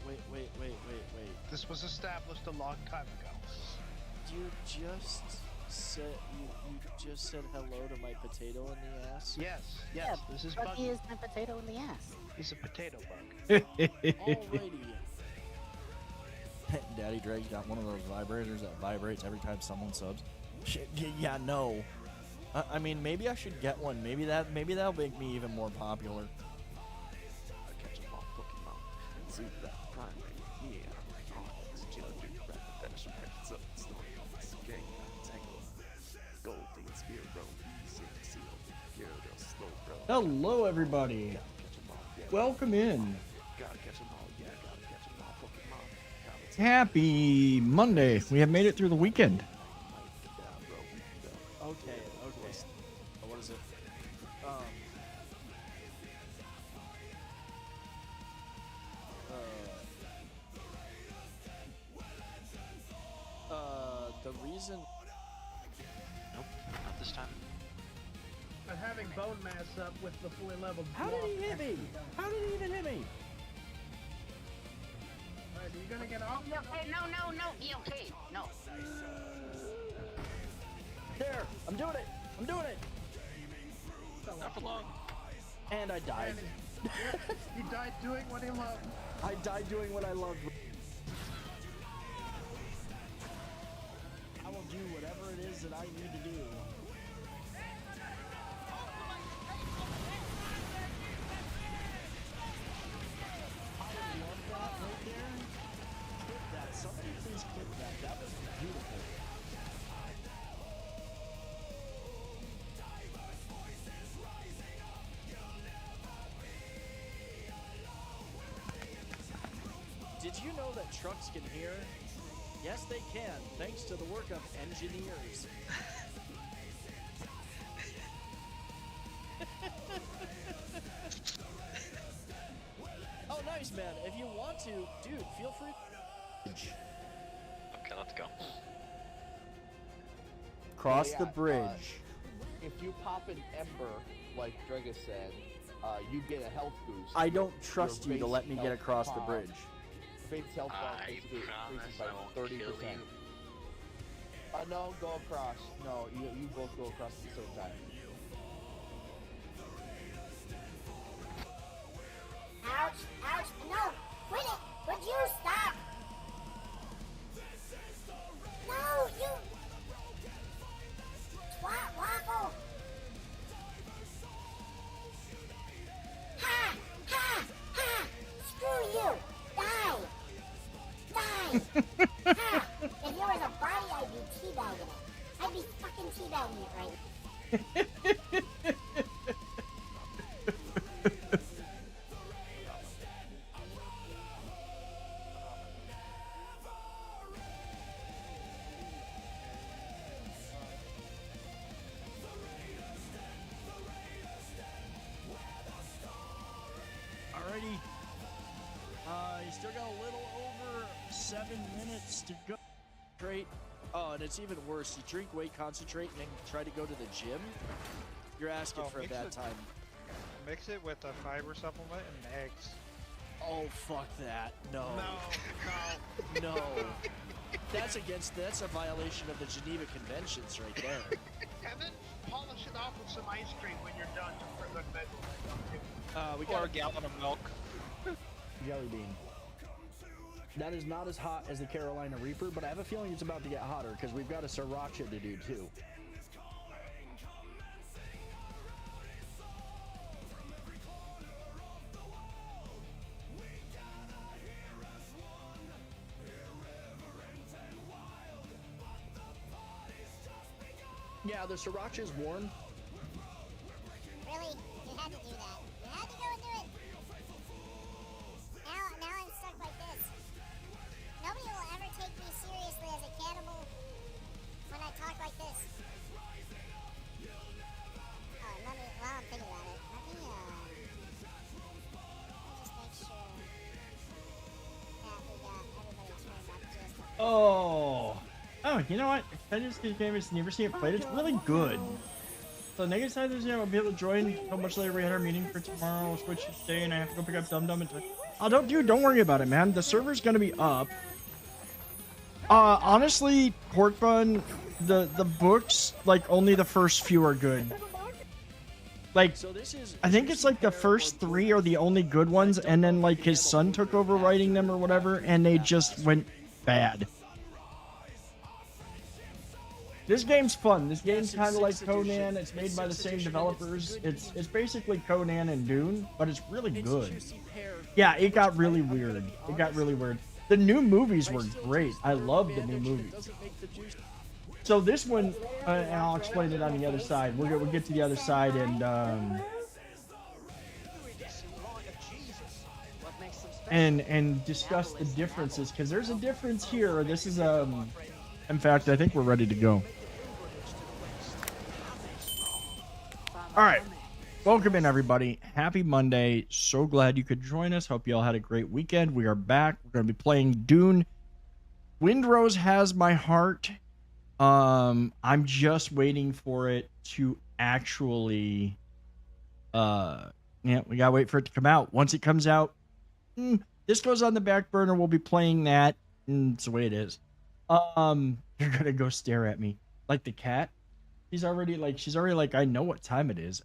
Wait. This was established a long time ago. You just said hello to my potato in the ass? Yes, Yeah, this is but Buggy. he is my potato in the ass. He's a potato bug. Alrighty. Daddy Dreg's got one of those vibrators that vibrates every time someone subs. Shit, yeah, no. I mean, maybe I should get one. Maybe that'll make me even more popular. Catch them all Pokemon. See that primary. Yeah. Oh, it's Jill, rap, fetish, so story, gang, tangle. Gold, thing, spear, bro. Seal, Gyarados, slow, bro. Hello, everybody. Catch 'em all, yeah. Welcome in. Gotta catch 'em all, yeah. Gotta catch 'em all Pokemon. Happy Monday. We have made it through the weekend. Okay. What is it? The reason. Nope, not this time. I'm having bone mass up with the fully leveled. How did he hit me? How did he even hit me? Alright, are you gonna get off? Okay, no, okay, no. There, I'm doing it. Not for long. And I died. He died doing what he loved. I died doing what I loved. I will do whatever it is that I need to do. I love that right there. Clip that. Somebody please clip that. That was beautiful. Did you know that trucks can hear? Yes, they can, thanks to the work of engineers. Oh, nice, man. If you want to, dude, feel free. Okay, let's go. Cross Yeah, the bridge. If you pop an ember, like Drega said, you get a health boost. I don't trust you to base let me get health across the bar- bridge. Base health bar I basically increases promise I won't by kill 30%. you. No, go across. No, you both go across at the same time. Ouch, no, quit it, would you stop? No, you... Twat waffle! Ha! Screw you! Die! Ha! If you was a body, I'd be teabagging it. I'd be fucking teabagging it right. Alrighty. You still got a little over 7 minutes to go. Great. Oh, and it's even worse. You drink weight concentrate and then try to go to the gym. You're asking for a mix bad it. time. Mix it with a fiber supplement and eggs. Oh, fuck that. No. No. That's a violation of the Geneva Conventions right there. And then polish it off with some ice cream when you're done, just for good measure. We got Or a gallon of milk. Jelly bean. That is not as hot as the Carolina Reaper, but I have a feeling it's about to get hotter because we've got a sriracha to do too. Yeah, the sriracha is warm. Really? You had to do that. You had to go and do it. Now I'm stuck like this. Nobody will ever take me seriously as a cannibal when I talk like this. Oh, while I'm thinking about it, let me just make sure that we got everybody turned up just a Oh, you know what? I just never seen it played. It's really good. So negative side is, yeah, I'll be able to join so much later. We had our meeting for tomorrow, Switch today, and I have to go pick up Dum Dum and Don't worry about it, man. The server's gonna be up. Honestly, Pork Bun, the books, like, only the first few are good. Like, So this is. I think it's like the first 3 are the only good ones, and then like his son took over writing them or whatever, and they just went bad. This game's fun. This game's kind of like Conan. It's made by the same developers. It's basically Conan and Dune, but it's really good. Yeah, it got really weird. It got really weird. The new movies were great. I love the new movies. So this one, and I'll explain it on the other side. We'll get to the other side and discuss the differences, because there's a difference here. This is in fact, I think we're ready to go. All right. Welcome in, everybody. Happy Monday. So glad you could join us. Hope you all had a great weekend. We are back. We're going to be playing Dune. Windrose has my heart. I'm just waiting for it to actually we gotta wait for it to come out. Once it comes out, this goes on the back burner. We'll be playing that. It's the way it is. You're gonna go stare at me like the cat. She's already like, I know what time it is.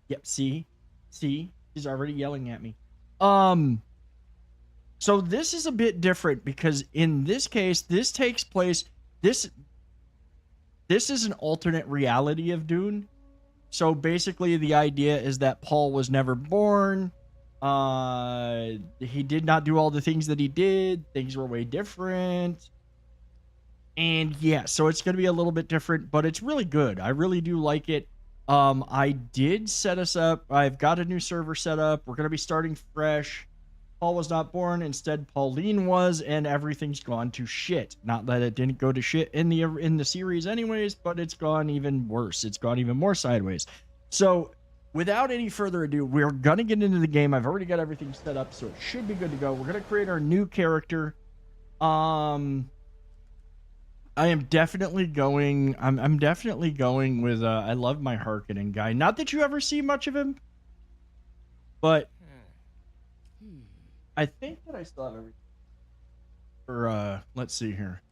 Yep, see, she's already yelling at me. So this is a bit different, because in this case, this takes place, this is an alternate reality of Dune. So basically the idea is that Paul was never born. He did not do all the things that he did. Things were way different. And yeah, so it's going to be a little bit different, but it's really good. I really do like it. I did set us up. I've got a new server set up. We're going to be starting fresh. Paul was not born. Instead, Pauline was, and everything's gone to shit. Not that it didn't go to shit in the series anyways, but it's gone even worse. It's gone even more sideways. So without any further ado, we're going to get into the game. I've already got everything set up, so it should be good to go. We're going to create our new character. I am definitely going. I'm definitely going with. I love my Harkonnen guy. Not that you ever see much of him, but I think that I still have everything. For let's see here.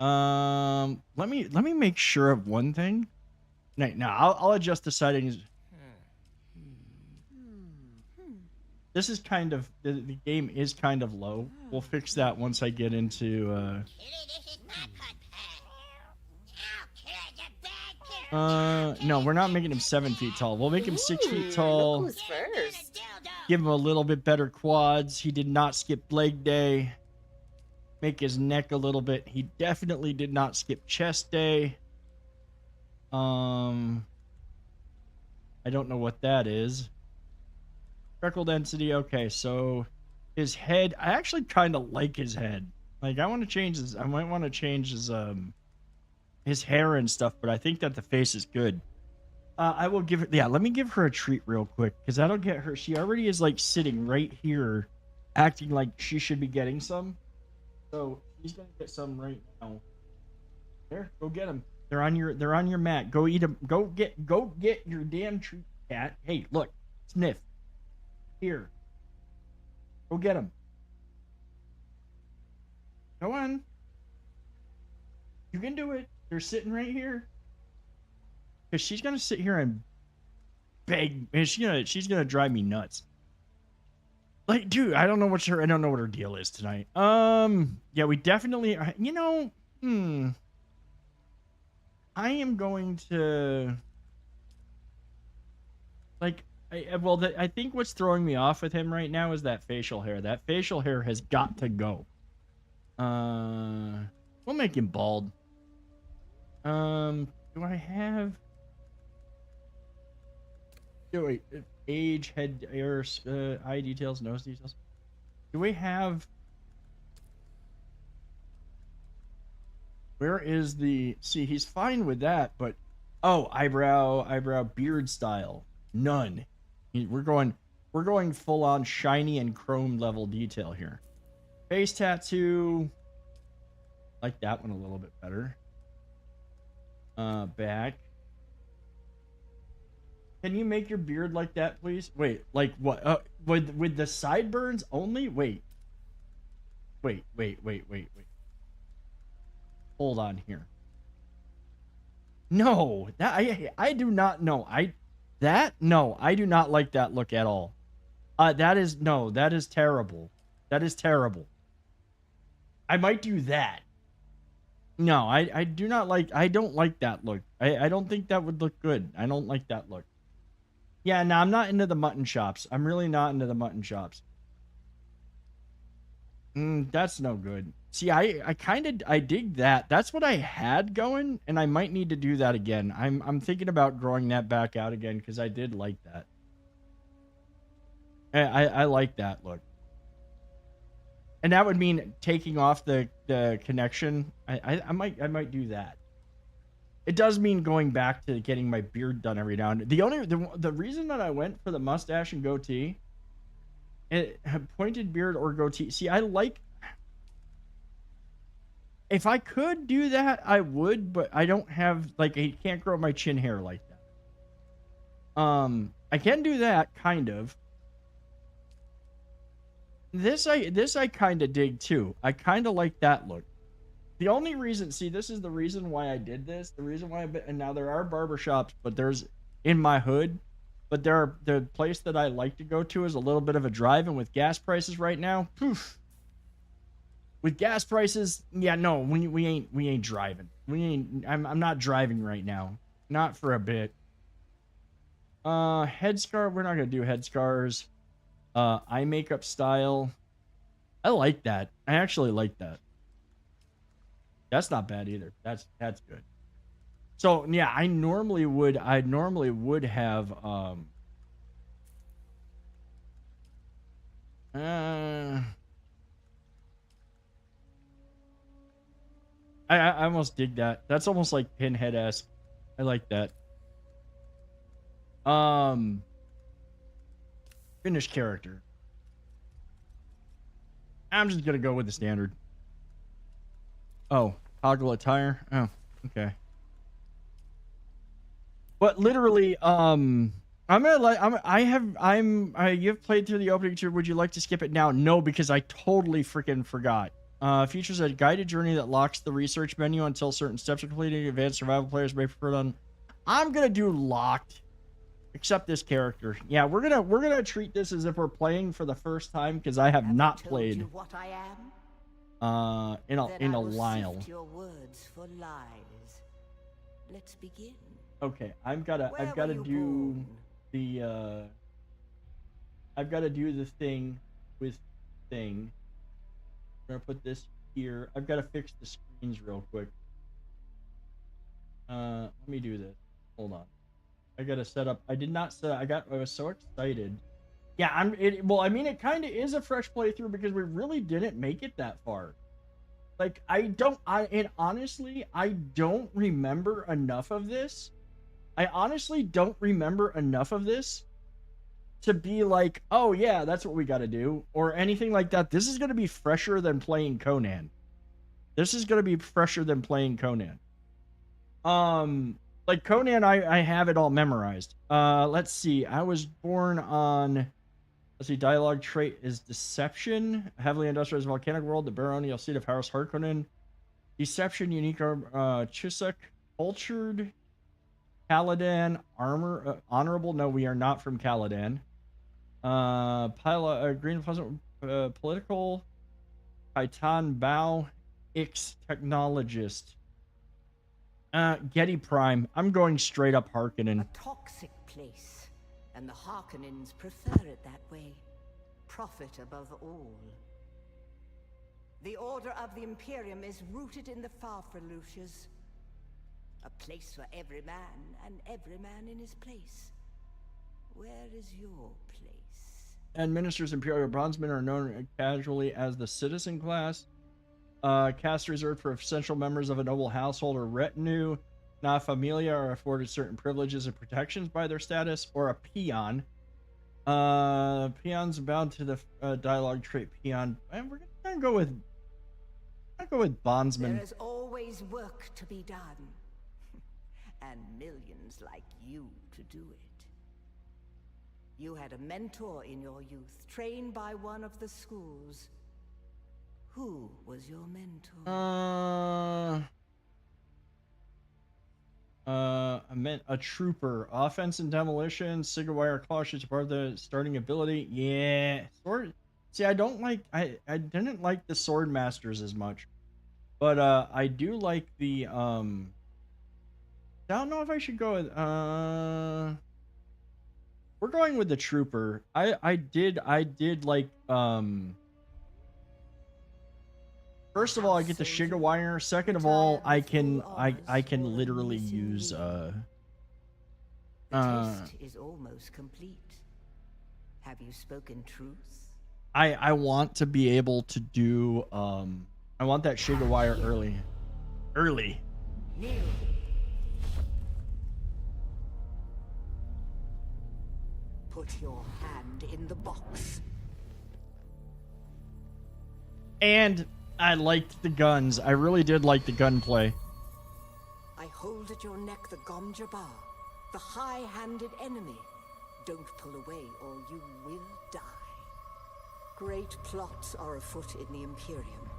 Let me make sure of one thing. No, I'll adjust the settings. This is kind of, the game is kind of low. We'll fix that once I get into, no, we're not making him 7 feet tall. We'll make him 6 feet tall. Look who's first. Give him a little bit better quads. He did not skip leg day. Make his neck a little bit. He definitely did not skip chest day. I don't know what that is. Freckle density. Okay, so his head. I actually kind of like his head. Like, I want to change his. I might want to change his hair and stuff, but I think that the face is good. I will give it. Yeah, let me give her a treat real quick, because I don't get her. She already is like sitting right here, acting like she should be getting some. So she's gonna get some right now. There, go get them. They're on your mat. Go eat them. Go get your damn treat, cat. Hey, look, sniff. Here. Go get them. Go on. You can do it. They're sitting right here. Because she's gonna sit here and beg. And she's gonna drive me nuts. Like, dude, I don't know what her deal is tonight. Yeah, we definitely, I am going to, like, I think what's throwing me off with him right now is that facial hair. That facial hair has got to go. We'll make him bald. Do I have? Wait, age, head, hair, eye details, nose details. Do we have? Where is the? See, he's fine with that, but eyebrow, beard style, none. We're going full on shiny and chrome level detail here. Face tattoo. Like that one a little bit better. Back. Can you make your beard like that, please? Wait, like what? With the sideburns only? Wait. Hold on here. No, that I do not know. No, I do not like that look at all. That is terrible. That is terrible. I might do that. No, I do not like. I don't like that look. I don't think that would look good. I don't like that look. Yeah, no, I'm not into the mutton chops. I'm really not into the mutton chops. That's no good. See, I dig that. That's what I had going, and I might need to do that again. I'm thinking about growing that back out again because I did like that. I like that look. And that would mean taking off the connection. I might do that. It does mean going back to getting my beard done every now and then. The reason that I went for the mustache and goatee, pointed beard or goatee. See, I like. If I could do that, I would, but I don't have like I can't grow my chin hair like that. I can do that kind of. This I kind of dig too. I kind of like that look. The only reason, see, this is the reason why I did this. The reason why and now there are barbershops, but there's in my hood, but the place that I like to go to is a little bit of a drive, and with gas prices right now, poof. With gas prices, yeah, no, we ain't driving. I'm not driving right now. Not for a bit. Headscarf, we're not gonna do headscarves. Eye makeup style. I like that. I actually like that. That's not bad either. That's good. So yeah, I normally would have I almost dig that. That's almost like Pinhead-esque. I like that. Finished character. I'm just gonna go with the standard. Oh, toggle attire. Oh, okay. But literally, you've played through the opening tour. Would you like to skip it now? No, because I totally freaking forgot. Features a guided journey that locks the research menu until certain steps are completed. Advanced survival players may prefer done. I'm gonna do locked. Except this character. Yeah, we're gonna treat this as if we're playing for the first time because I have not played. What I am? In a while. Your words for lies. Let's begin. Okay, I've gotta do the I've gotta do the thing with thing. I'm gonna put this here. I've gotta fix the screens real quick. Let me do this. Hold on. I gotta set up. I did not set up. I was so excited. Yeah, it kind of is a fresh playthrough because we really didn't make it that far. Like, honestly, I don't remember enough of this. I honestly don't remember enough of this to be like, oh yeah, that's what we gotta do, or anything like that. This is gonna be fresher than playing Conan. Like Conan, I have it all memorized. Let's see. I was born on... Let's see. Dialogue trait is deception. Heavily industrialized volcanic world. The baronial seat of House Harkonnen. Deception, unique Chusak. Cultured. Caladan. Armor. Honorable. No, we are not from Caladan. Green pleasant. Political. Titan Bow. Ix. Technologist. Getty Prime. I'm going straight up Harkonnen. A toxic place, and the Harkonnens prefer it that way. Profit above all. The order of the Imperium is rooted in the Farfreluches. A place for every man, and every man in his place. Where is your place? And ministers, Imperial bondsmen are known casually as the citizen class. Caste reserved for essential members of a noble household or retinue. Na familia are afforded certain privileges and protections by their status, or a peon. Peons bound to the dialogue trait peon. And we're gonna go with bondsman. There is always work to be done, and millions like you to do it. You had a mentor in your youth, trained by one of the schools. Who was your mentor? I meant a trooper. Offense and demolition. Sigawire Clash is part of the starting ability. Yeah. Sword. See, I didn't like the sword masters as much. But I do like the I don't know if I should go with we're going with the trooper. I did like first of all, I get the Shigawire. Second of all, I can literally use The test is almost complete. Have you spoken truth? I want to be able to do I want that Shigawire early. Kneel. Put your hand in the box. And I liked the guns. I really did like the gunplay. I hold at your neck the Gom Jabbar, the high-handed enemy. Don't pull away or you will die. Great plots are afoot in the Imperium,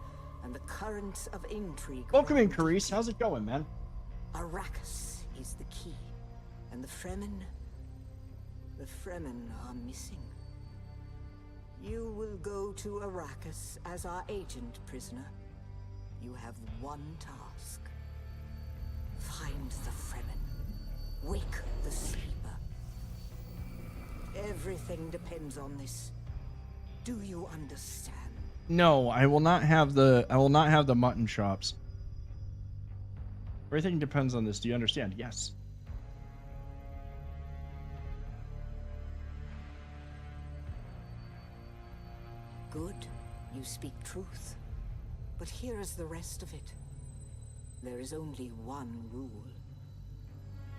and the currents of intrigue... Welcome in, Carice. How's it going, man? Arrakis is the key, and the Fremen are missing. You will go to Arrakis as our agent, prisoner. You have one task. Find the Fremen. Wake the sleeper. Everything depends on this. Do you understand? No, I will not have the mutton chops. Everything depends on this. Do you understand? Yes. Good. You speak truth. But here is the rest of it. There is only one rule.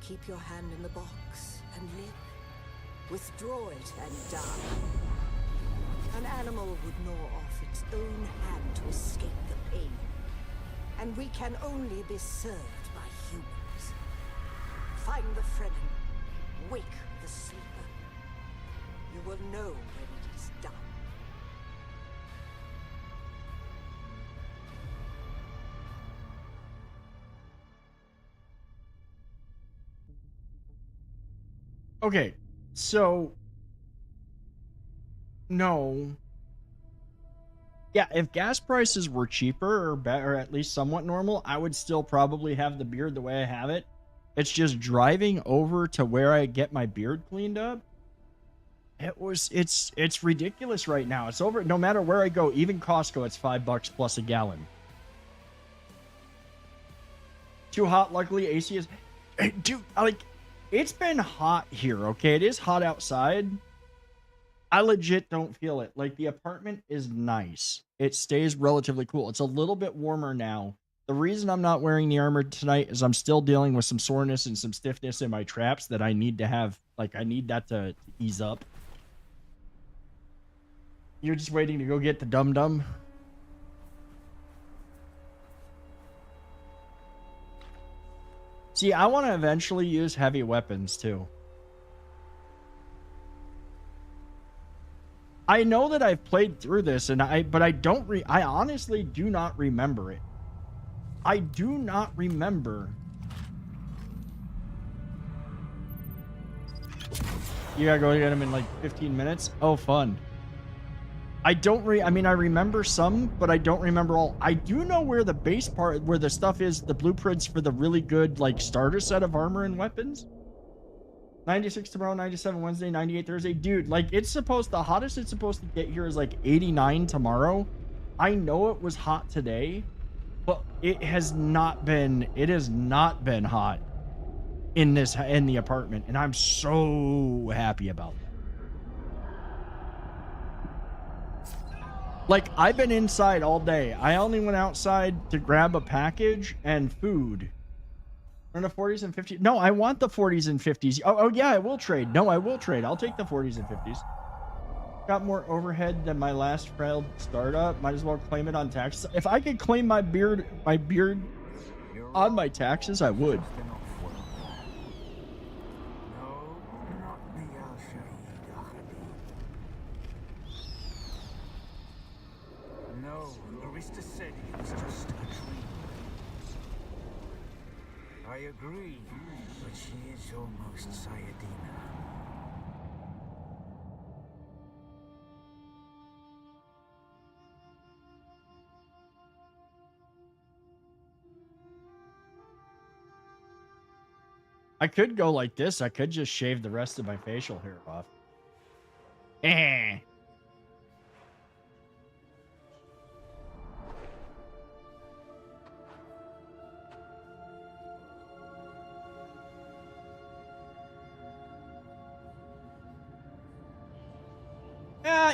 Keep your hand in the box and live. Withdraw it and die. An animal would gnaw off its own hand to escape the pain. And we can only be served by humans. Find the Fremen. Wake the sleeper. You will know when it is done. Okay, so no. Yeah, if gas prices were cheaper or at least somewhat normal, I would still probably have the beard the way I have it. It's just driving over to where I get my beard cleaned up. It's ridiculous right now. It's over. No matter where I go, even Costco, it's $5 plus a gallon. Too hot. Luckily, AC is. Dude, like, it's been hot here. Okay, it is hot outside. I legit don't feel it. Like, the apartment is nice. It stays relatively cool. It's a little bit warmer now. The reason I'm not wearing the armor tonight is I'm still dealing with some soreness and some stiffness in my traps that I need to have. Like, I need that to ease up. You're just waiting to go get the dum-dum? See, I want to eventually use heavy weapons, too. I know that I've played through this, but I honestly do not remember it. I do not remember. You gotta go get him in like 15 minutes? Oh, fun. I remember some, but I don't remember all. I do know where the base part, where the stuff is, the blueprints for the really good, like, starter set of armor and weapons. 96 tomorrow, 97 Wednesday, 98 Thursday. Dude, like, the hottest it's supposed to get here is like 89 tomorrow. I know it was hot today, but it has not been hot in the apartment, and I'm so happy about that. Like, I've been inside all day. I only went outside to grab a package and food. Or the 40s and 50s. No, I want the 40s and 50s. Oh, yeah, I will trade. No, I will trade. I'll take the 40s and 50s. Got more overhead than my last failed startup. Might as well claim it on taxes. If I could claim my beard on my taxes, I would. Mr. said it was just a dream. I agree, but she is almost Sayadina. I could go like this. I could just shave the rest of my facial hair off. Eh.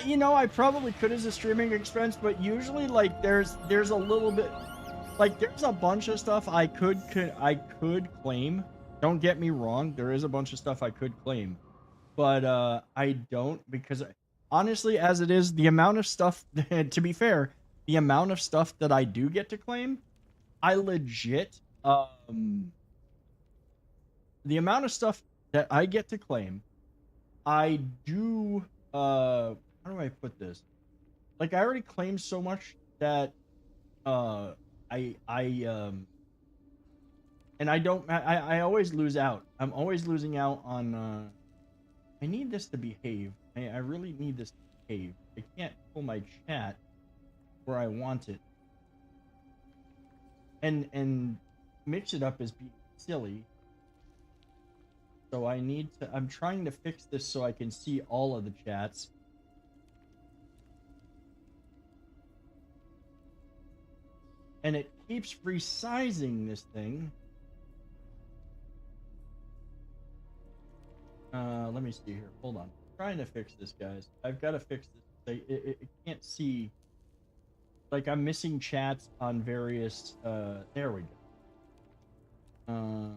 You know, I probably could as a streaming expense, but usually, like, there's a little bit, like, there's a bunch of stuff I could claim. Don't get me wrong, there is a bunch of stuff I could claim, but I don't, because honestly, as it is, the amount of stuff, to be fair, the amount of stuff that I do get to claim, I legit, the amount of stuff that I get to claim, I do, how do I put this? Like, I already claimed so much that, and I always lose out. I'm always losing out on, I need this to behave. I really need this to behave. I can't pull my chat where I want it. And mix it up as being silly. So I'm trying to fix this so I can see all of the chats. And it keeps resizing this thing. Let me see here. Hold on. I'm trying to fix this, guys. I've got to fix this. It can't see. Like, I'm missing chats on various, there we go.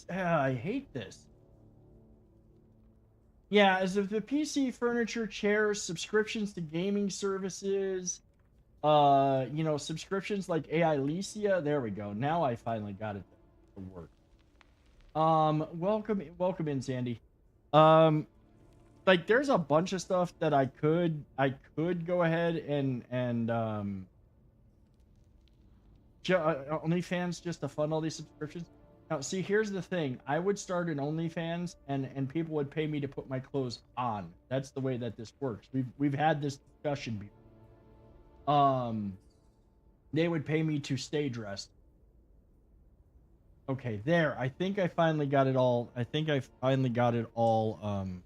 I hate this. Yeah, as of the PC, furniture, chairs, subscriptions to gaming services, you know, subscriptions like AI Lycia. There we go. Now I finally got it to work. Welcome in, Sandy. Like, there's a bunch of stuff that I could go ahead and OnlyFans just to fund all these subscriptions. Now, see, here's the thing. I would start an OnlyFans, and people would pay me to put my clothes on. That's the way that this works. We've had this discussion before. They would pay me to stay dressed. Okay, there. I think I finally got it all. I think I finally got it all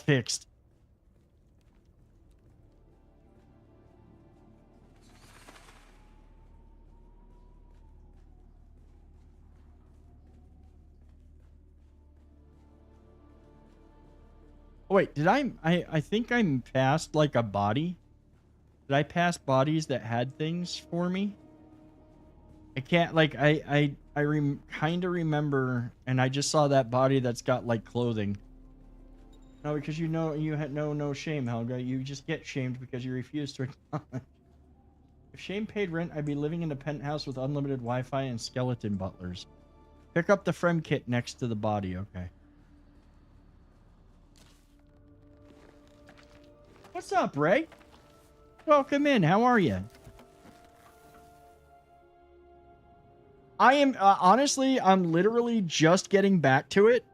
fixed. Oh, wait, did I think I'm past like a body? Did I pass bodies that had things for me? I can't, like, I kind of remember, and I just saw that body that's got like clothing. No, because you know, you had no shame, Helga. You just get shamed because you refuse to acknowledge. If shame paid rent, I'd be living in a penthouse with unlimited Wi-Fi and skeleton butlers. Pick up the Frem kit next to the body, okay. What's up, Ray? Welcome in. How are you? I am honestly, I'm literally just getting back to it.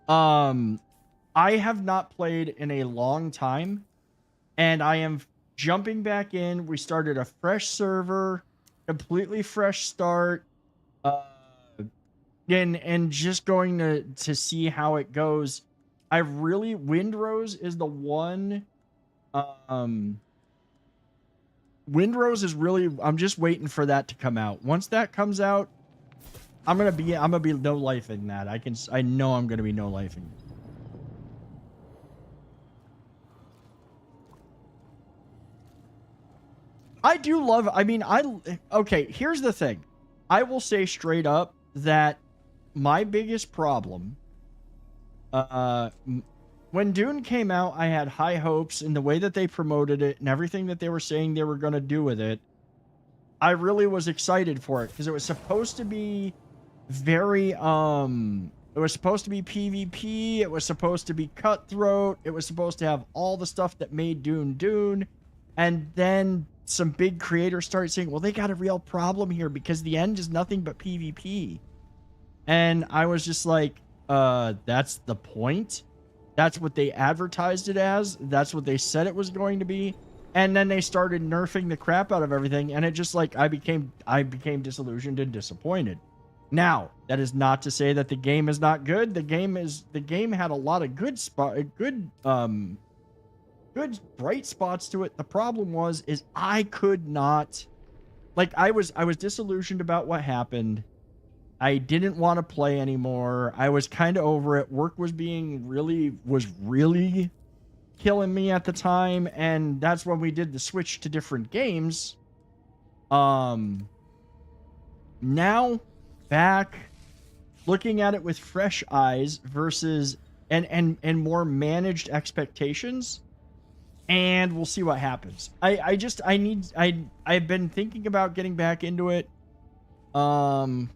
I have not played in a long time, and I am jumping back in. We started a fresh server, completely fresh start, and just going to see how it goes. I really, Windrose is the one. Windrose is really, I'm just waiting for that to come out. Once that comes out, I'm gonna be no lifing that. I know I'm gonna be no lifing. I do love, okay, here's the thing. I will say straight up that my biggest problem, when Dune came out, I had high hopes in the way that they promoted it and everything that they were saying they were going to do with it. I really was excited for it because it was supposed to be very, It was supposed to be PvP. It was supposed to be cutthroat. It was supposed to have all the stuff that made Dune Dune. And then some big creators started saying, well, they got a real problem here because the end is nothing but PvP. And I was just like, that's the point. That's what they advertised it as. That's what they said it was going to be. And then they started nerfing the crap out of everything. And it just like, I became disillusioned and disappointed. Now, that is not to say that the game is not good. The game had a lot of good bright spots to it. The problem is I could not, like, I was disillusioned about what happened. I didn't want to play anymore. I was kind of over it. Work was really killing me at the time, and that's when we did the switch to different games. Now back looking at it with fresh eyes versus and more managed expectations, and we'll see what happens. I've been thinking about getting back into it, and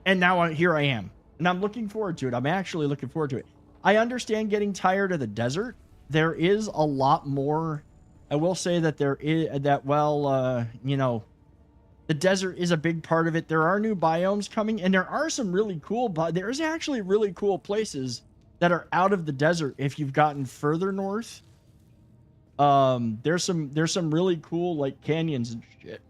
now here I am, and I'm looking forward to it. I'm actually looking forward to it. I understand getting tired of the desert. There is a lot more. I will say that there is that, well, the desert is a big part of it. There are new biomes coming, and there are some really cool, but there's actually really cool places that are out of the desert if you've gotten further north. There's some really cool, like, canyons and shit.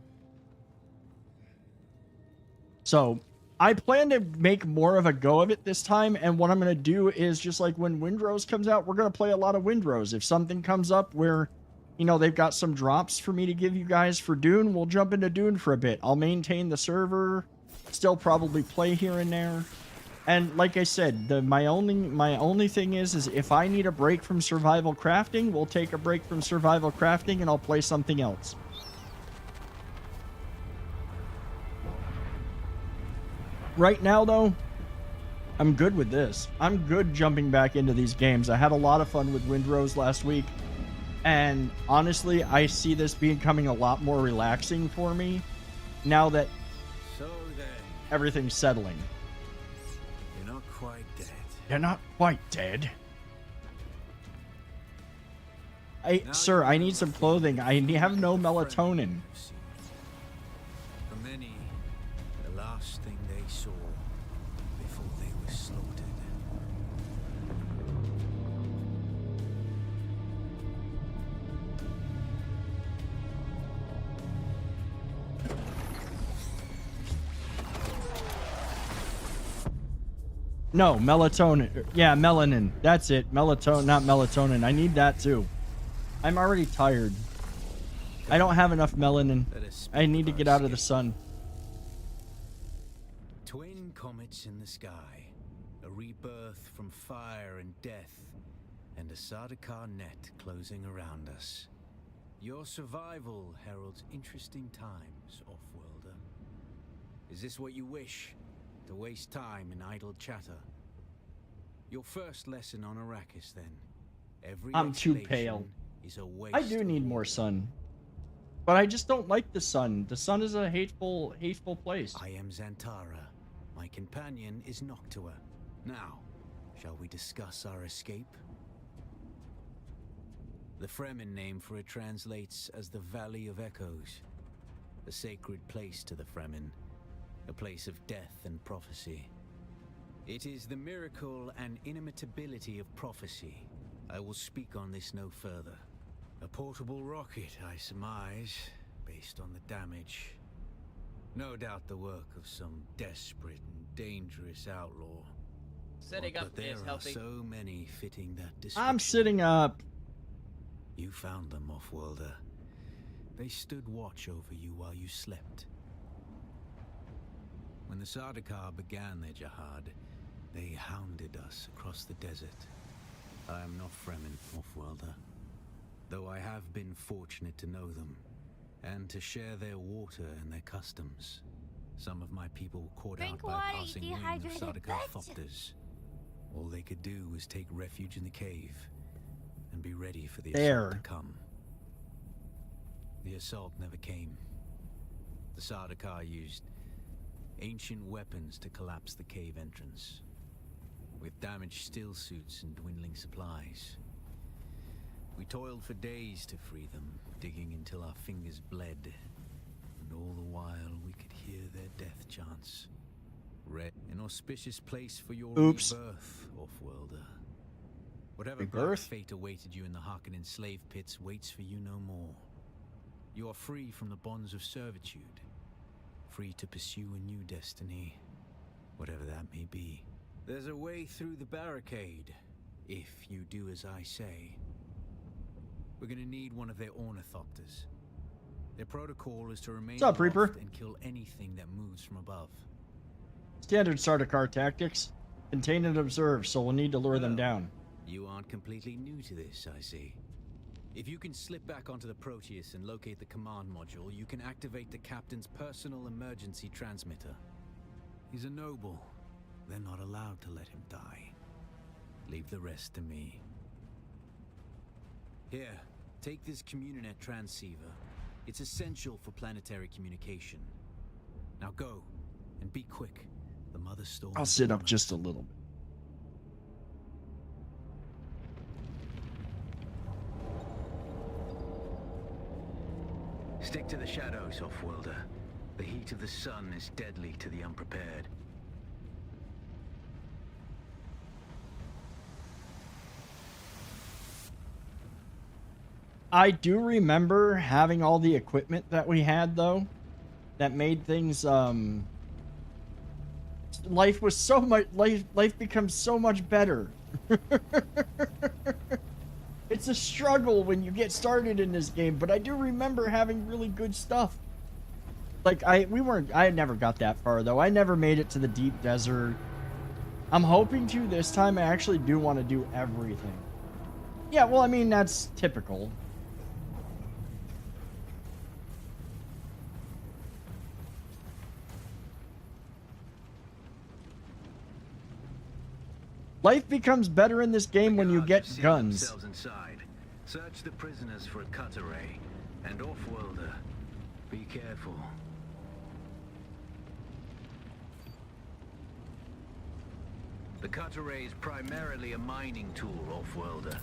So I plan to make more of a go of it this time, and what I'm going to do is, just like when Windrose comes out, we're going to play a lot of Windrose. If something comes up where, they've got some drops for me to give you guys for Dune, we'll jump into Dune for a bit. I'll maintain the server, still probably play here and there. And like I said, my only thing is if I need a break from survival crafting, we'll take a break from survival crafting and I'll play something else. Right now, though, I'm good with this. I'm good jumping back into these games. I had a lot of fun with Windrose last week. And honestly, I see this becoming a lot more relaxing for me now that everything's settling. You're not quite dead. You're not quite dead. Sir, I need some clothing. I have no melatonin. For many, the last thing they saw before they were slaughtered. No, melatonin. Yeah, melanin. That's it. Melatonin, not melatonin. I need that too. I'm already tired. I don't have enough melanin. I need to get out of the sun. Twin comets in the sky, a rebirth from fire and death, and a Sardaukar net closing around us. Your survival heralds interesting times, Offworlder. Is this what you wish? To waste time in idle chatter? Your first lesson on Arrakis, then. Every I'm too pale. Is a waste. I do need more sun. But I just don't like the sun. The sun is a hateful place. I am Xantara. My companion is Noctua. Now, shall we discuss our escape? The Fremen name for it translates as the Valley of Echoes. A sacred place to the Fremen. A place of death and prophecy. It is the miracle and inimitability of prophecy. I will speak on this no further. A portable rocket, I surmise, based on the damage. No doubt the work of some desperate and dangerous outlaw. Setting up there is are helping. so many fitting that description. I'm sitting up. You found them, Offworlder. They stood watch over you while you slept. When the Sardaukar began their jihad, they hounded us across the desert. I am not Fremen, Offworlder, though I have been fortunate to know them, and to share their water and their customs. Some of my people were caught out by a passing wing of Sardaukar thopters. All they could do was take refuge in the cave, and be ready for the assault to come. The assault never came. The Sardaukar used ancient weapons to collapse the cave entrance, with damaged still suits and dwindling supplies. We toiled for days to free them, digging until our fingers bled, and all the while we could hear their death chants. An auspicious place for your rebirth, Offworlder. Whatever black fate awaited you in the Harkonnen slave pits waits for you no more. You are free from the bonds of servitude, free to pursue a new destiny, whatever that may be. There's a way through the barricade, if you do as I say. We're gonna need one of their ornithopters. Their protocol is to remain What's up, Reaper? aloft and kill anything that moves from above. Standard Sardaukar tactics. Contain and observe, so we'll need to lure them down. You aren't completely new to this, I see. If you can slip back onto the Proteus and locate the command module, you can activate the captain's personal emergency transmitter. He's a noble. They're not allowed to let him die. Leave the rest to me. Here, take this Communinet transceiver. It's essential for planetary communication. Now go, and be quick. The Mother Storm. I'll sit up just a little bit. Stick to the shadows, Offworlder. The heat of the sun is deadly to the unprepared. I do remember having all the equipment that we had, though, that made things, life was so much, life becomes so much better. It's a struggle when you get started in this game, but I do remember having really good stuff. Like, I never got that far, though. I never made it to the deep desert. I'm hoping to this time. I actually do want to do everything. Yeah, well, I mean, that's typical. Life becomes better in this game when you get guns. Inside. Search the prisoners for a cut array. And Offworlder, be careful. The cut array is primarily a mining tool, Offworlder.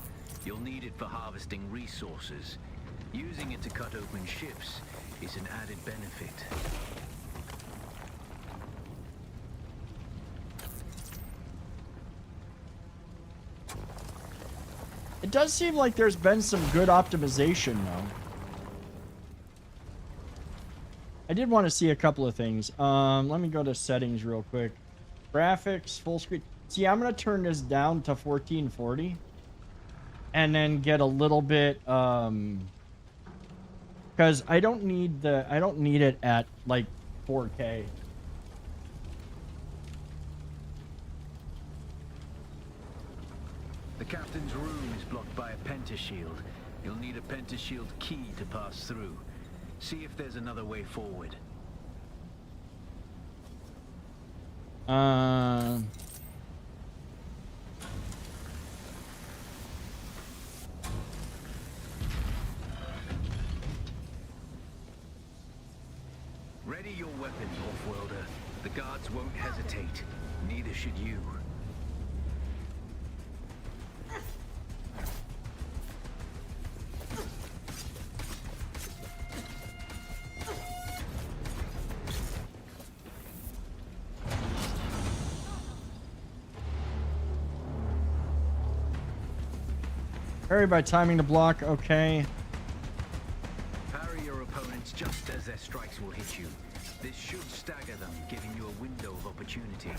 You'll need it for harvesting resources. Using it to cut open ships is an added benefit. It does seem like there's been some good optimization, though. I did want to see a couple of things. Let me go to settings real quick. Graphics, full screen. See, I'm going to turn this down to 1440. And then get a little bit, because I don't need it at, like, 4K. The captain's room is blocked by a pentashield. You'll need a pentashield key to pass through. See if there's another way forward. Ready your weapon, Offworlder. The guards won't hesitate. Neither should you. Parry by timing the block, okay. Parry your opponents just as their strikes will hit you. This should stagger them, giving you a window of opportunity.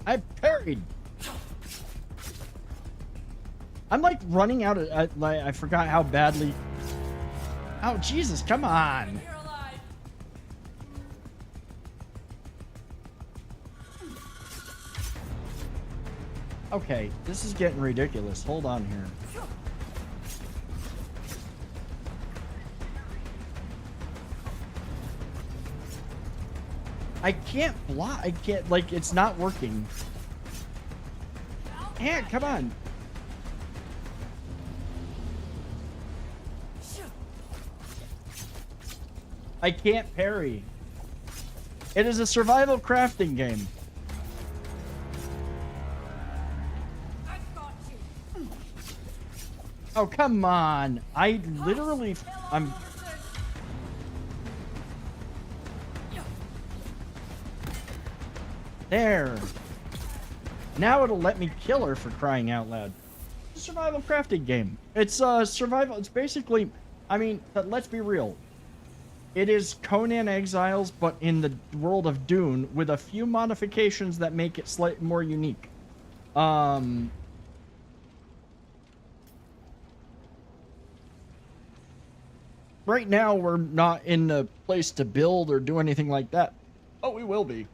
I parried. I'm like running out of. I forgot how badly. Oh Jesus! Come on. Okay, this is getting ridiculous. Hold on here. I can't block. I can't, like, it's not working. Yeah, come on. I can't parry. It is a survival crafting game. Oh, come on. I'm... There. Now it'll let me kill her, for crying out loud. It's a survival crafting game. It's survival. It's basically, I mean, let's be real. It is Conan Exiles, but in the world of Dune, with a few modifications that make it slightly more unique. Right now, we're not in a place to build or do anything like that. Oh, we will be.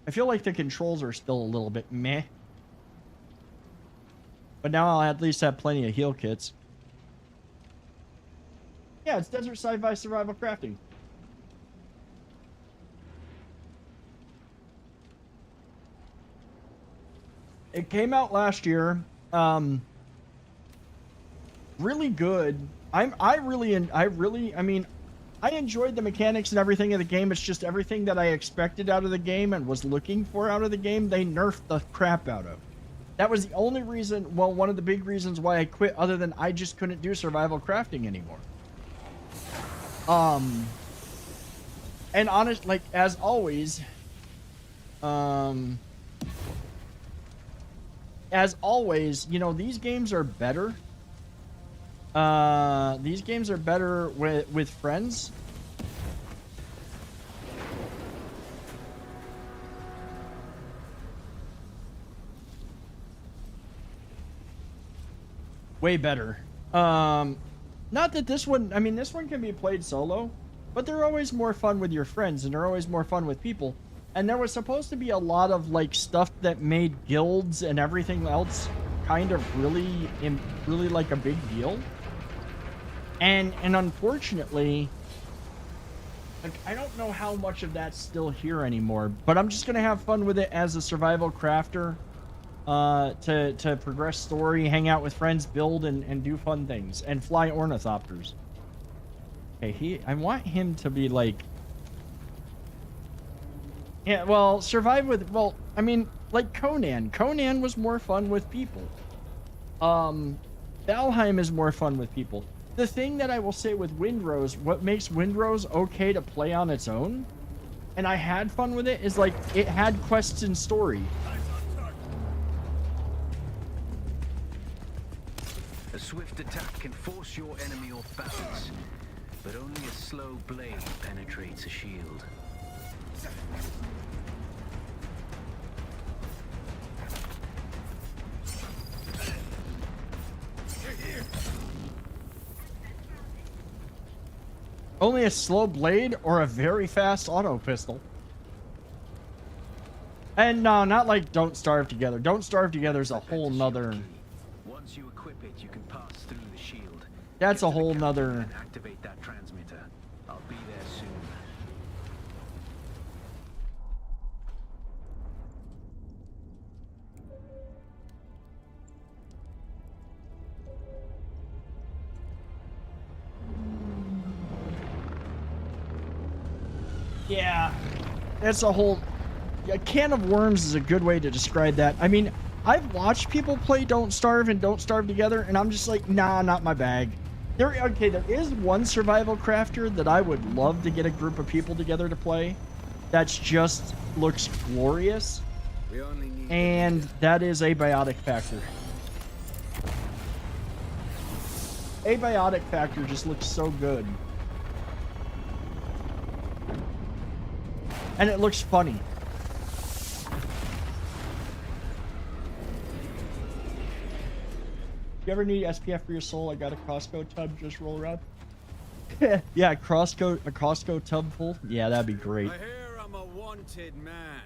I feel like the controls are still a little bit meh. But now I'll at least have plenty of heal kits. Yeah, it's Desert Sci-Fi Survival Crafting. It came out last year. Really good. I mean, I enjoyed the mechanics and everything of the game. It's just everything that I expected out of the game and was looking for out of the game, they nerfed the crap out of. That was the only reason, well, one of the big reasons why I quit, other than I just couldn't do survival crafting anymore. And honest, like, as always, you know, these games are better. These games are better with friends. Way better. Not that this one, I mean, this one can be played solo, but they're always more fun with your friends, and they're always more fun with people. And there was supposed to be a lot of, like, stuff that made guilds and everything else kind of really like a big deal. And unfortunately, like, I don't know how much of that's still here anymore, but I'm just gonna have fun with it as a survival crafter, to progress story, hang out with friends, build and do fun things, and fly ornithopters. Okay, I want him to be like, yeah, well, survive with, well, I mean, like Conan. Conan was more fun with people. Valheim is more fun with people. The thing that I will say with Windrose, what makes Windrose okay to play on its own, and I had fun with it, is like, it had quests and story. A swift attack can force your enemy off balance, but only a slow blade penetrates a shield. Only a slow blade or a very fast auto pistol. And no, not like Don't Starve Together. Don't Starve Together is a whole nother... Once you equip it, you can pass through the shield. That's a whole nother... Activate that transmitter. I'll be there soon. Yeah, that's a whole... A can of worms is a good way to describe that. I mean, I've watched people play Don't Starve and Don't Starve Together, and I'm just like, nah, not my bag. There is one survival crafter that I would love to get a group of people together to play. That's just looks glorious. And that is Abiotic Factor. Abiotic Factor just looks so good. And it looks funny. You ever need SPF for your soul? I got a Costco tub, just roll around. Yeah, a Costco tub full. Yeah, that'd be great. I hear I'm a wanted man.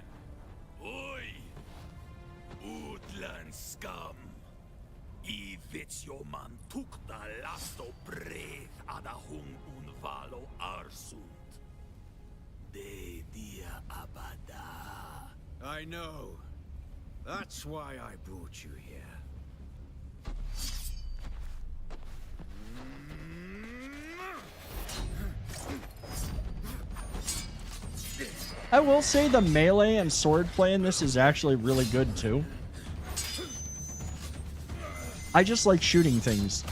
Oi! Woodland scum. Evil Vits jo man tukta lasto brev ada hung un valo arsund. De dia abada. I know. That's why I brought you here. I will say the melee and sword play in this is actually really good too. I just like shooting things.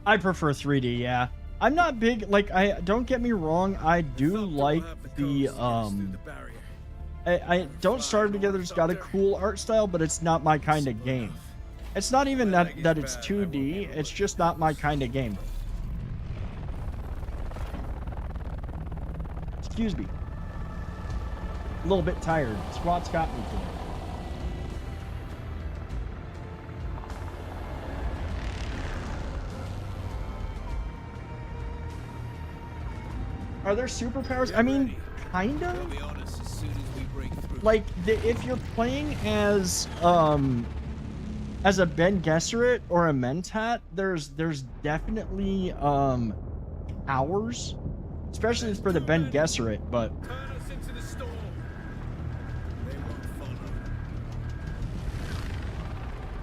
I prefer 3D, yeah. I'm not big, like, don't get me wrong, I do like the, I Don't Starve Together's got a cool art style, but it's not my kind of game. It's not even that it's 2D, it's just not my kind of game. Excuse me. A little bit tired. Squat's got me today. Are there superpowers? I mean, kind of. Like, if you're playing as a Ben Gesserit or a Mentat, there's definitely powers, especially for the Ben Gesserit. But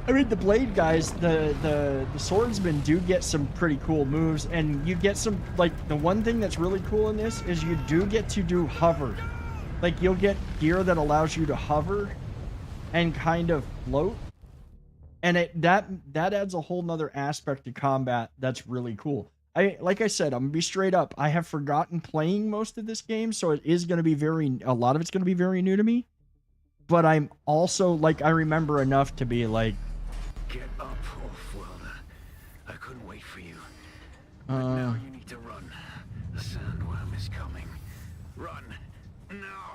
I mean, the blade guys, the swordsmen do get some pretty cool moves, and you get some, like, the one thing that's really cool in this is you do get to do hover. Like, you'll get gear that allows you to hover and kind of float, and that adds a whole nother aspect to combat that's really cool. Like I said, I'm gonna be straight up, I have forgotten playing most of this game, so it is gonna be a lot of it's gonna be very new to me. But I'm also, like, I remember enough to be like, Get up, Wolfwelder. I couldn't wait for you. But now you need to run. The sandworm is coming. Run now.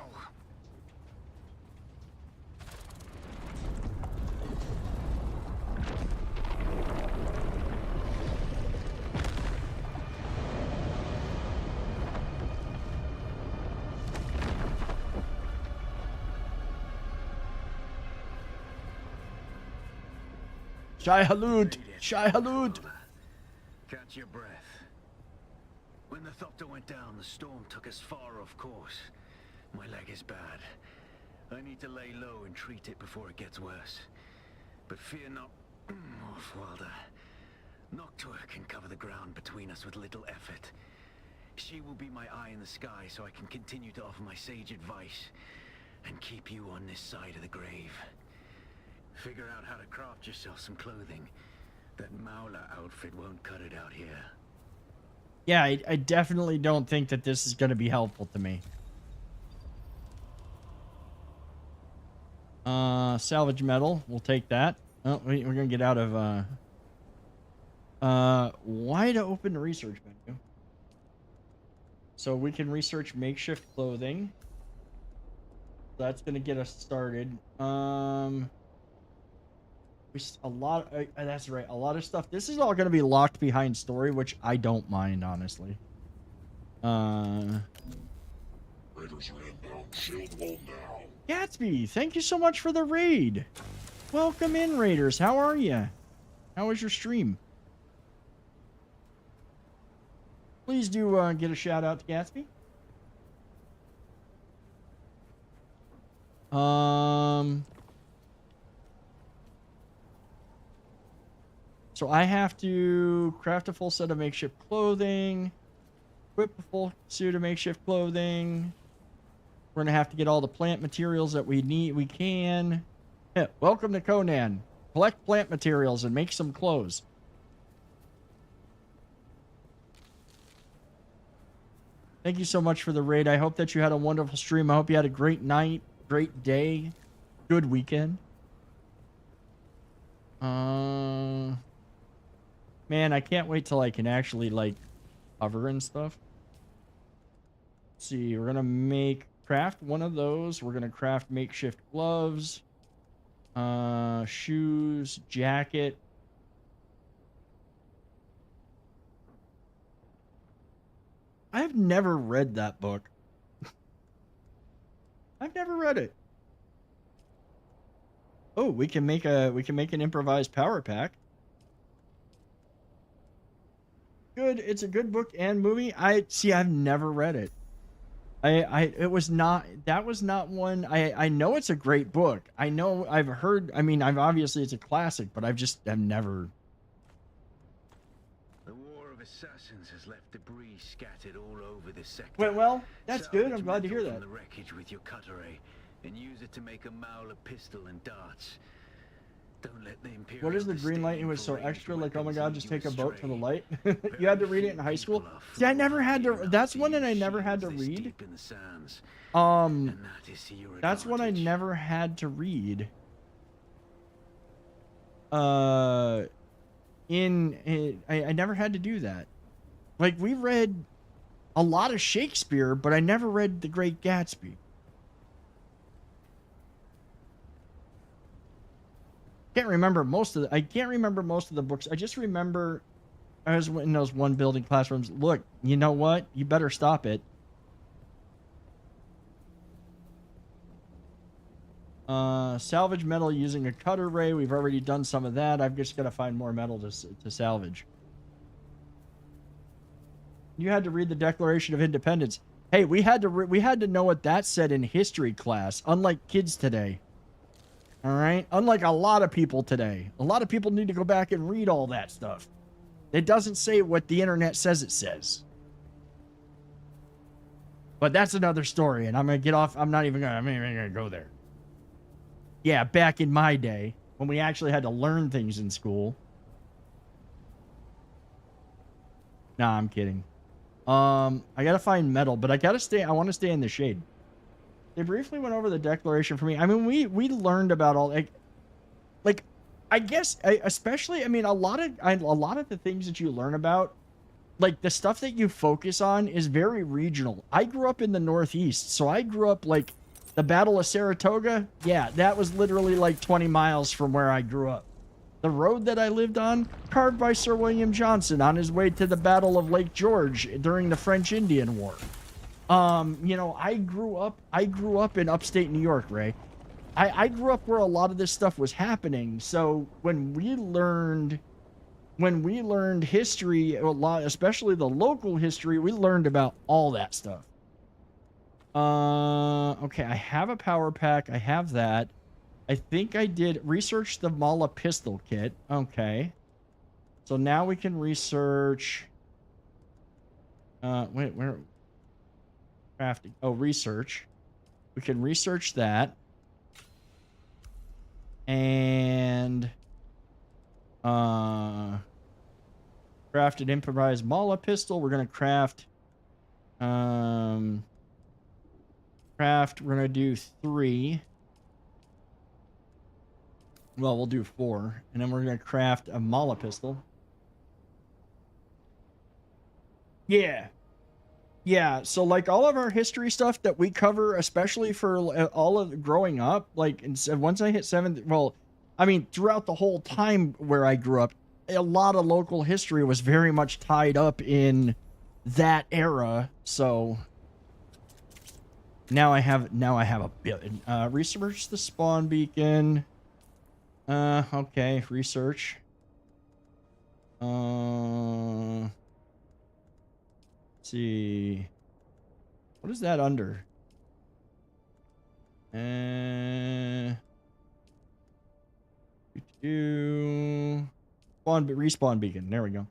Shai Halud! Shai Halud! Catch your breath. When the Thopter went down, the storm took us far off course. My leg is bad. I need to lay low and treat it before it gets worse. But fear not, Wolfwelder. Noctua can cover the ground between us with little effort. She will be my eye in the sky so I can continue to offer my sage advice and keep you on this side of the grave. Figure out how to craft yourself some clothing. That Maula outfit won't cut it out here. Yeah, I definitely don't think that this is going to be helpful to me. Salvage metal. We'll take that. Oh, we're going to get out of... wide open research menu. So we can research makeshift clothing. That's going to get us started. That's right, a lot of stuff. This is all going to be locked behind story, which I don't mind, honestly. Raiders are inbound. Shield wall now. Gatsby, thank you so much for the raid. Welcome in, Raiders. How are you? How was your stream? Please do get a shout out to Gatsby. So I have to craft a full set of makeshift clothing, equip a full suit of makeshift clothing. We're going to have to get all the plant materials that we need. We can. Yeah, welcome to Conan. Collect plant materials and make some clothes. Thank you so much for the raid. I hope that you had a wonderful stream. I hope you had a great night, great day, good weekend. Man, I can't wait till I can actually, like, hover and stuff. Let's see, we're gonna make craft one of those. We're gonna craft makeshift gloves, shoes, jacket. I've never read that book. I've never read it. Oh, we can make an improvised power pack. Good. It's a good book and movie. I've never read it. That was not one. I know it's a great book. I know I've heard, I've obviously it's a classic, but I've never. The War of Assassins has left debris scattered all over the sector. Well, that's good. I'm glad to hear that. From the wreckage with your cutter ray and use it to make a Mauler pistol and darts. Don't let the Imperial. What is the green light? It was so extra, like, oh my god, just take a boat for the light. You had to read it in high school. See, I never had to. That's one that I never had to read. That's one I never had to read. I never had to do that. Like, we read a lot of Shakespeare, but I never read The Great Gatsby. I can't remember most of the books. I just remember I was in those one building classrooms. Look, you know what? You better stop it. Salvage metal using a cutter ray. We've already done some of that. I've just got to find more metal to salvage. You had to read the Declaration of Independence. Hey, we had to know what that said in history class, unlike kids today. All right? Unlike a lot of people today. A lot of people need to go back and read all that stuff. It doesn't say what the internet says it says. But that's another story, and I'm going to get off. I'm not even going to go there. Yeah, back in my day, when we actually had to learn things in school. Nah, I'm kidding. I got to find metal, but I want to stay in the shade. They briefly went over the Declaration for me. I mean, we learned about all, like I guess, especially, a lot of the things that you learn about, like the stuff that you focus on is very regional. I grew up in the Northeast, so I grew up like the Battle of Saratoga. Yeah, that was literally like 20 miles from where I grew up. The road that I lived on, carved by Sir William Johnson on his way to the Battle of Lake George during the French Indian War. I grew up in upstate New York, Ray. I grew up where a lot of this stuff was happening. So when we learned history, a lot, especially the local history, we learned about all that stuff. Okay, I have a power pack. I have that. I think I did research the Mala pistol kit. Okay. So now we can research. Wait, where? Crafting. Oh, research. We can research that. And crafted improvised Mala pistol. We're gonna craft. We're gonna do 3. Well, we'll do 4, and then we're gonna craft a Mala pistol. Yeah. Yeah, so like all of our history stuff that we cover, especially for all of growing up, like once I hit 7th, throughout the whole time where I grew up, a lot of local history was very much tied up in that era. So now I have a bit. Research the spawn beacon. Okay, research. See, what is that under? Respawn beacon. There we go.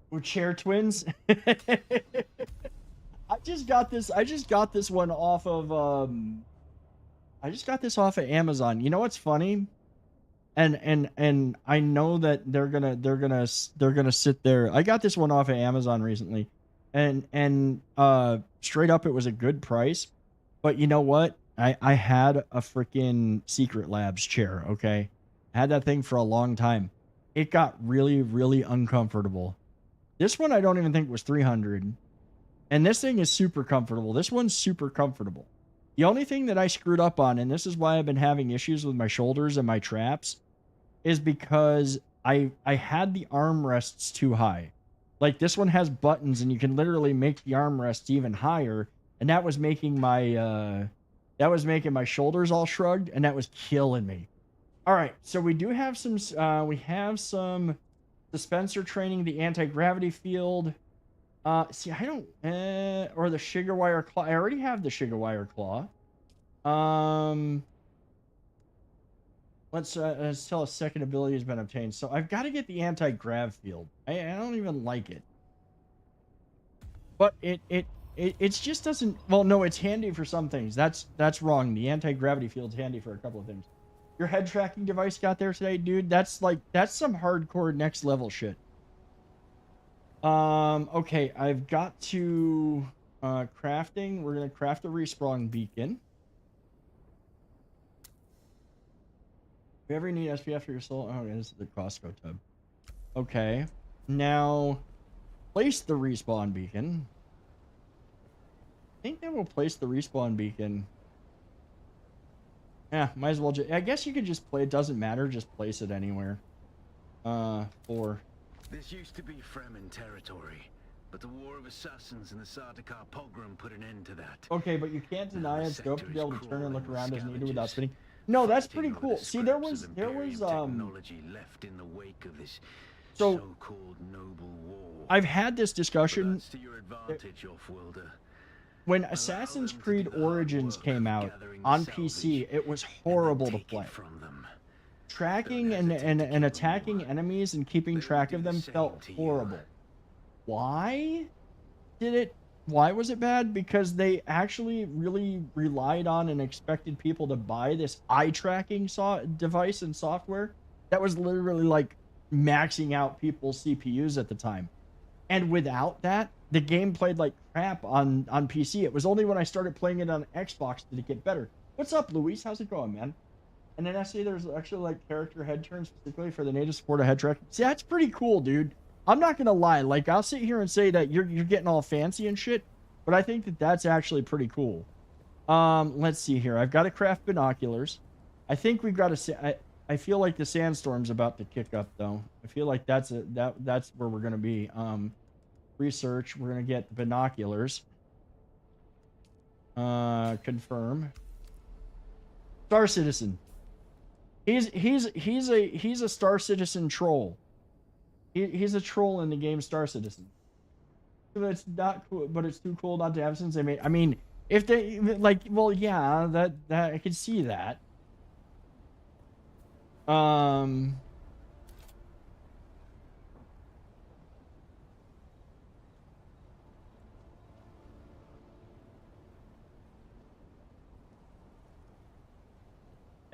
We're chair twins. I just got this one off of I just got this off of Amazon. You know what's funny? And I know that they're gonna sit there. I got this one off of Amazon recently, and straight up it was a good price. But you know what? I had a freaking Secret Labs chair. Okay, I had that thing for a long time. It got really, really uncomfortable. This one I don't even think was $300. And this thing is super comfortable. This one's super comfortable. The only thing that I screwed up on, and this is why I've been having issues with my shoulders and my traps, is because I had the armrests too high. Like this one has buttons and you can literally make the armrests even higher, and that was making my shoulders all shrugged, and that was killing me. All right, so we do have some dispenser training, the anti-gravity field. See, I don't or the sugar wire claw. I already have the sugar wire claw. Let's tell a second ability has been obtained. So I've got to get the anti-grav field. I don't even like it. But it just doesn't. Well, no, it's handy for some things. That's wrong. The anti-gravity field's handy for a couple of things. Your head tracking device got there today, dude. That's some hardcore next level shit. Okay, I've got to crafting. We're gonna craft a respawn beacon. If you ever need SPF for your soul, oh, this is the Costco tub. Okay, now place the respawn beacon. I think that will place the respawn beacon. Yeah, might as well. I guess you could just play. It doesn't matter. Just place it anywhere. For. This used to be Fremen territory, but the War of Assassins and the Sardaukar pogrom put an end to that. Okay, but you can't deny it. Scope to be able to turn and look around as needed without spinning. No, that's pretty cool. See, there was technology left in the wake of this so so-called noble war. I've had this discussion. That's to your advantage, Off-worlder. When Assassin's Creed Origins came out on PC, it was horrible to play. Tracking and attacking enemies and keeping track of them felt horrible. Why was it bad? Because they actually really relied on and expected people to buy this eye tracking device and software that was literally like maxing out people's CPUs at the time. And without that, the game played like crap on PC. It was only when I started playing it on Xbox did it get better. What's up, Luis? How's it going, man? And then I see there's actually like character head turns specifically for the native support of head tracking. See, that's pretty cool, dude. I'm not gonna lie. Like, I'll sit here and say that you're getting all fancy and shit, but I think that that's actually pretty cool. Let's see here. I've got to craft binoculars. I think we've got to. I feel like the sandstorm's about to kick up, though. I feel like that's where we're gonna be. Research. We're gonna get binoculars. Confirm. Star Citizen. He's a Star Citizen troll. He's a troll in the game Star Citizen. It's not cool, but it's too cool not to have since they made. I mean, if they like, well, yeah, that I can see that. I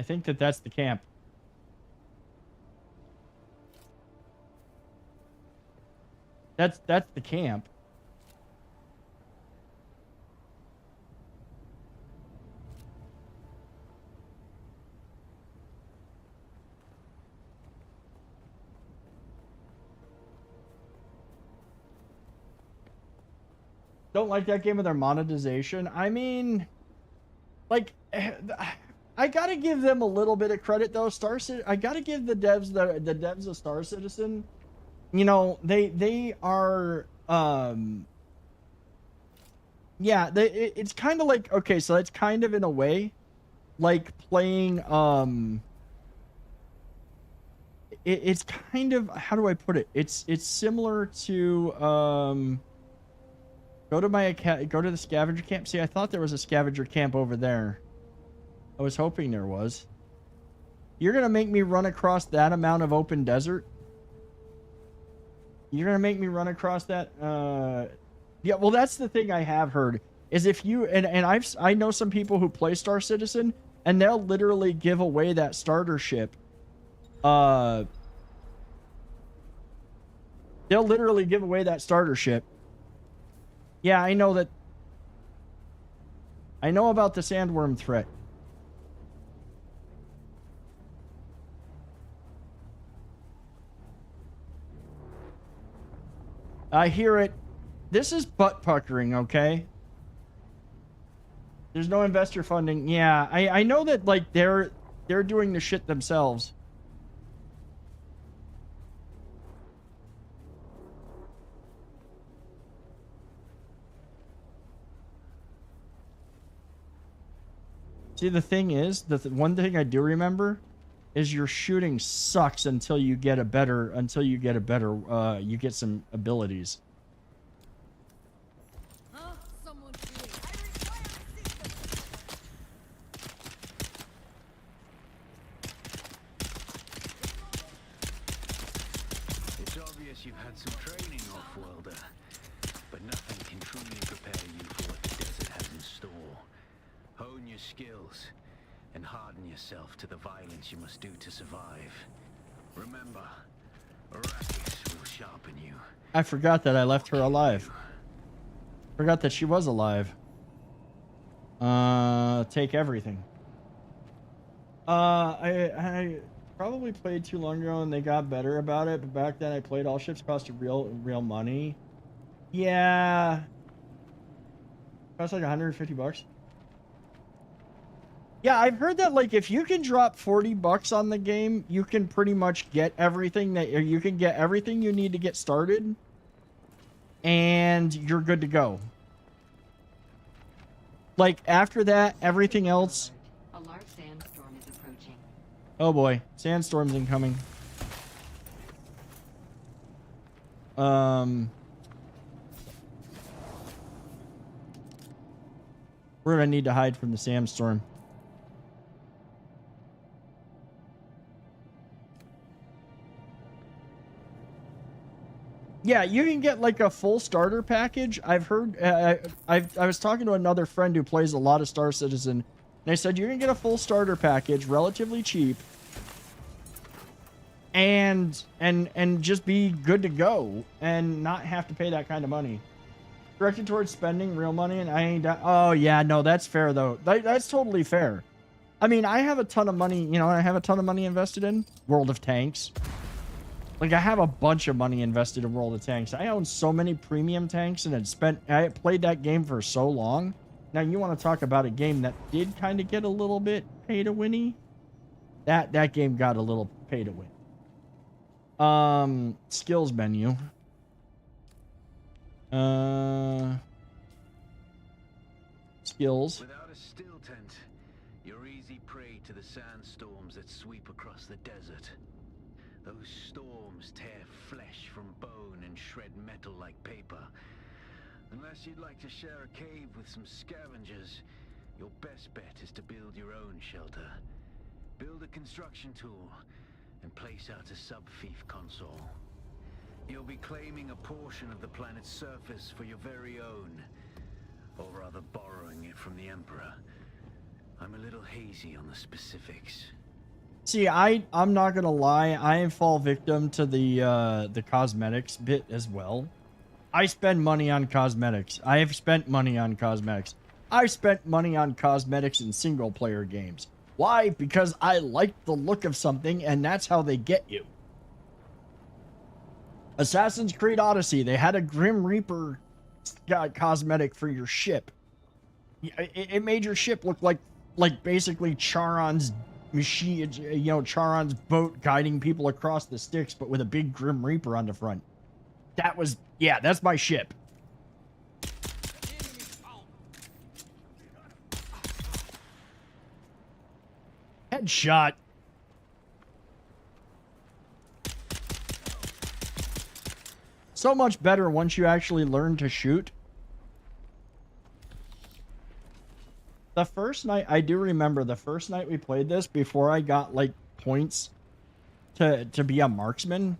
think that's the camp. That's the camp. Don't like that game with their monetization. I mean, like, I gotta give them a little bit of credit though. I gotta give the devs of Star Citizen. You know, they are yeah, it's kind of like, okay, so it's kind of in a way like playing it's kind of, how do I put it? It's similar to go to the scavenger camp. See, I thought there was a scavenger camp over there. I was hoping there was. You're gonna make me run across that amount of open desert? You're gonna make me run across that? Yeah, well, that's the thing I have heard is if you and I know some people who play Star Citizen and they'll literally give away that starter ship. They'll literally give away that starter ship. Yeah, I know that. I know about the sandworm threat. I hear it. This is butt puckering, okay? There's no investor funding. Yeah, I know that like they're doing the shit themselves. See, the thing is, the one thing I do remember is your shooting sucks until you get a better, you get some abilities. It's obvious you've had some training, off-worlder, but nothing can truly prepare you for what the desert has in store. Hone your skills and harden yourself to the violence you must do to survive. Remember, Arrakis will sharpen you. I forgot that I left her alive. Forgot that she was alive. Take everything. I probably played too long ago and they got better about it, but back then I played all ships cost real money. Yeah. Cost like 150 bucks. Yeah, I've heard that like if you can drop 40 bucks on the game, you can pretty much get everything you can get everything you need to get started and you're good to go. Like after that, everything else. A large sandstorm is approaching. Oh boy, sandstorm's incoming. We're gonna need to hide from the sandstorm. Yeah, you can get like a full starter package. I've heard. I was talking to another friend who plays a lot of Star Citizen, and they said you can get a full starter package, relatively cheap, and just be good to go and not have to pay that kind of money. Directed towards spending real money, and I ain't. Oh yeah, no, that's fair though. That's totally fair. I mean, I have a ton of money. You know, I have a ton of money invested in World of Tanks. Like, I have a bunch of money invested in World of Tanks. I own so many premium tanks, and I played that game for so long. Now, you want to talk about a game that did kind of get a little bit pay-to-winny? That game got a little pay-to-win. Skills menu. Skills. Without a still tent, you're easy prey to the sandstorms that sweep across the desert. Those storms tear flesh from bone and shred metal like paper. Unless you'd like to share a cave with some scavengers, your best bet is to build your own shelter. Build a construction tool and place out a sub-fief console. You'll be claiming a portion of the planet's surface for your very own, or rather borrowing it from the Emperor. I'm a little hazy on the specifics. See, I'm not gonna lie. I fall victim to the cosmetics bit as well. I spend money on cosmetics. I have spent money on cosmetics. I've spent money on cosmetics in single player games. Why? Because I like the look of something, and that's how they get you. Assassin's Creed Odyssey, they had a Grim Reaper cosmetic for your ship. It made your ship look like basically Charon's machine, you know, Charon's boat guiding people across the Styx, but with a big Grim Reaper on the front. That was, yeah, that's my ship. Headshot. So much better once you actually learn to shoot. The first night, I do remember the first night we played this, before I got like points to be a marksman,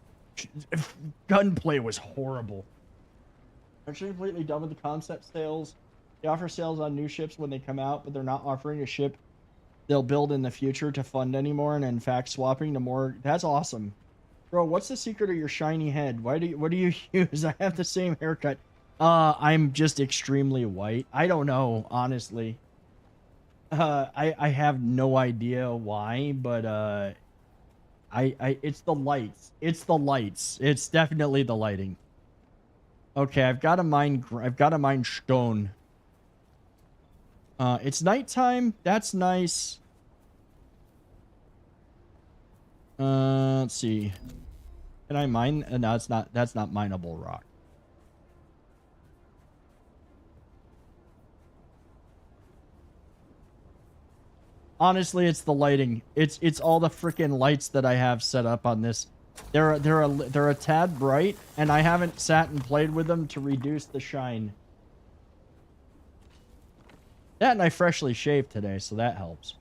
gunplay was horrible. I'm actually completely done with the concept sales. They offer sales on new ships when they come out, but they're not offering a ship they'll build in the future to fund anymore, and in fact swapping to more. That's awesome. Bro, what's the secret of your shiny head? What do you use? I have the same haircut. I'm just extremely white. I don't know, honestly. I have no idea why, but it's the lights. It's the lights. It's definitely the lighting. Okay, I've got to mine stone. It's nighttime. That's nice. Let's see. Can I mine? No, it's not. That's not mineable rock. Honestly, it's the lighting. It's all the freaking lights that I have set up on this. They're a tad bright, and I haven't sat and played with them to reduce the shine. That, and I freshly shaved today, so that helps.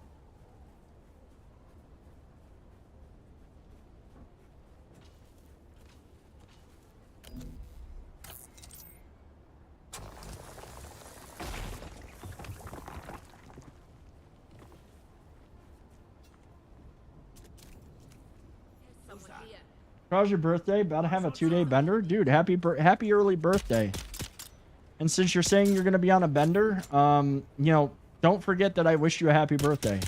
How's your birthday? About to have a 2-day bender? Dude, happy early birthday. And since you're saying you're going to be on a bender, you know, don't forget that I wish you a happy birthday.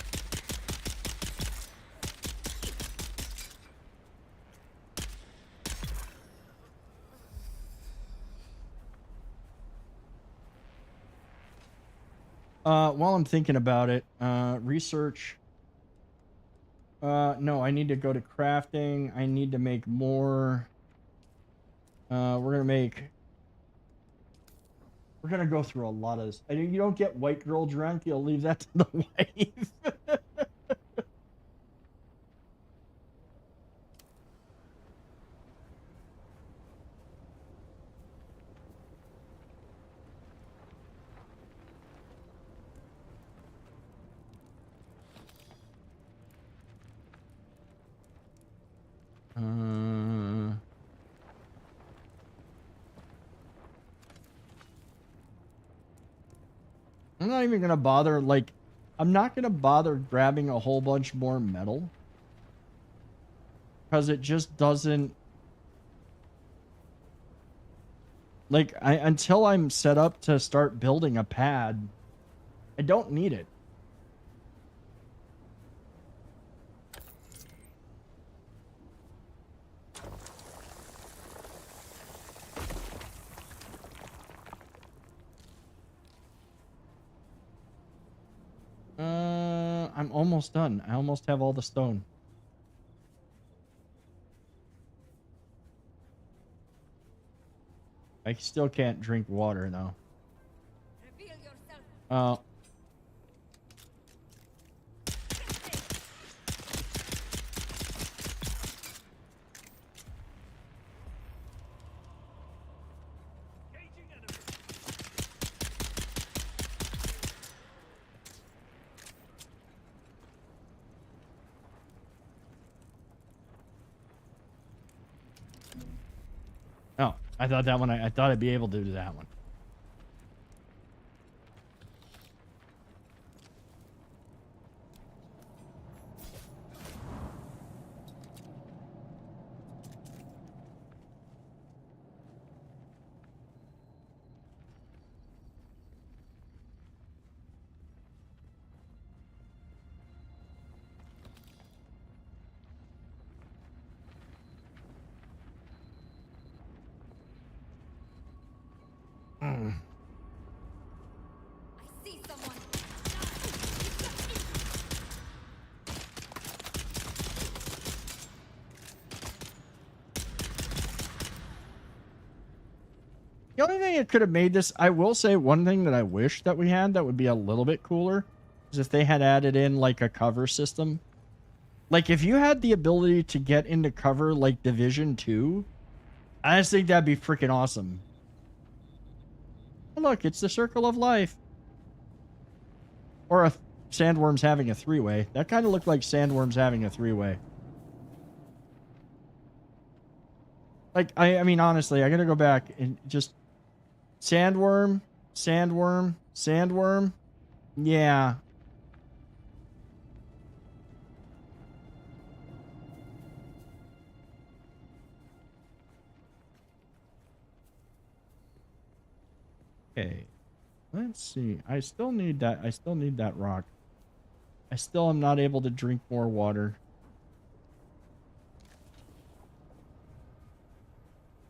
While I'm thinking about it, research. No, I need to go to crafting. I need to make more. We're gonna go through a lot of this. I mean, you don't get white girl drunk. You'll leave that to the wife. I'm not even gonna bother, like, I'm not gonna bother grabbing a whole bunch more metal. Because it just doesn't... Like, until I'm set up to start building a pad, I don't need it. I'm almost done. I almost have all the stone. I still can't drink water, though. Oh. Oh, I thought that one, I thought I'd be able to do that one. The only thing that could have made this, I will say one thing that I wish that we had that would be a little bit cooler is if they had added in like a cover system. Like if you had the ability to get into cover like Division 2, I just think that'd be freaking awesome. Oh, look, it's the circle of life. Or a sandworms having a 3-way. That kind of looked like sandworms having a 3-way. Like, I mean, honestly, I gotta go back and just... Sandworm, sandworm, sandworm. Yeah. Okay. Let's see. I still need that. I still need that rock. I still am not able to drink more water.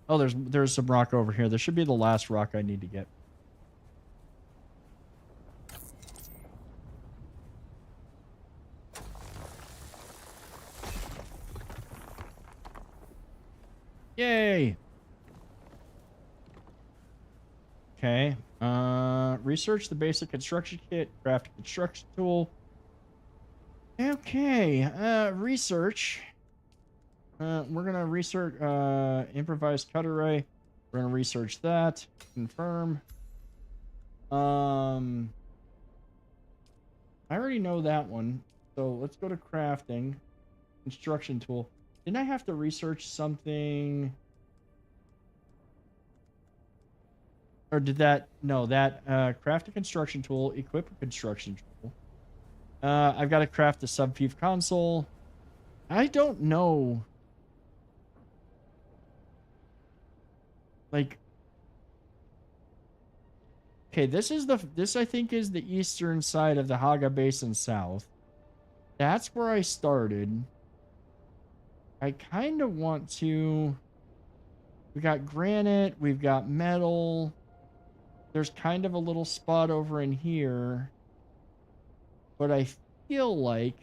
Oh, there's some rock over here. This should be the last rock I need to get. Yay! Okay. Research the basic construction kit, craft a construction tool. Okay. Research. We're gonna research improvised cutter ray. We're gonna research that. Confirm. I already know that one. So let's go to crafting. Construction tool. Didn't I have to research something? Or did that? No, that craft a construction tool, equip a construction tool. I've got to craft a subfief console. I don't know. Like, okay, this I think is the eastern side of the Haga Basin South. That's where I started. I kind of want to. We got granite. We've got metal. There's kind of a little spot over in here. But I feel like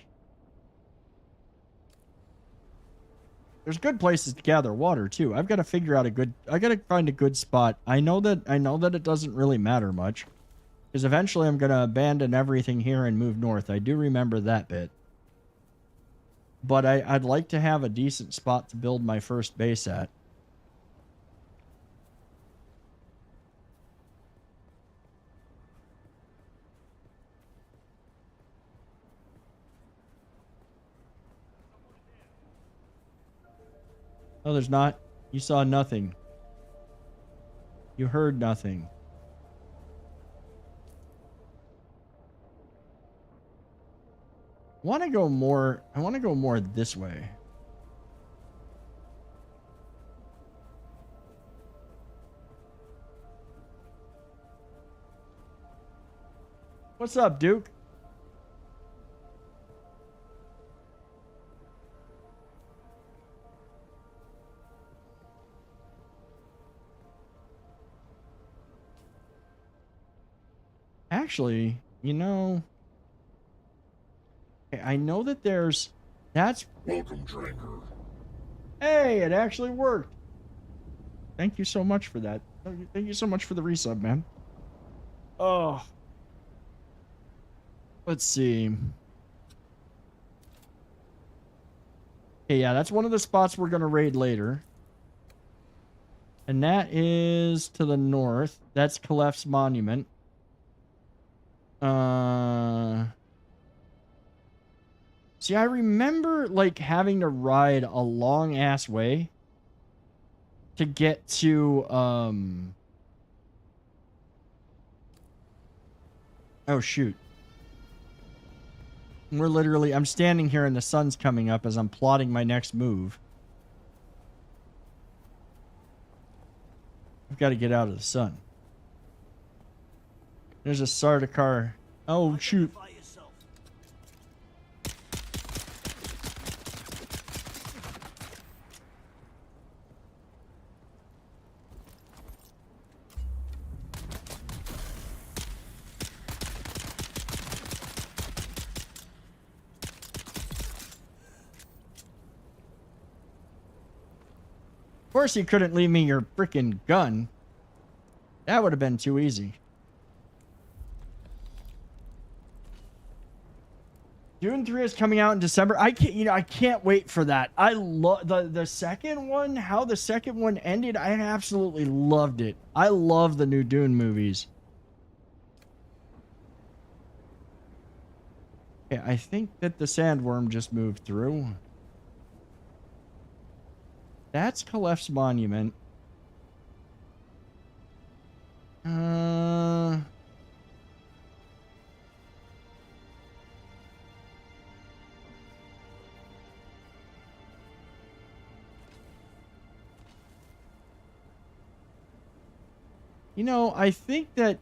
there's good places to gather water too. I've got to figure out I got to find a good spot. I know that it doesn't really matter much because eventually I'm going to abandon everything here and move north. I do remember that bit. But I'd like to have a decent spot to build my first base at. No, there's not. You saw nothing. You heard nothing. I want to go more this way. What's up, Duke? Actually, you know, I know that that's welcome, Drinker. Hey, it actually worked. Thank you so much for that. Thank you so much for the resub, man. Oh. Let's see. Okay, yeah, that's one of the spots we're going to raid later. And that is to the north. That's Kalef's monument. See, I remember like having to ride a long ass way to get to oh shoot. I'm standing here and the sun's coming up as I'm plotting my next move. I've got to get out of the sun. There's a Sardaukar. Oh shoot. Of course you couldn't leave me your freaking gun. That would have been too easy. Dune 3 is coming out in December. I can't wait for that. I love the second one, how the second one ended. I absolutely loved it. I love the new Dune movies. Okay, I think that the sandworm just moved through. That's Kalef's monument. You know, I think that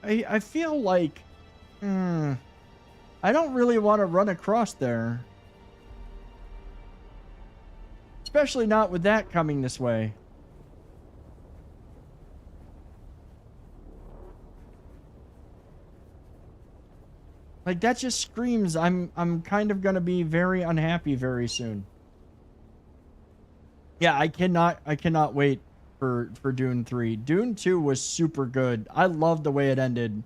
I feel like I don't really want to run across there. Especially not with that coming this way. Like, that just screams I'm kind of gonna be very unhappy very soon. Yeah, I cannot wait for Dune 3. Dune 2 was super good. I loved the way it ended.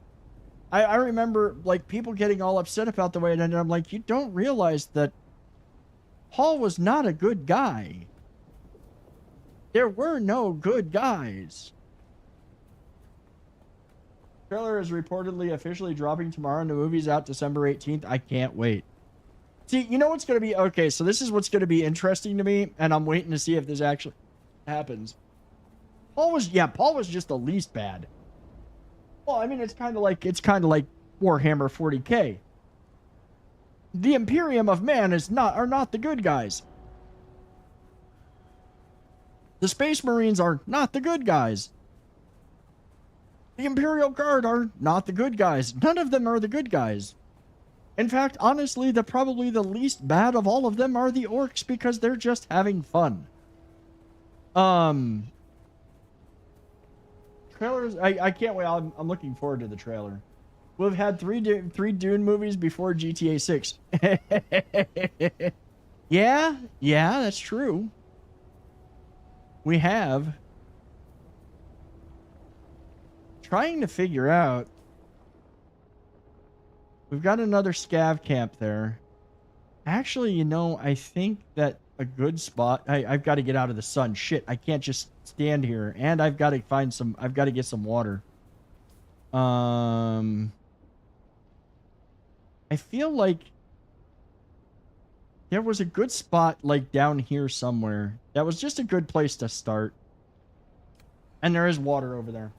I remember, like, people getting all upset about the way it ended. I'm like, you don't realize that Paul was not a good guy. There were no good guys. Trailer is reportedly officially dropping tomorrow, and the movie's out December 18th. I can't wait. See, you know what's going to be... Okay, so this is what's going to be interesting to me, and I'm waiting to see if this actually happens. Paul was just the least bad. Well, I mean, it's kind of like Warhammer 40K. The Imperium of Man are not the good guys. The Space Marines are not the good guys. The Imperial Guard are not the good guys. None of them are the good guys. In fact, honestly, probably the least bad of all of them are the orcs because they're just having fun. Trailers, I can't wait. I'm looking forward to the trailer. We've had three Dune movies before GTA 6. Yeah, that's true. We have. Trying to figure out. We've got another scav camp there. Actually, you know, I think that a good spot... I've got to get out of the sun. Shit, I can't just stand here. And I've got to I've got to get some water. I feel like there was a good spot, like, down here somewhere. That was just a good place to start. And there is water over there.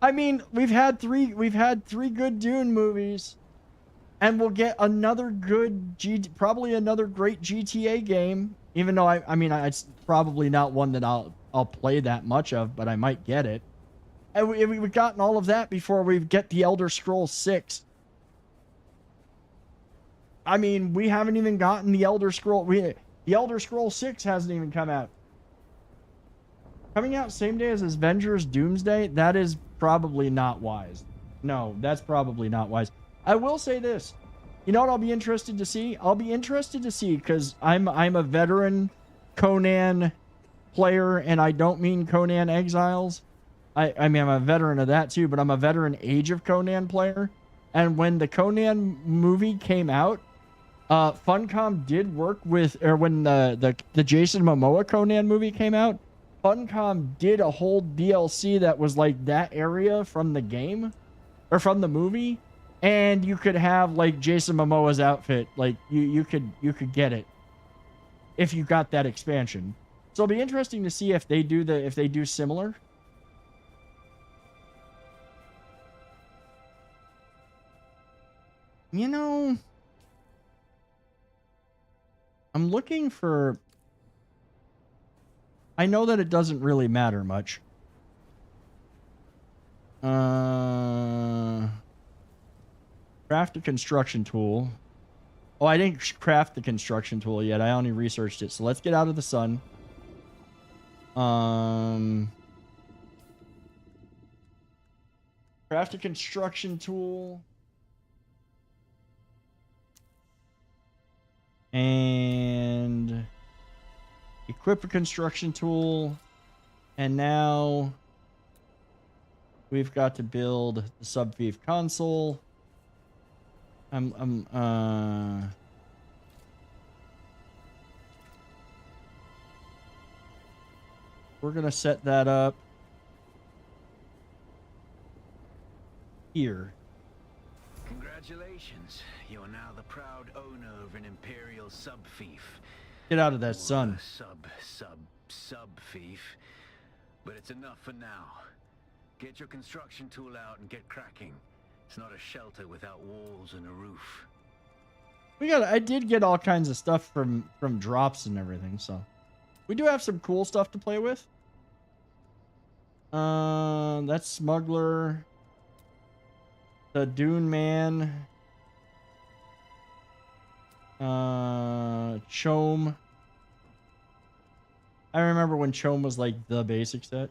I mean, we've had three good Dune movies, and we'll get another good probably another great GTA game. Even though I mean, it's probably not one that I'll play that much of, but I might get it. And we've gotten all of that before we get the Elder Scrolls 6. I mean, we haven't even gotten the Elder Scroll. The Elder Scrolls 6 hasn't even come out. Coming out same day as Avengers Doomsday? That is probably not wise. No, that's probably not wise. I will say this. You know what I'll be interested to see? I'll be interested to see, because I'm a veteran Conan player, and I don't mean Conan Exiles. I mean, I'm a veteran of that too, but I'm a veteran Age of Conan player. And when the Conan movie came out, Funcom did work with, or when the Jason Momoa Conan movie came out, Funcom did a whole DLC that was like that area from the game, or from the movie, and you could have like Jason Momoa's outfit. Like you could get it if you got that expansion. So it'll be interesting to see if they do similar. You know, I'm looking for... I know that it doesn't really matter much. Craft a construction tool. Oh, I didn't craft the construction tool yet. I only researched it. So let's get out of the sun. Craft a construction tool. And equip a construction tool. And now we've got to build the sub-thief console. We're gonna set that up here. Congratulations. You're now the proud owner of an Imperial sub-thief. Get out of that sun. Sub-thief. But it's enough for now. Get your construction tool out and get cracking. It's not a shelter without walls and a roof. I did get all kinds of stuff from drops and everything, so we do have some cool stuff to play with. That's Smuggler. The Dune Man. Chome. I remember when Chome was like the basic set.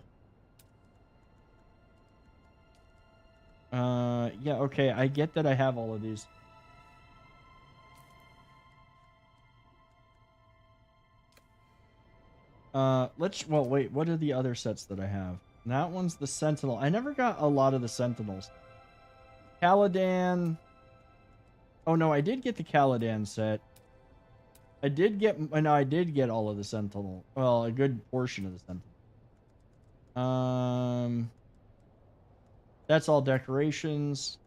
Yeah, okay, I get that I have all of these. Well, wait, what are the other sets that I have? That one's the Sentinel. I never got a lot of the Sentinels. Caladan. Oh, no, I did get the Caladan set. I did get all of the Sentinel. Well, a good portion of the Sentinel. That's all decorations.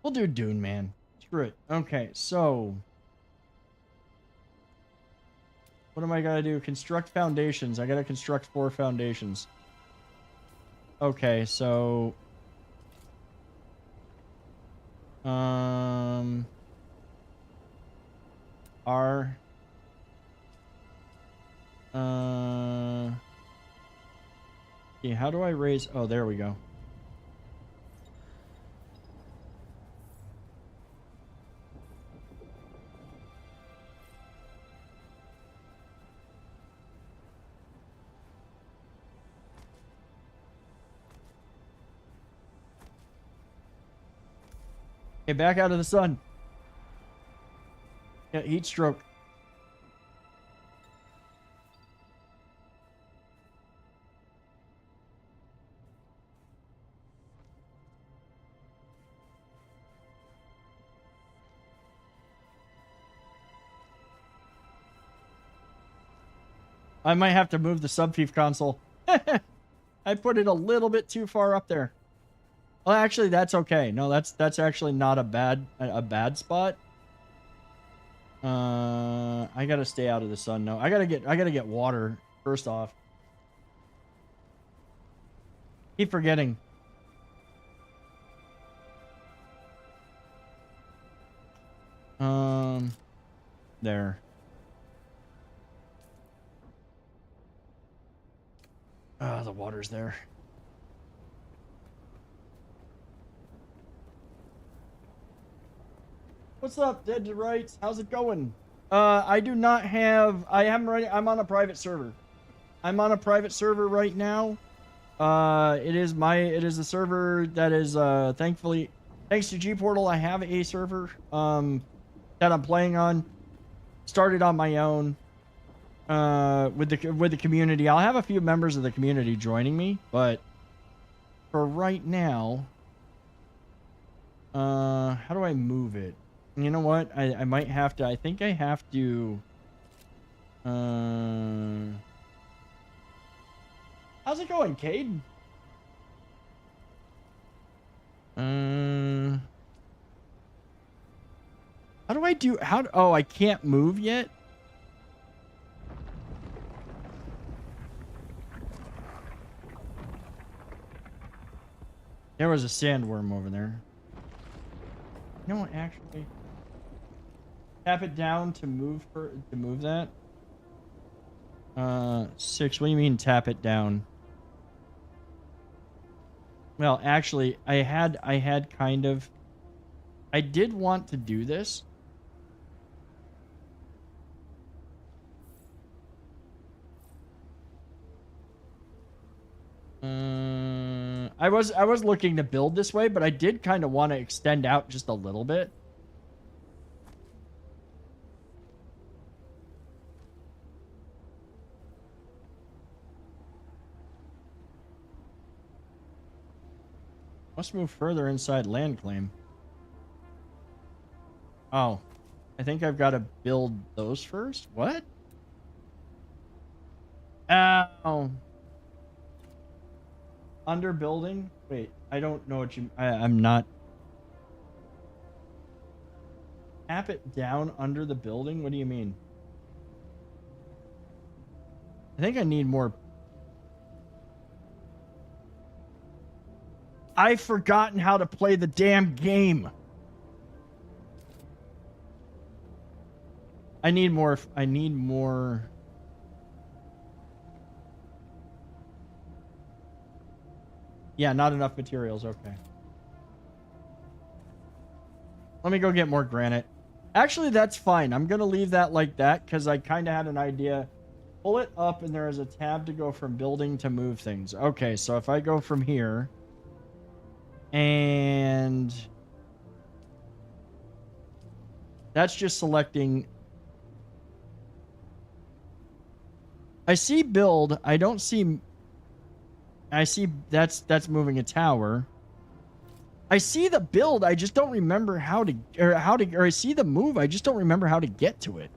We'll do Dune, man. Screw it. Okay, so what am I gotta do? Construct foundations. I gotta construct 4 foundations. Okay, so R yeah, how do I raise? Oh, there we go. Okay, back out of the sun. Yeah, heat stroke. I might have to move the Subfief console. I put it a little bit too far up there. Well, actually, that's okay. No, that's actually not a bad spot. I gotta stay out of the sun. No, I gotta get water first off. Keep forgetting. There. Ah, the water's there. What's up, Dead to Rights? How's it going? I do not have. I'm on a private server. I'm on a private server right now. It is a server that is thankfully, thanks to G Portal, I have a server that I'm playing on. Started on my own with the community. I'll have a few members of the community joining me, but for right now, how do I move it? You know what? I might have to. I think I have to. How's it going, Cade? How do I do? Oh, I can't move yet. There was a sandworm over there. No, actually, tap it down to move that. 6. What do you mean tap it down? Well, actually, I had kind of. I did want to do this. I was looking to build this way, but I did kind of want to extend out just a little bit. Must move further inside land claim. Oh, I think I've got to build those first. What? Oh. Under building? Wait, I don't know what you... I'm not... Tap it down under the building? What do you mean? I think I need more... I've forgotten how to play the damn game. I need more. I need more. Yeah, not enough materials. Okay. Let me go get more granite. Actually, that's fine. I'm going to leave that like that because I kind of had an idea. Pull it up and there is a tab to go from building to move things. Okay, so if I go from here and that's just selecting. I see build. I don't see. I see that's moving a tower. I see the build. I just don't remember how to, or I see the move. I just don't remember how to get to it.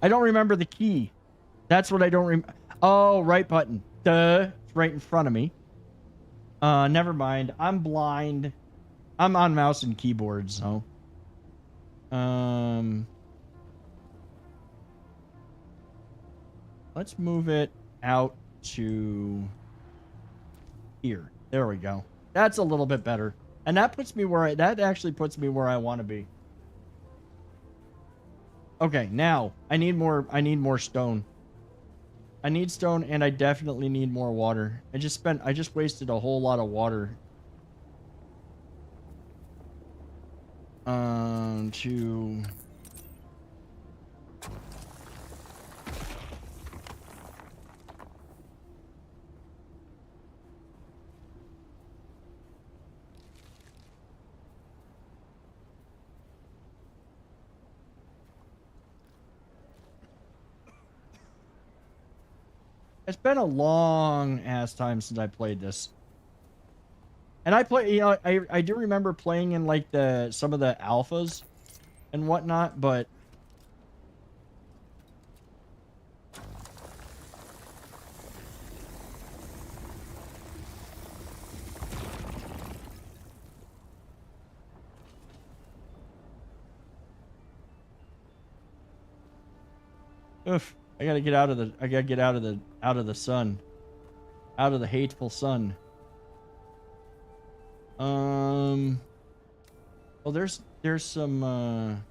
I don't remember the key. That's what I don't remember. Oh, right button. Duh. It's right in front of me. Never mind. I'm blind. I'm on mouse and keyboard, so. Let's move it out to here. There we go. That's a little bit better. And that puts me where that actually puts me where I want to be. Okay, now I need more stone. I need stone and I definitely need more water. I just wasted a whole lot of water. To It's been a long ass time since I played this. And I do remember playing in like some of the alphas and whatnot, but oof, I gotta get out of the sun. Out of the hateful sun. Well, there's some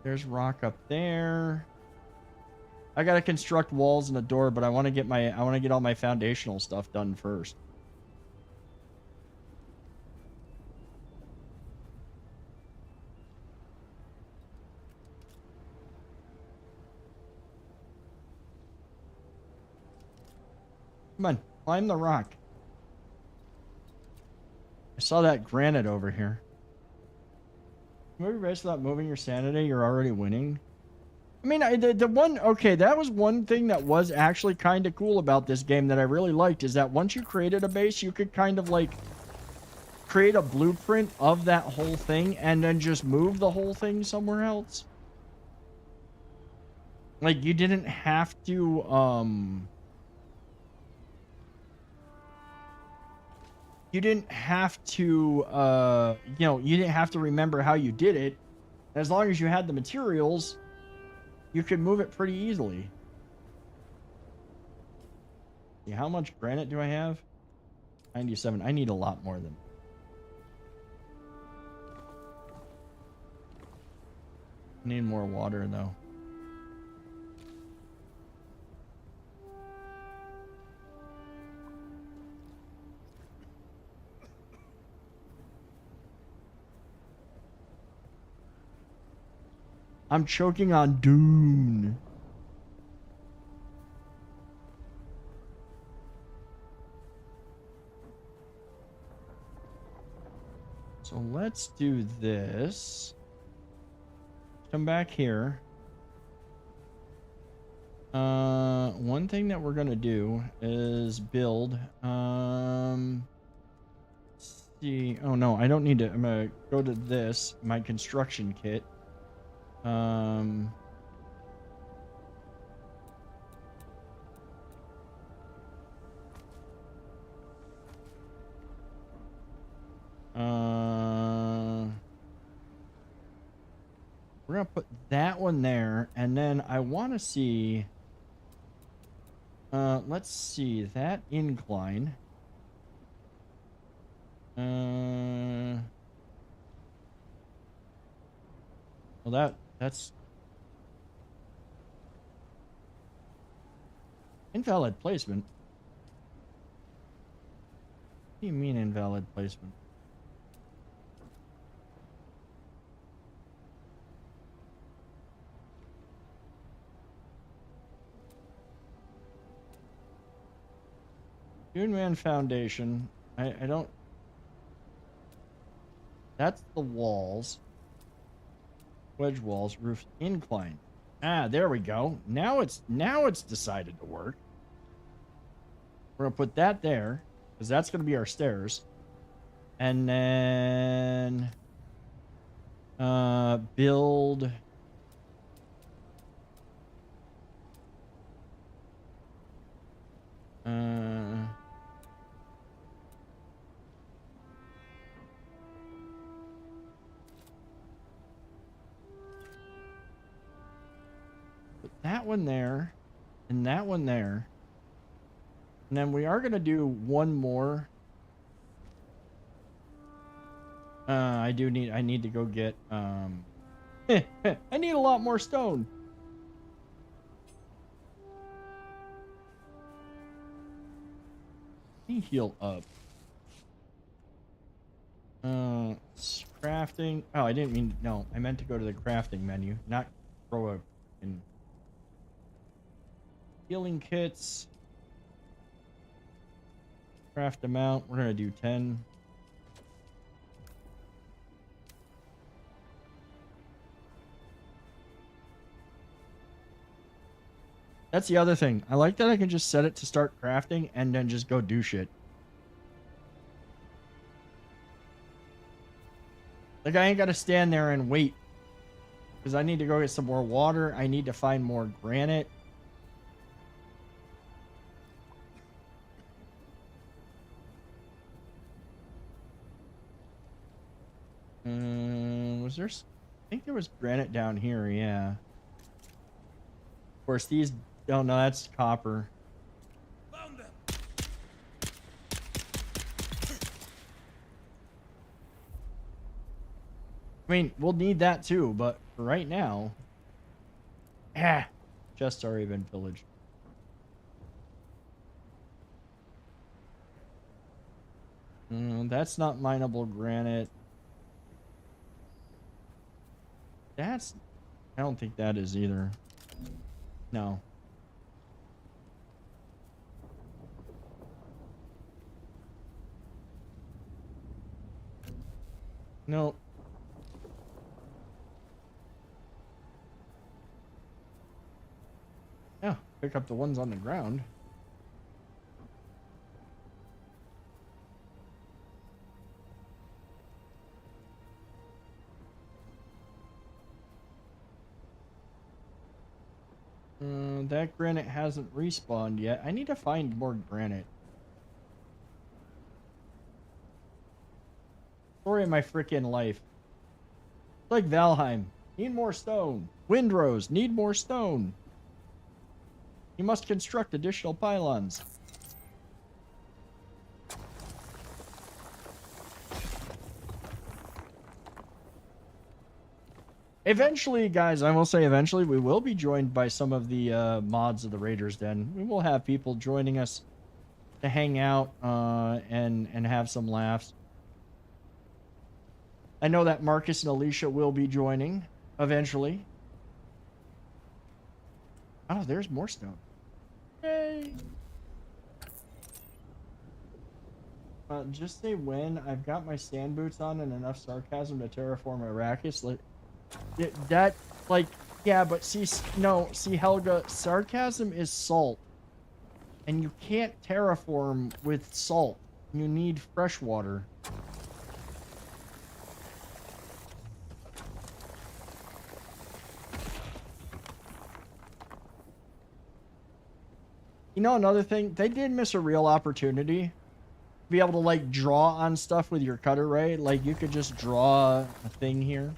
there's rock up there. I gotta construct walls and a door, but I want to get all my foundational stuff done first. Come on, climb the rock. I saw that granite over here. Maybe based without moving your sanity, you're already winning. I mean, that was one thing that was actually kind of cool about this game that I really liked, is that once you created a base, you could kind of like create a blueprint of that whole thing and then just move the whole thing somewhere else. Like, you didn't have to, you didn't have to, you didn't have to remember how you did it. As long as you had the materials, you could move it pretty easily. See, how much granite do I have? 97. I need a lot more than. I need more water, though. I'm choking on Dune. So let's do this. Come back here. One thing that we're gonna do is build. Let's see. Oh no, I don't need to. I'm gonna go to this, my construction kit. We're gonna put that one there, and then I want to see. Let's see that incline. Well, that's invalid placement. What do you mean invalid placement? Dune Man Foundation. I don't. That's the walls. Wedge walls, roof incline. Ah, there we go. Now it's decided to work. We're gonna put that there because that's gonna be our stairs, and then build. Put that one there, and that one there, and then we are gonna do one more. I need to go get I need a lot more stone. Let me heal up. Crafting. Oh, I didn't mean. No, I meant to go to the crafting menu, not throw a in healing kits. Craft amount. We're gonna do 10. That's the other thing. I like that I can just set it to start crafting and then just go do shit. Like, I ain't got to stand there and wait. Because I need to go get some more water. I need to find more granite. Was there... I think there was granite down here, yeah. Of course, these... Oh, no, that's copper. Found them. I mean, we'll need that too, but for right now... Just already been pillaged. That's not mineable granite. That's... I don't think that is either. No. No. Yeah, pick up the ones on the ground. That granite hasn't respawned yet. I need to find more granite. Story of my freaking life. It's like Valheim. Need more stone. Windrose. Need more stone. You must construct additional pylons. Eventually, guys, I will say eventually, we will be joined by some of the mods of the Raiders Den. We will have people joining us to hang out and have some laughs. I know that Marcus and Alicia will be joining eventually. Oh, there's more stone. Yay! Just say when. I've got my sand boots on and enough sarcasm to terraform Arrakis. Like, that, like, yeah, but see, no, see, Helga, sarcasm is salt. And you can't terraform with salt. You need fresh water. You know, another thing, they did miss a real opportunity to be able to, like, draw on stuff with your cutter ray. Like, you could just draw a thing here.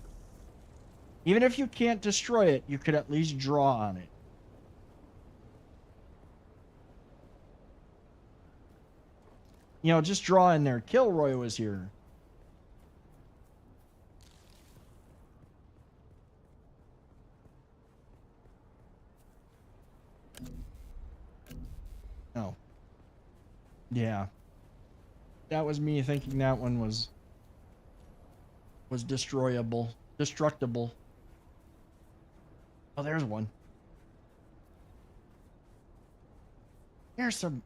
Even if you can't destroy it, you could at least draw on it. You know, just draw in there. Kilroy was here. Oh. Yeah. That was me thinking that one was destroyable. Destructible. Oh, there's one. Here's some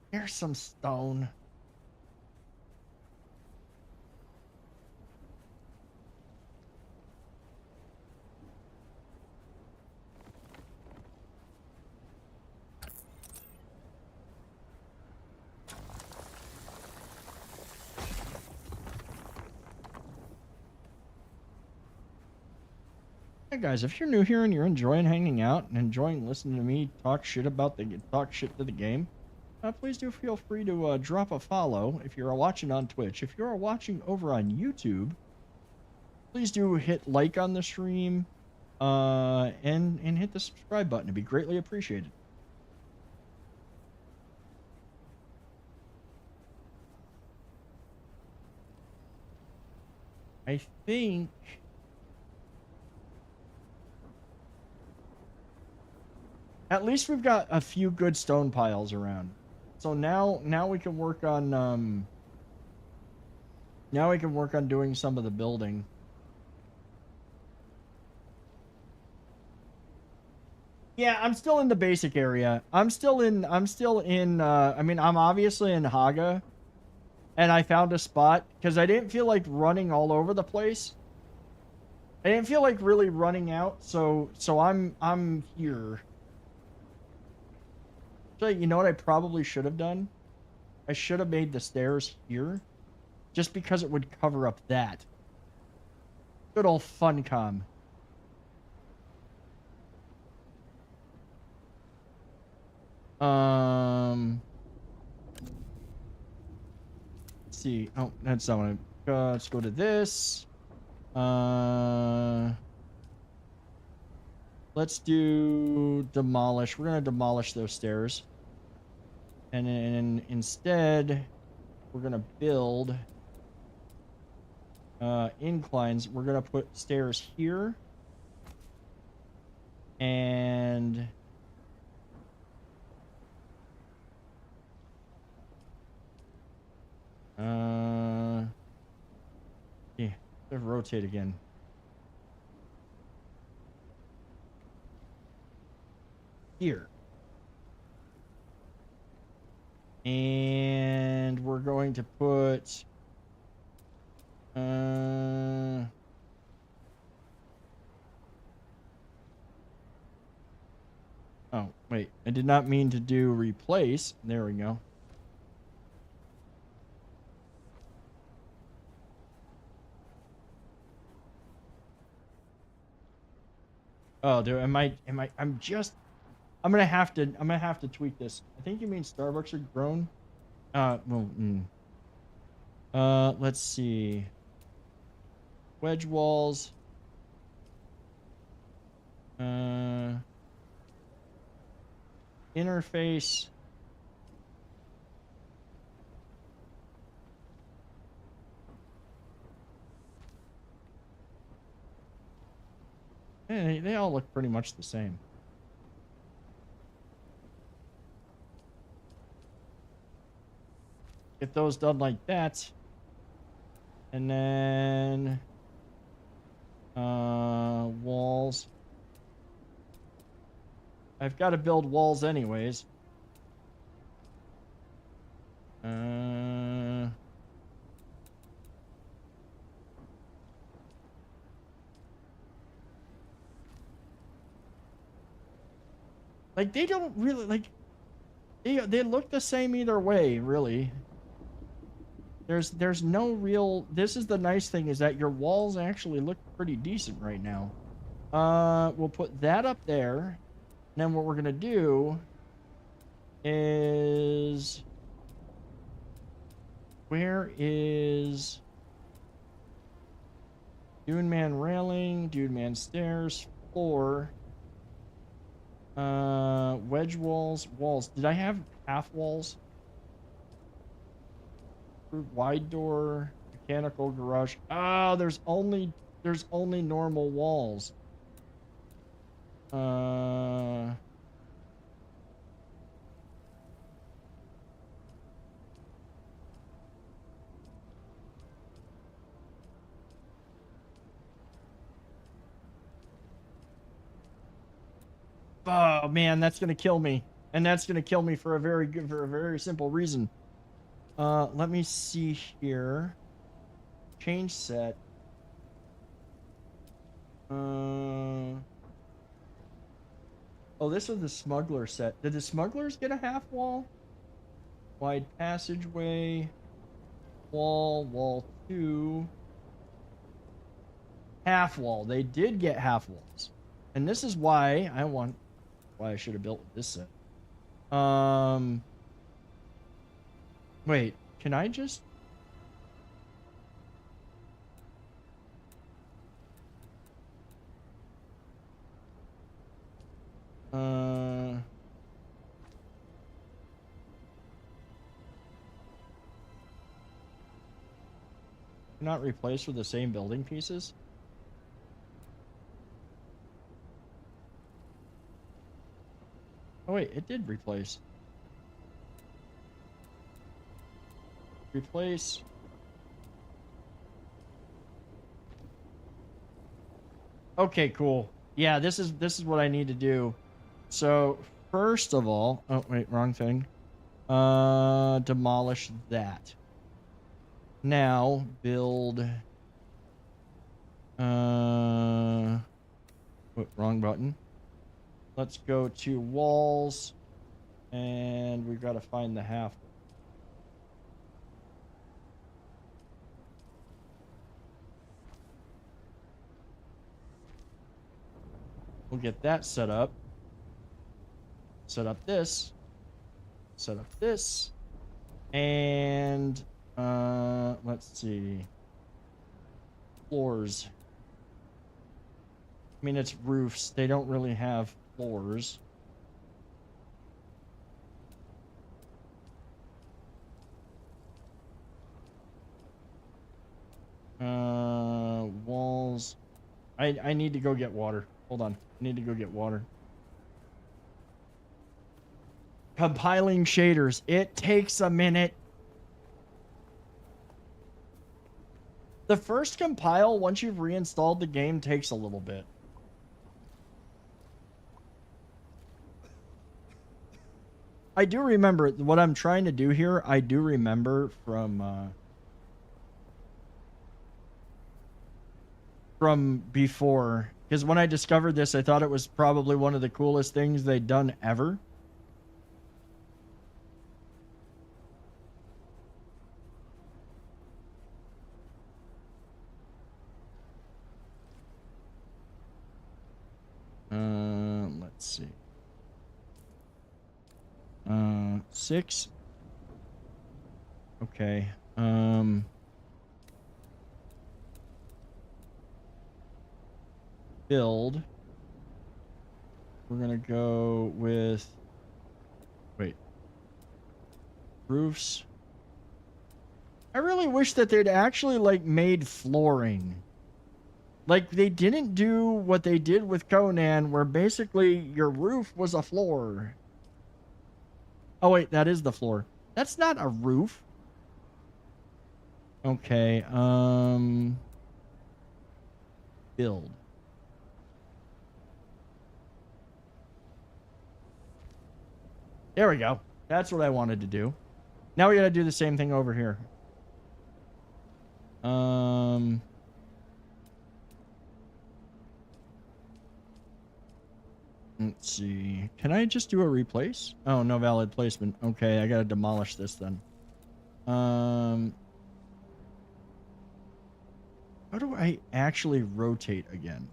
stone. Hey guys, if you're new here and you're enjoying hanging out and enjoying listening to me talk shit to the game, please do feel free to drop a follow if you're watching on Twitch. If you're watching over on YouTube, please do hit like on the stream and hit the subscribe button. It'd be greatly appreciated. I think at least we've got a few good stone piles around. So now we can work on doing some of the building. Yeah, I'm still in the basic area. I'm still in I mean, I'm obviously in Haga, and I found a spot because I didn't feel like running all over the place. I didn't feel like really running out, so I'm here. So you know what I probably should have done? I should have made the stairs here, just because it would cover up that. Good old Funcom. Let's see. Oh, that's not what I... let's go to this. Let's do demolish. We're gonna demolish those stairs. And then instead, we're gonna build inclines. We're gonna put stairs here. And yeah, let's rotate again. Here. And we're going to put oh, wait. I did not mean to do replace. There we go. Oh, dude, I'm gonna have to tweak this. I think you mean Starbucks are grown. Let's see. Wedge walls. Interface. Yeah, they all look pretty much the same. Get those done like that. And then walls. I've got to build walls anyways. Like they don't really like they look the same either way, really. There's no real... This is the nice thing, is that your walls actually look pretty decent right now. We'll put that up there. And then what we're going to do is... Where is... Dune Man railing, Dune Man stairs, floor... wedge walls, walls. Did I have half walls? Wide door, mechanical garage. Ah, there's only normal walls. Oh man, that's gonna kill me, and that's gonna kill me for a very simple reason. Let me see here. Change set. Oh, this is the smuggler set. Did the smugglers get a half wall? Wide passageway. Wall 2. Half wall. They did get half walls. And this is why I should have built this set. Wait, can I just not replace with the same building pieces? Oh wait, it did replace. Replace. Okay, cool. Yeah, this is what I need to do. So, first of all, oh wait, wrong thing. Demolish that. Now, build wrong button. Let's go to walls, and we've got to find the half. We'll get that set up. Set up this. Set up this. And let's see. Floors. I mean, it's roofs. They don't really have floors. Walls. I need to go get water. Hold on. I need to go get water. Compiling shaders. It takes a minute. The first compile, once you've reinstalled the game, takes a little bit. I do remember what I'm trying to do here. I do remember from before. Because when I discovered this, I thought it was probably one of the coolest things they'd done ever. Let's see. 6. Okay. Build. We're gonna go with. Wait. Roofs. I really wish that they'd actually like made flooring. Like, they didn't do what they did with Conan, where basically your roof was a floor. Oh, wait, that is the floor. That's not a roof. Okay, build. There we go. That's what I wanted to do. Now we gotta do the same thing over here. Let's see. Can I just do a replace? Oh, no valid placement. Okay, I gotta demolish this then. How do I actually rotate again?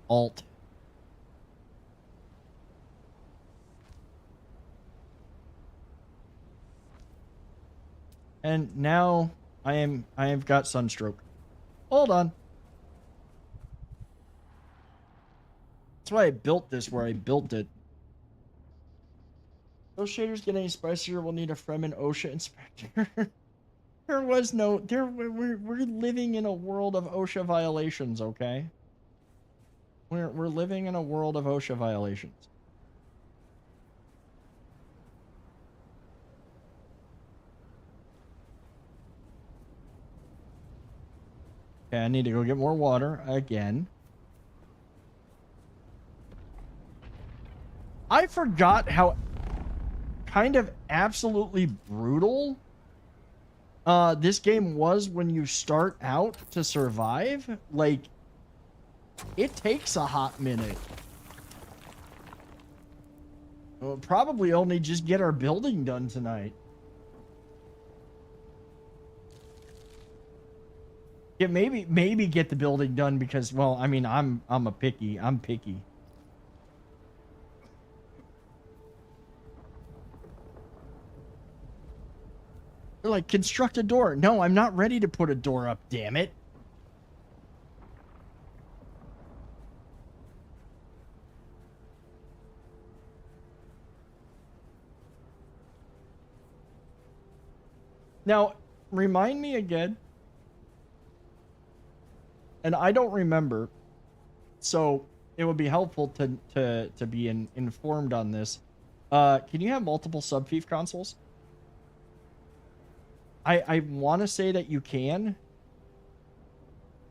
Alt. And now I have got sunstroke. Hold on. That's why I built this where I built it. Those shaders get any spicier, we'll need a Fremen OSHA inspector. There was no... We're living in a world of OSHA violations, okay? We're living in a world of OSHA violations. Okay, I need to go get more water again. I forgot how kind of absolutely brutal this game was when you start out to survive. Like, it takes a hot minute. We'll probably only just get our building done tonight. Yeah, maybe get the building done because, well, I mean, I'm picky. They're like, construct a door. No, I'm not ready to put a door up, damn it. Now, remind me again. And I don't remember. So it would be helpful to be informed on this. Can you have multiple sub-fief consoles? I want to say that you can.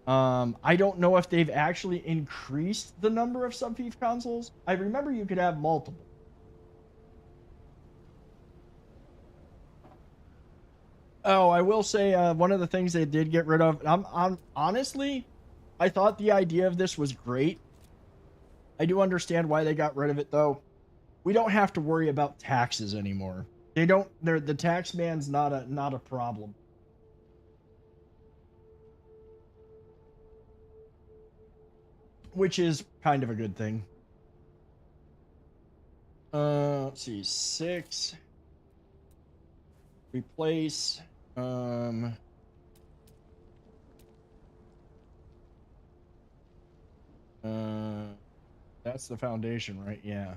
I don't know if they've actually increased the number of sub-fief consoles. I remember you could have multiple. Oh, I will say one of the things they did get rid of. Honestly, I thought the idea of this was great. I do understand why they got rid of it, though. We don't have to worry about taxes anymore. The tax man's not a problem. Which is kind of a good thing. Let's see, 6. Replace. That's the foundation, right? Yeah.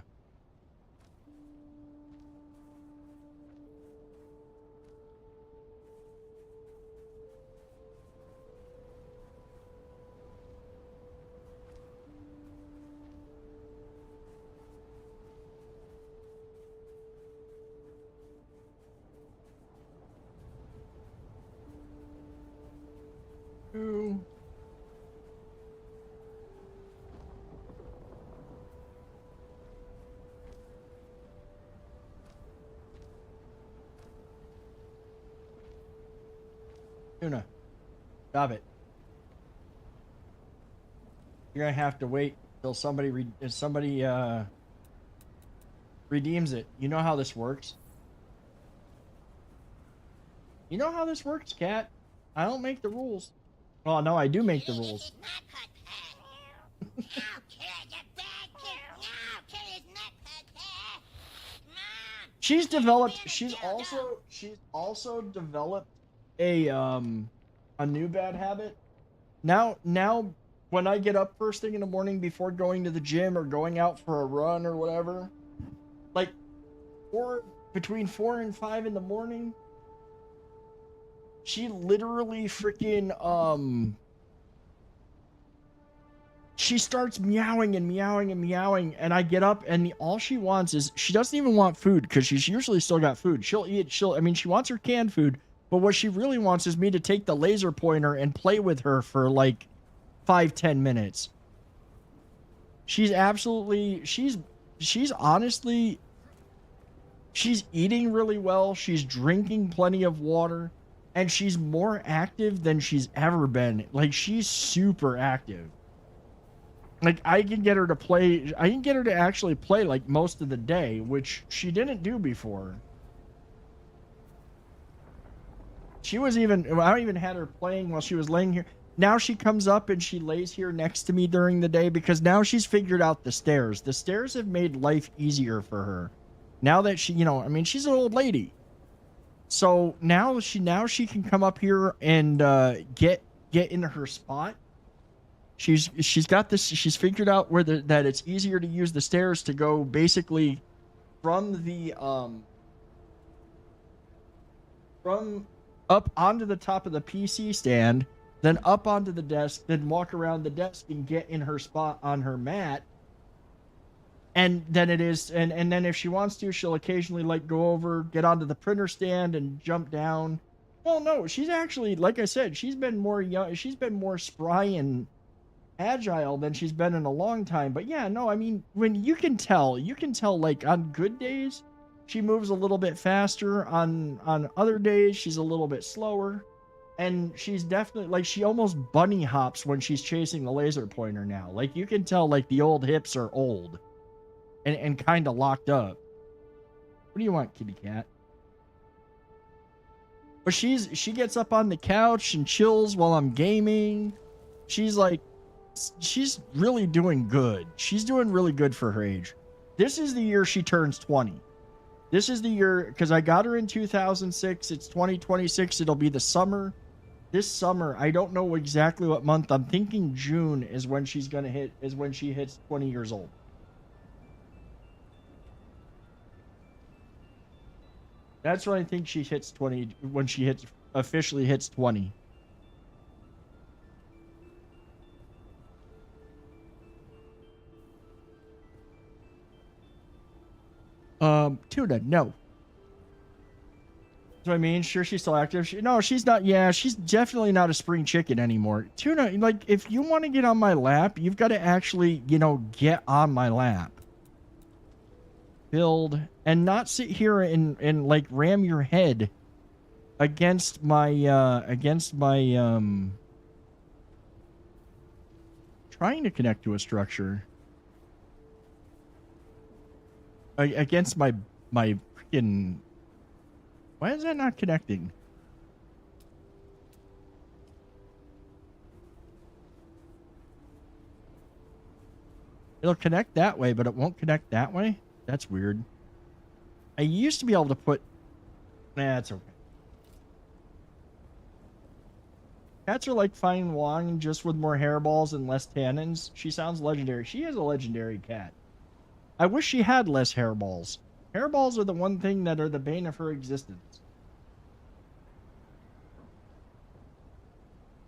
Ooh. Tuna, stop it. You're gonna have to wait till somebody redeems it. You know how this works? You know how this works, Cat? I don't make the rules. Oh, no, I do make the rules. She's also developed a new bad habit. Now when I get up first thing in the morning before going to the gym or going out for a run or whatever, like between 4 and 5 in the morning, she literally freaking she starts meowing and meowing and meowing, and I get up and all she wants is, she doesn't even want food because she's usually still got food. She'll eat, I mean, she wants her canned food, but what she really wants is me to take the laser pointer and play with her for like 5-10 minutes. She's honestly, she's eating really well. She's drinking plenty of water, and she's more active than she's ever been. Like, she's super active. Like, I can get her to actually play like most of the day, which she didn't do before. I even had her playing while she was laying here. Now she comes up and she lays here next to me during the day because now she's figured out the stairs. The stairs have made life easier for her. Now that she, I mean, she's an old lady. So now she can come up here and get into her spot. She's got this. She's figured out where that it's easier to use the stairs to go basically from the from up onto the top of the PC stand, then up onto the desk, then walk around the desk and get in her spot on her mat. And then and then if she wants to, she'll occasionally like go over, get onto the printer stand and jump down. Well, no, she's actually, like I said, she's been more young, she's been more spry and agile than she's been in a long time. But yeah, no, I mean, when you can tell like on good days, she moves a little bit faster. On other days, she's a little bit slower. And she's definitely like, she almost bunny hops when she's chasing the laser pointer now. Like you can tell like the old hips are old and kind of locked up. What do you want, kitty cat? But she gets up on the couch and chills while I'm gaming. She's really doing good. She's doing really good for her age. This is the year she turns 20. This is the year, because I got her in 2006. It's 2026. It'll be the summer. This summer, I don't know exactly what month. I'm thinking June is when she hits 20 years old. That's when I think she hits 20, when she officially hits 20. Tuna, no. So I mean, sure, she's still active. No, she's not. Yeah, she's definitely not a spring chicken anymore. Tuna, like, if you want to get on my lap, you've got to actually, get on my lap. Build and not sit here and like ram your head against my trying to connect to a structure against my freaking. Why is that not connecting? It'll connect that way, but it won't connect that way. That's weird. I used to be able to put... Nah, it's okay. Cats are like Fine Wong, just with more hairballs and less tannins. She sounds legendary. She is a legendary cat. I wish she had less hairballs. Hairballs are the one thing that are the bane of her existence.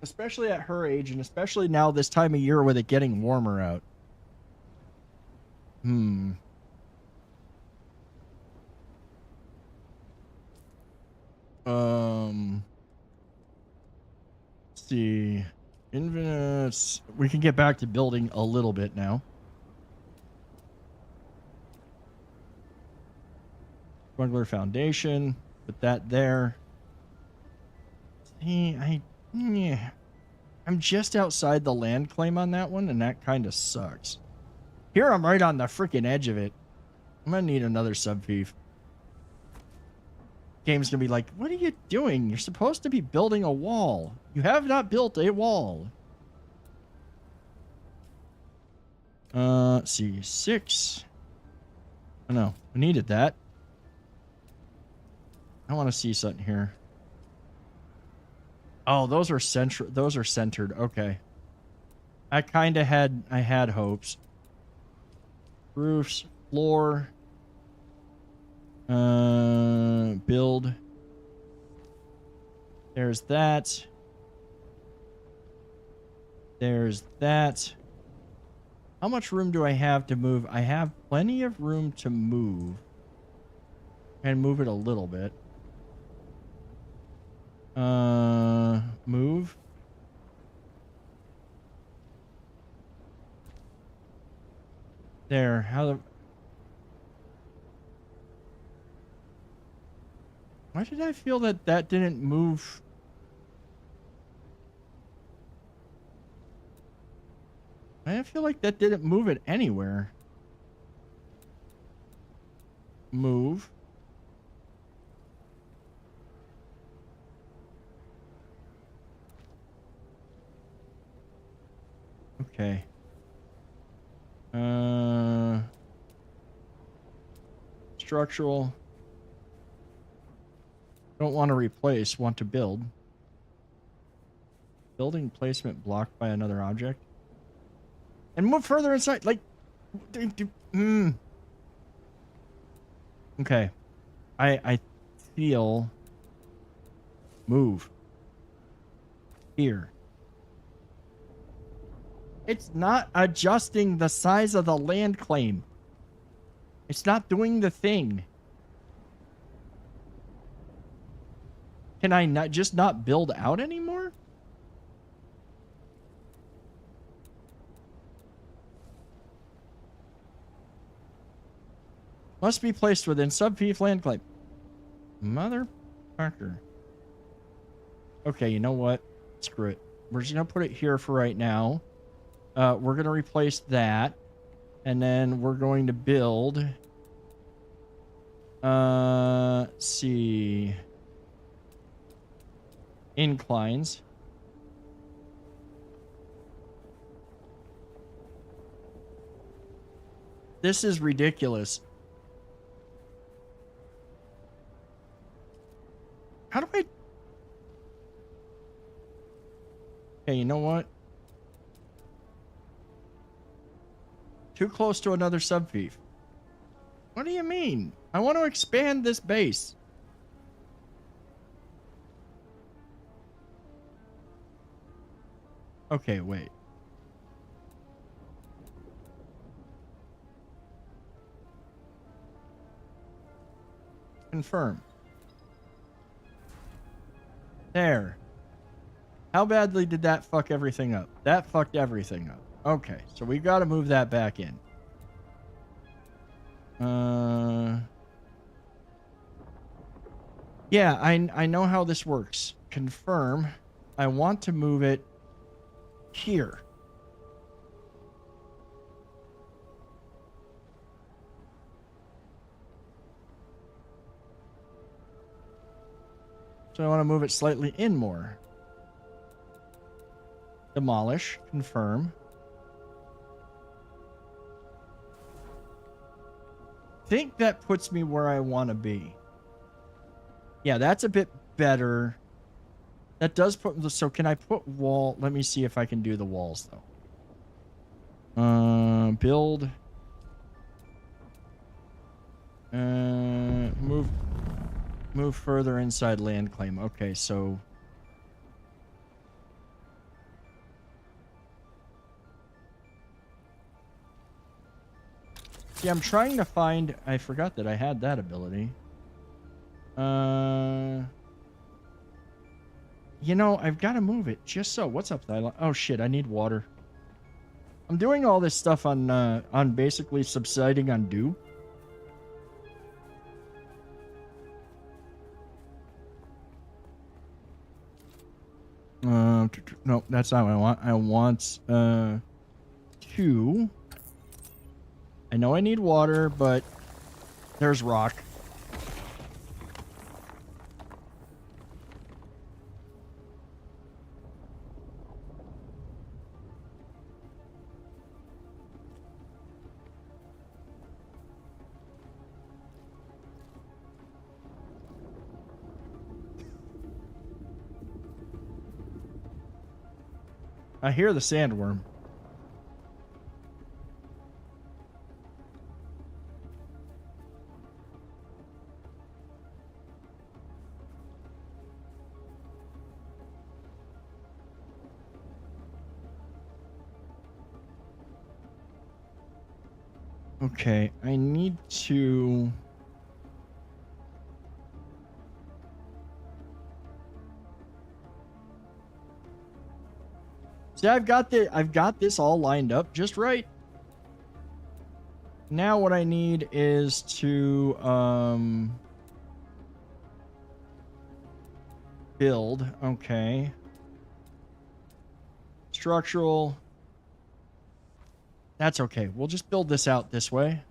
Especially at her age, and especially now this time of year with it getting warmer out. Let's see. Infinite. We can get back to building a little bit now. Smuggler Foundation. Put that there. See, I'm just outside the land claim on that one, and that kind of sucks. Here I'm right on the freaking edge of it. I'm gonna need another subfief. Game's gonna be like, what are you doing? You're supposed to be building a wall. You have not built a wall. Let's see, 6. Oh no, I needed that. I want to see something here. Oh, those are centered. Okay. I had hopes. Roofs, floor. Build. There's that. There's that. How much room do I have to move? I have plenty of room to move. And move it a little bit. Move. There. Why did I feel that didn't move? I feel like that didn't move it anywhere. Move. Okay. Structural. Don't want to replace, want to build. Building placement blocked by another object. And move further inside. Like, Okay. I feel move here. It's not adjusting the size of the land claim. It's not doing the thing. Can I not just not build out anymore? Must be placed within sub-fief land claim. Motherfucker. Okay, you know what? Screw it. We're just going to put it here for right now. We're going to replace that. And then we're going to build... let's see... inclines. This is ridiculous. How do I... Okay, you know what? Too close to another sub-fief. What do you mean? I want to expand this base. Okay, wait. Confirm. There. How badly did that fuck everything up? That fucked everything up. Okay, so we got to move that back in. Yeah, I know how this works. Confirm. I want to move it here. So I want to move it slightly in more. Demolish. Confirm. Think that puts me where I want to be. Yeah, that's a bit better. That does put... So can I put wall... Let me see if I can do the walls, though. Build. Move further inside land claim. Okay, so... See, I'm trying to find... I forgot that I had that ability. You know, I've got to move it just so. What's up, Thyla? Oh, shit, I need water. I'm doing all this stuff on basically subsiding on dew. No, that's not what I want. I want, 2. I know I need water, but there's rock. I hear the sandworm. Okay, I need to... See, I've got this all lined up just right. Now what I need is to build. Okay. Structural. That's okay. We'll just build this out this way.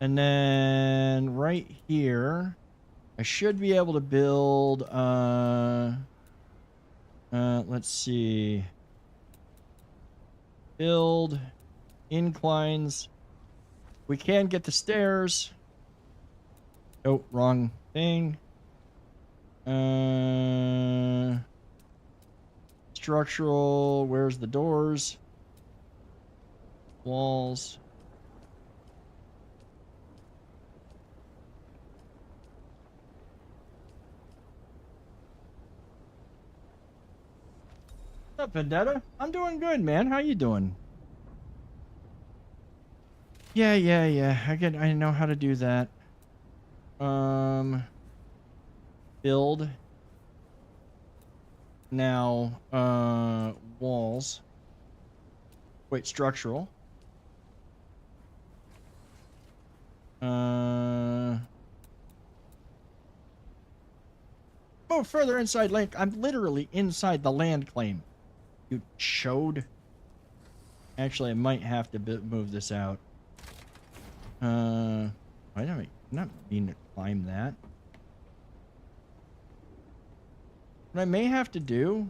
And then right here, I should be able to build, let's see. Build inclines. We can get the stairs. Oh, wrong thing. Structural. Where's the doors? Walls. What's up, Vendetta? I'm doing good, man. How you doing? Yeah. I know how to do that. Build. Now, walls. Wait, structural. Oh, further inside link. I'm literally inside the land claim. You chode. Actually, I might have to move this out. I not mean to climb that. What I may have to do.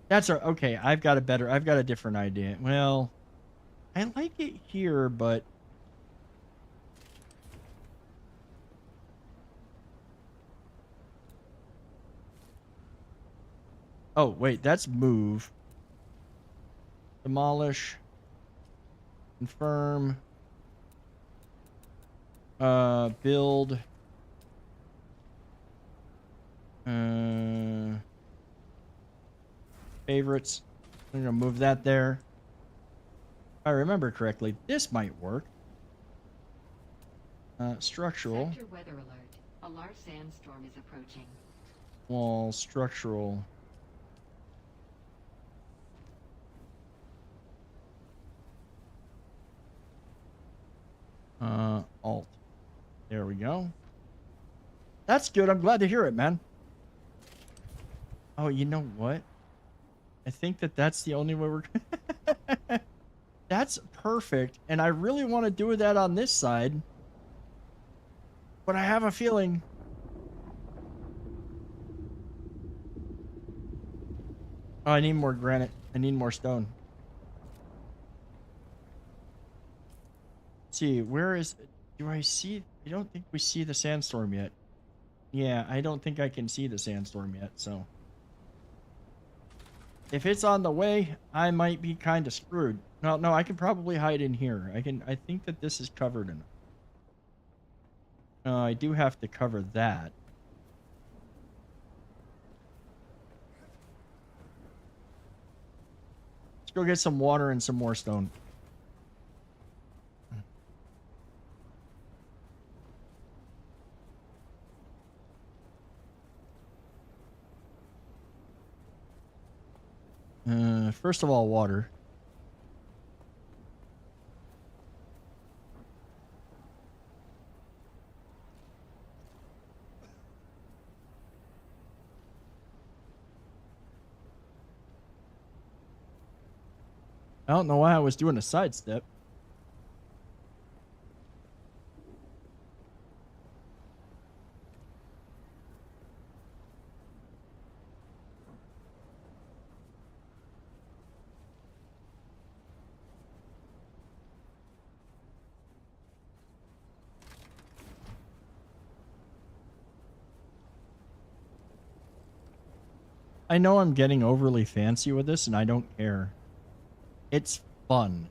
That's okay. I've got a different idea. Well, I like it here, but oh, wait, that's move. Demolish. Confirm. Build. Favorites. I'm gonna move that there. If I remember correctly, this might work. Structural. Sector weather alert. A large sandstorm is approaching. Wall. Structural. Alt. There we go. That's good. I'm glad to hear it, man. Oh, you know what? I think that's the only way we're... That's perfect. And I really want to do that on this side. But I have a feeling... Oh, I need more granite. I need more stone. Let's see, where is... Do I see... I don't think we see the sandstorm yet. Yeah, I don't think I can see the sandstorm yet, so... If it's on the way, I might be kind of screwed. No, I can probably hide in here. I think that this is covered enough. I do have to cover that. Let's go get some water and some more stone. First of all, water. I don't know why I was doing a sidestep. I know I'm getting overly fancy with this, and I don't care. It's fun.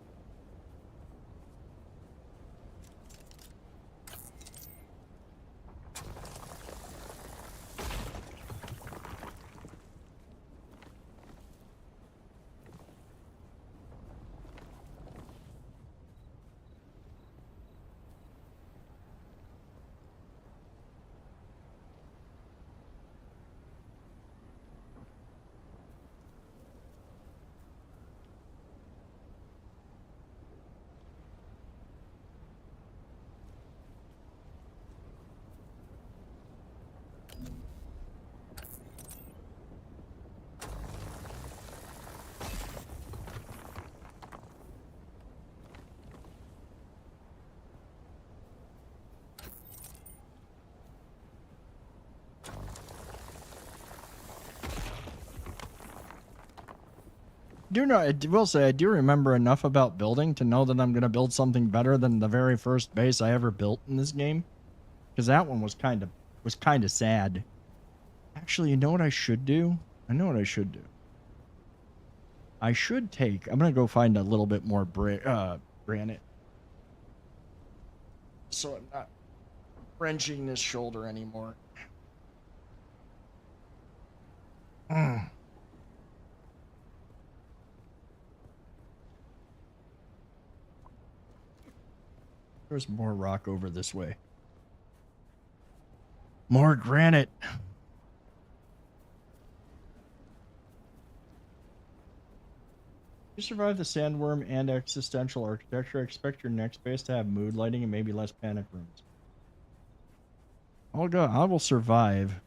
I will say I do remember enough about building to know that I'm going to build something better than the very first base I ever built in this game, because that one was kind of sad. Actually, you know what I should do? I know what I should do. I should take... I'm going to go find a little bit more granite. So I'm not wrenching this shoulder anymore. There's more rock over this way. More granite. You survive the sandworm and existential architecture. Expect your next base to have mood lighting and maybe less panic rooms. I'll go. I will survive.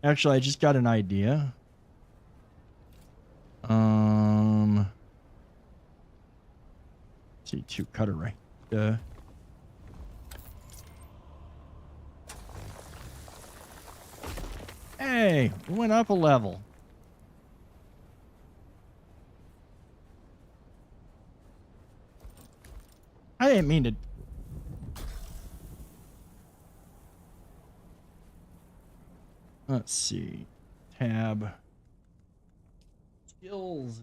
Actually, I just got an idea. Let's see, 2 cutter right. Hey, we went up a level. I didn't mean to. Let's see. Tab. Skills.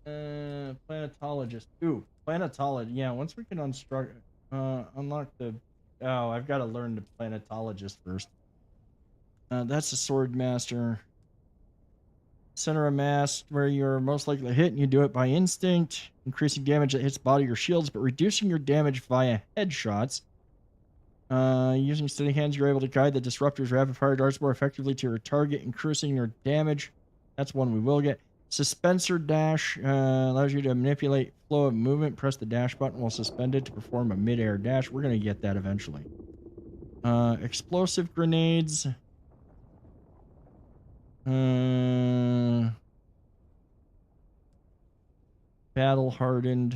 Planetologist. Ooh, planetologist. Yeah, once we can unlock the... Oh, I've got to learn the planetologist first. That's the sword master. Center of mass, where you're most likely to hit, and you do it by instinct, increasing damage that hits body or shields, but reducing your damage via headshots. Using steady hands, you're able to guide the disruptor's rapid fire darts more effectively to your target, increasing your damage. That's one we will get. Suspensor dash allows you to manipulate flow of movement. Press the dash button while suspended to perform a mid-air dash. We're going to get that eventually. Explosive grenades. Battle hardened.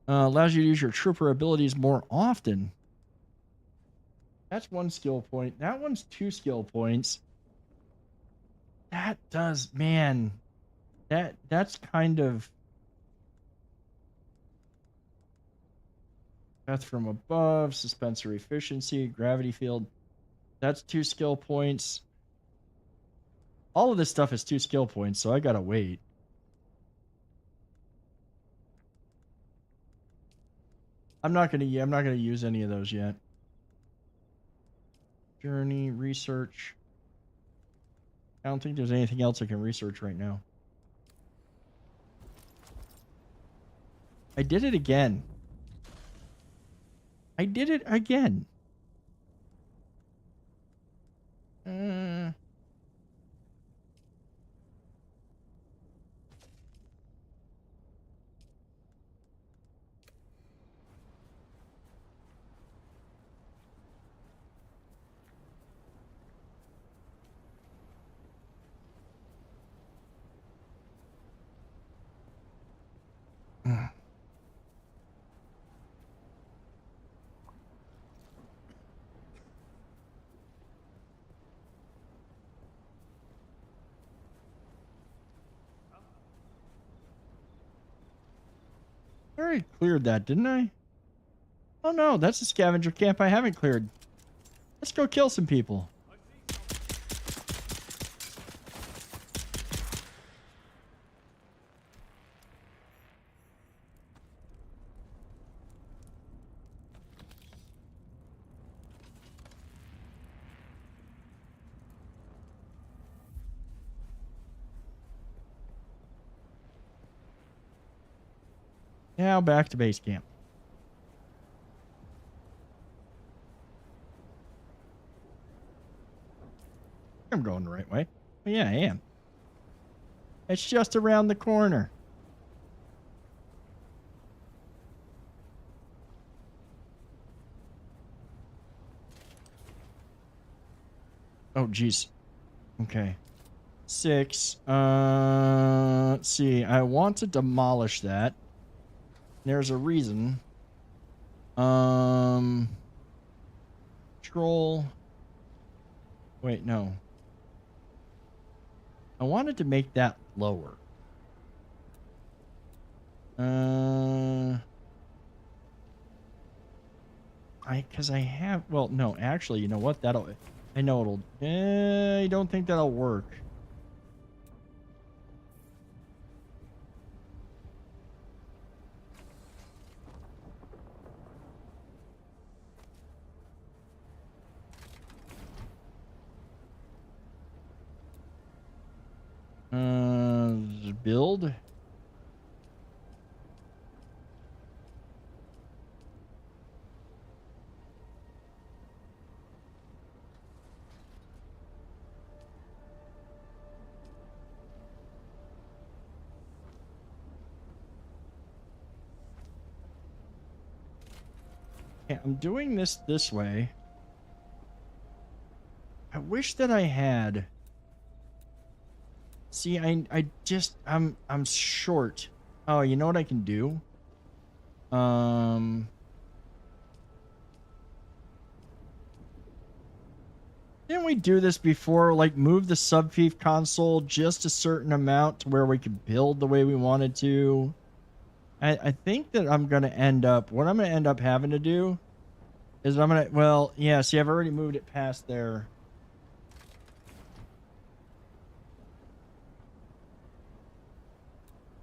Allows you to use your trooper abilities more often. That's 1 skill point. That one's 2 skill points. That does, man. That's kind of... Death from above, suspensory efficiency, gravity field. That's 2 skill points. All of this stuff is 2 skill points, so I gotta wait. I'm not gonna use any of those yet. Journey, research. I don't think there's anything else I can research right now. I did it again. I did it again. I already cleared that, didn't I? Oh no, that's a scavenger camp I haven't cleared. Let's go kill some people. Now back to base camp. I'm going the right way. Oh, yeah, I am. It's just around the corner. Oh, geez. Okay. 6. Let's see. I want to demolish that. There's a reason. Control. Wait, no. I wanted to make that lower. Because I have, well, no, actually, you know what? I know it'll, I don't think that'll work. Build. Yeah, I'm doing this way. I wish that I had. See, I'm short. Oh, you know what I can do? Didn't we do this before? Like, move the subfief console just a certain amount to where we could build the way we wanted to. I think that I'm going to end up... What I'm going to end up having to do is I'm going to... Well, yeah, see, I've already moved it past there.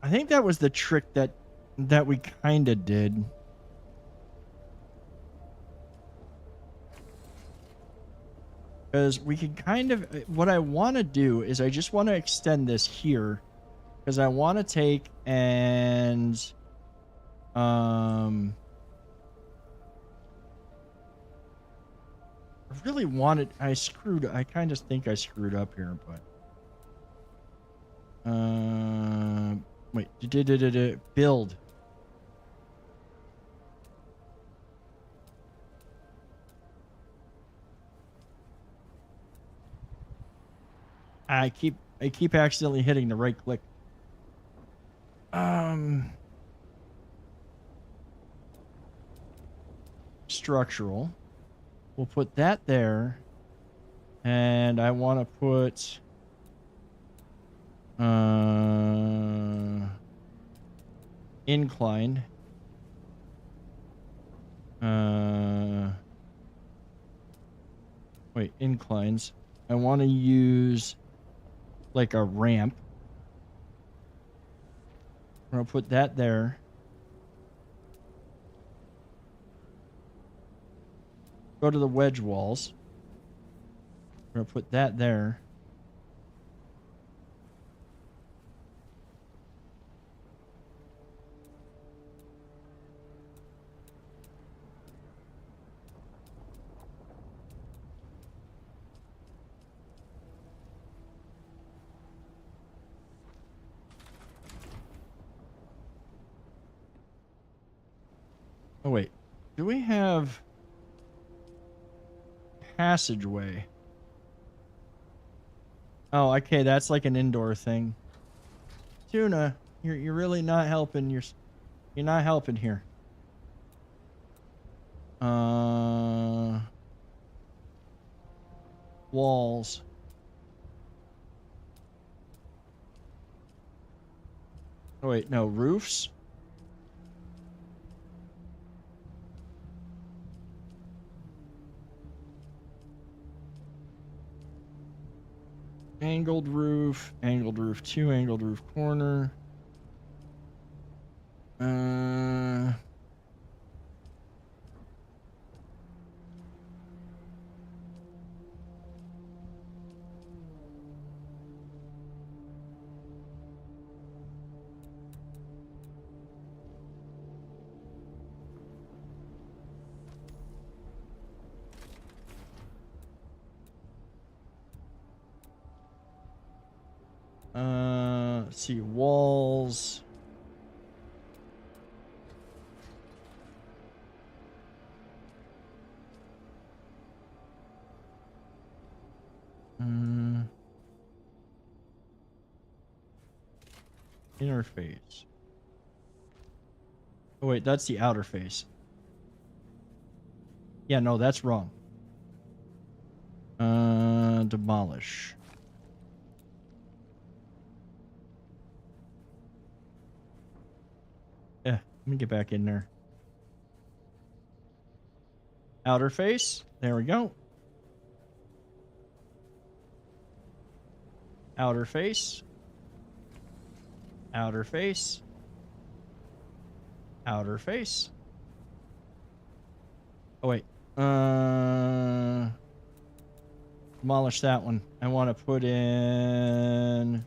I think that was the trick that we kind of did. Because we can kind of... What I want to do is I just want to extend this here. Because I want to take and... I really wanted... I kind of think I screwed up here, but... Wait. Build. I keep accidentally hitting the right click. Structural. We'll put that there. And I want to put incline. Wait, inclines. I want to use like a ramp. I'm going to put that there. Go to the wedge walls. I'm going to put that there. Oh, wait. Do we have passageway? Oh, okay. That's like an indoor thing. Tuna, you're really not helping. You're not helping here. Walls. Oh, wait. No, roofs. Angled roof, 2, angled roof corner. Let's see, walls. Interface. Oh, wait, that's the outer face. Yeah, no, that's wrong. Demolish. Let me get back in there. Outer face. There we go. Outer face. Outer face. Outer face. Oh, wait. Demolish that one. I want to put in...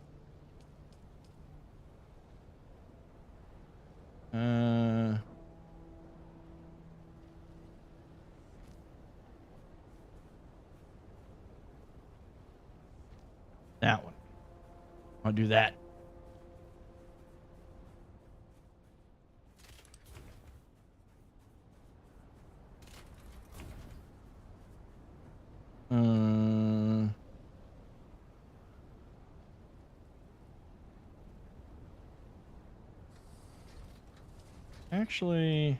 that one. I'll do that. Actually...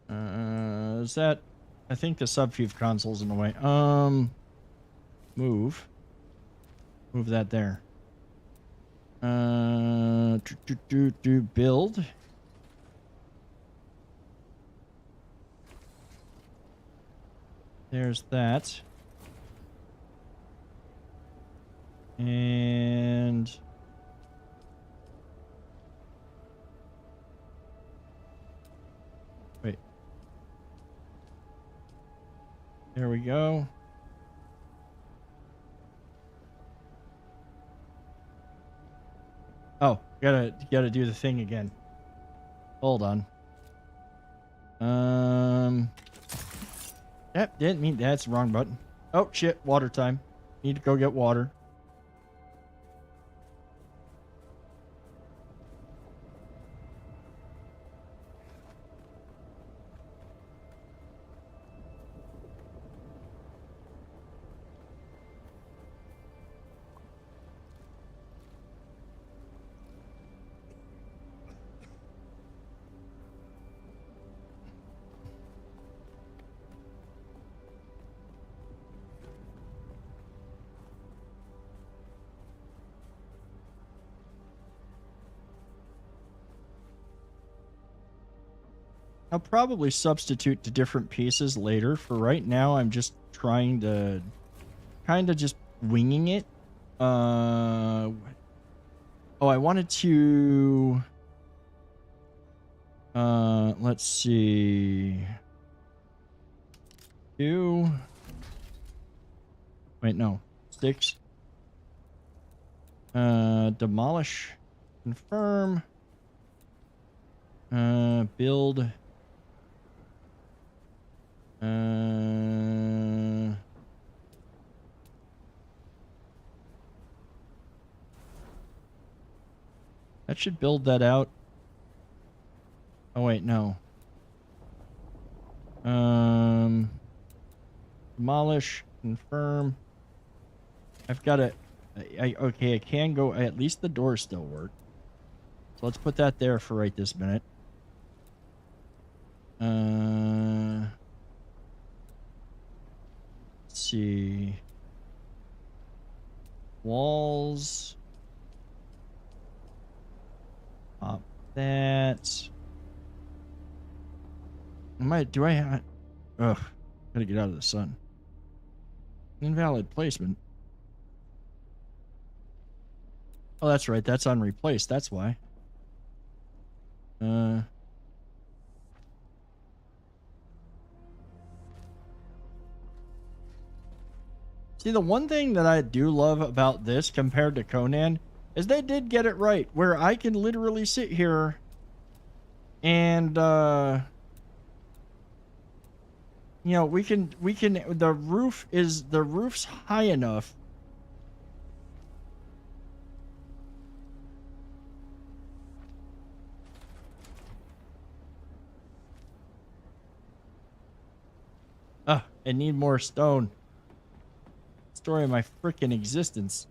is that... I think the subfuse console's in the way. Move. Move that there. Build. There's that. And... wait. There we go. Oh, gotta do the thing again. Hold on. Yep, didn't mean that's the wrong button. Oh shit, water time. Need to go get water. I'll probably substitute to different pieces later. For right now, I'm just trying to kind of just winging it. Oh, I wanted to... let's see... Wait, no. 6. Demolish. Confirm. Build... that should build that out. Oh wait, no. Demolish, confirm. I've got to... okay, I can go... at least the doors still work. So let's put that there for right this minute. Let's see. Walls. Pop that. Do I have... ugh. Gotta get out of the sun. Invalid placement. Oh, that's right. That's unreplaced. That's why. See, the one thing that I do love about this compared to Conan is they did get it right, where I can literally sit here and, you know, the roof's high enough. I need more stone. Story of my freaking existence.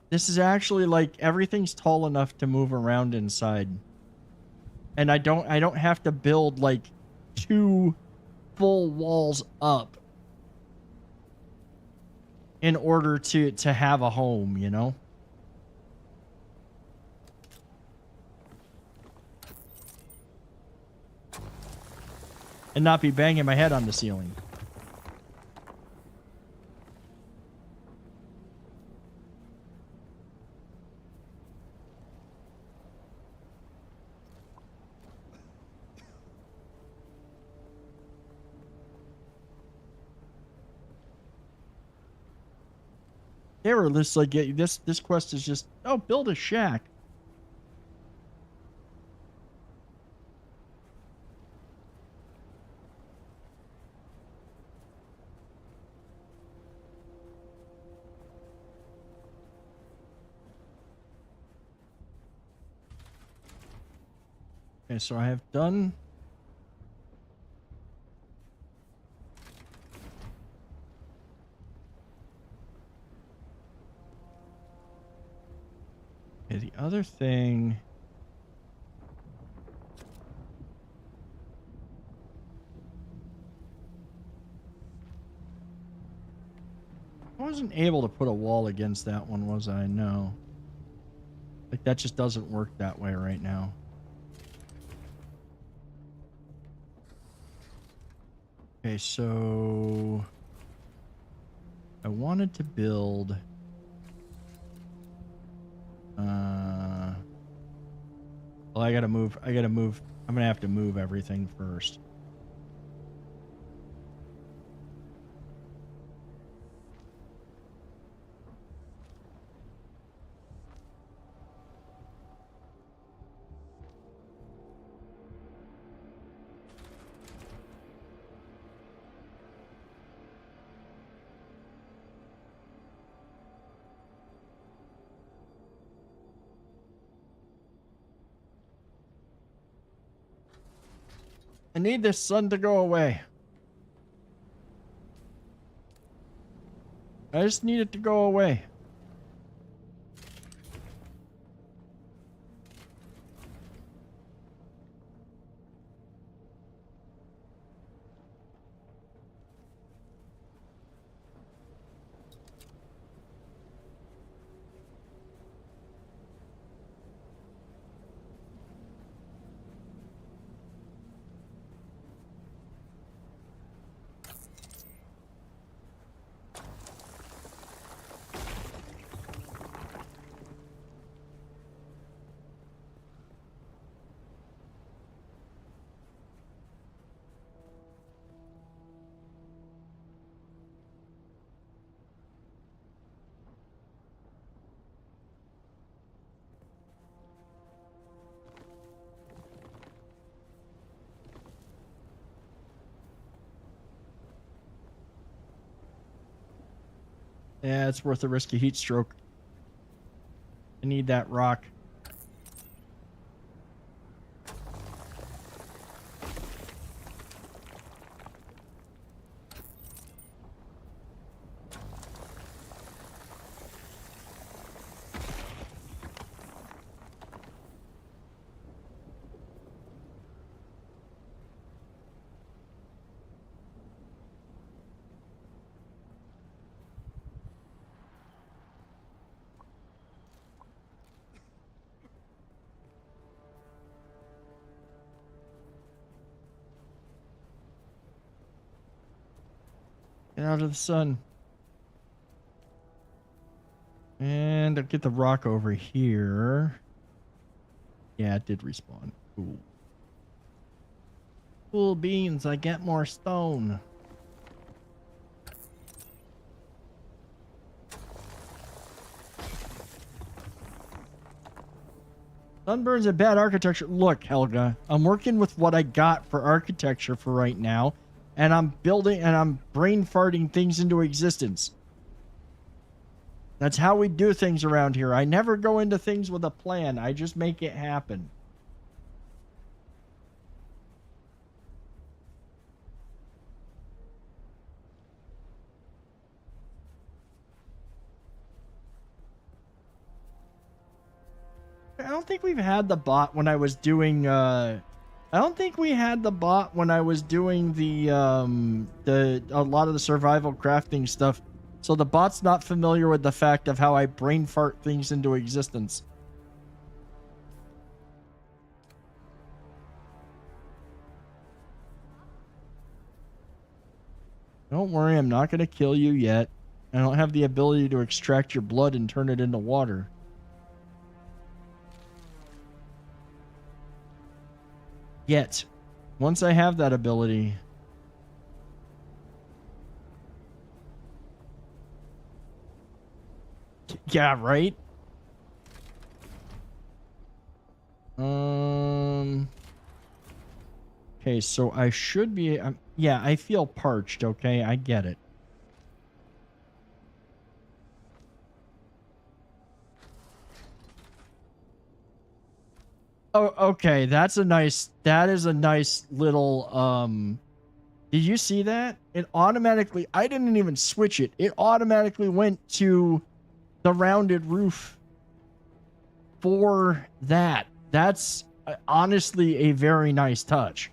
This is actually like everything's tall enough to move around inside. And I don't have to build like 2 full walls up in order to have a home, you know? And not be banging my head on the ceiling. They were just like, this quest is just, oh, build a shack. Okay, so I have done. Okay, the other thing. I wasn't able to put a wall against that one, was I? No. Like, that just doesn't work that way right now. Okay, so I wanted to build well, I gotta move. I'm gonna have to move everything first. I need this sun to go away. I just need it to go away. Yeah, it's worth the risk of heat stroke. I need that rock. Get out of the sun. And I'll get the rock over here. Yeah, it did respawn. Cool. Cool beans, I get more stone. Sunburns and bad architecture. Look, Helga, I'm working with what I got for architecture for right now, and I'm building and I'm brain farting things into existence. That's how we do things around here. I never go into things with a plan. I just make it happen. I don't think we've had the bot when I was doing I don't think we had the bot when I was doing the a lot of the survival crafting stuff. So the bot's not familiar with the fact of how I brain fart things into existence. Don't worry, I'm not going to kill you yet. I don't have the ability to extract your blood and turn it into water. Yet. Once I have that ability... Yeah, right? Okay, so I should be... yeah, I feel parched, okay? I get it. Oh, okay. That is a nice little, did you see that? It automatically, I didn't even switch it. It automatically went to the rounded roof for that. That's honestly a very nice touch.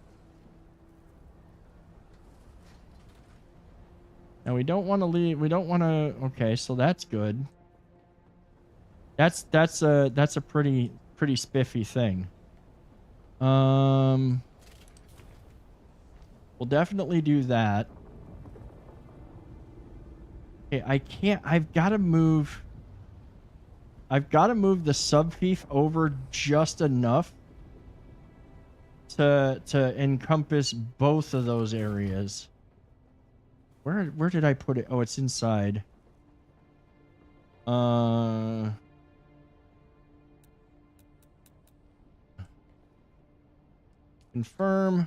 Now we don't want to leave. We don't want to. Okay, so that's good. That's a pretty spiffy thing. We'll definitely do that. Okay, I can't. I've got to move the subfief over just enough to encompass both of those areas. Where did I put it? Oh, it's inside. Confirm.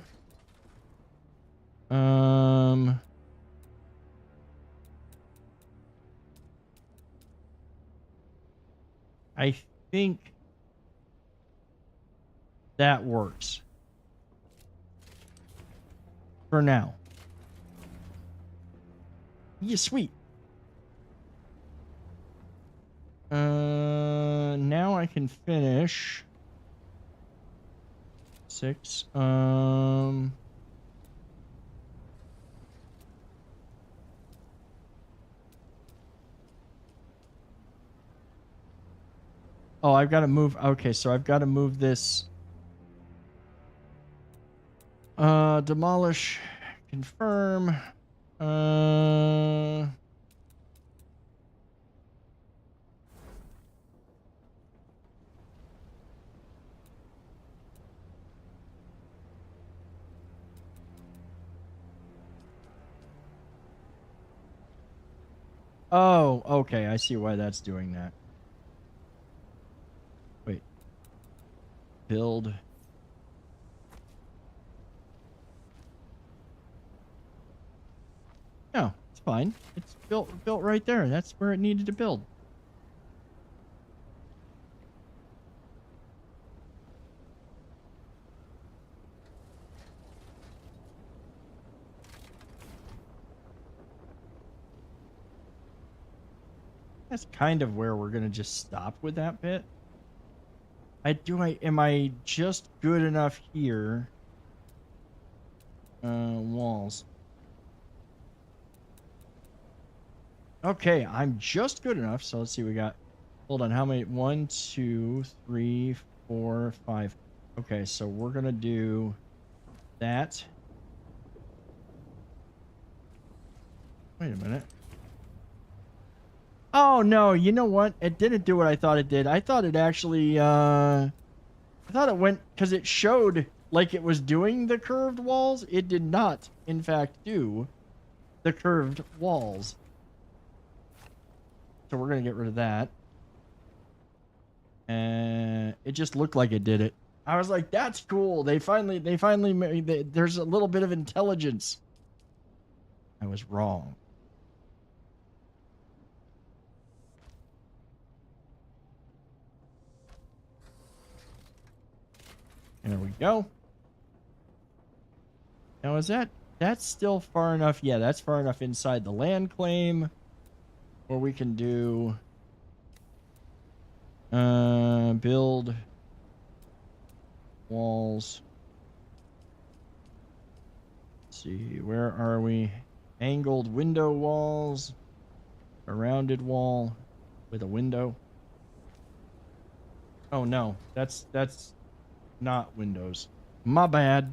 I think that works. For now. Yeah, sweet. Now I can finish 6. Oh, I've got to move. Okay, so I've got to move this. Demolish. Confirm. Oh, okay. I see why that's doing that. Wait. Build. No, it's fine. It's built right there. That's where it needed to build. That's kind of where we're gonna just stop with that bit. Am I just good enough here? Walls. Okay, I'm just good enough. So let's see, we got, hold on, how many? 1, 2, 3, 4, 5. Okay, so we're gonna do that. Wait a minute. Oh no, you know what? It didn't do what I thought it did. I thought it actually, I thought it went, because it showed like it was doing the curved walls. It did not, in fact, do the curved walls. So we're going to get rid of that. And it just looked like it did it. I was like, that's cool. They finally there's a little bit of intelligence. I was wrong. And there we go. Now is that's still far enough? Yeah, that's far enough inside the land claim. Or we can do build walls see. Where are we? Angled window walls. A rounded wall with a window. Oh no, that's not windows. My bad.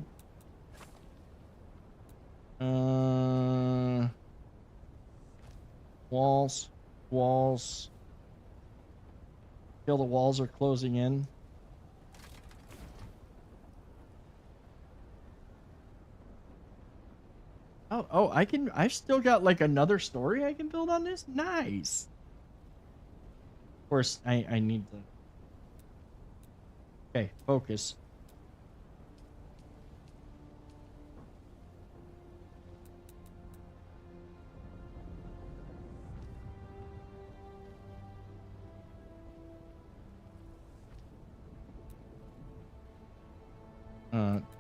Walls. Walls. Feel the walls are closing in. Oh, I've still got like another story I can build on this? Nice. Of course, I need to. Okay, focus.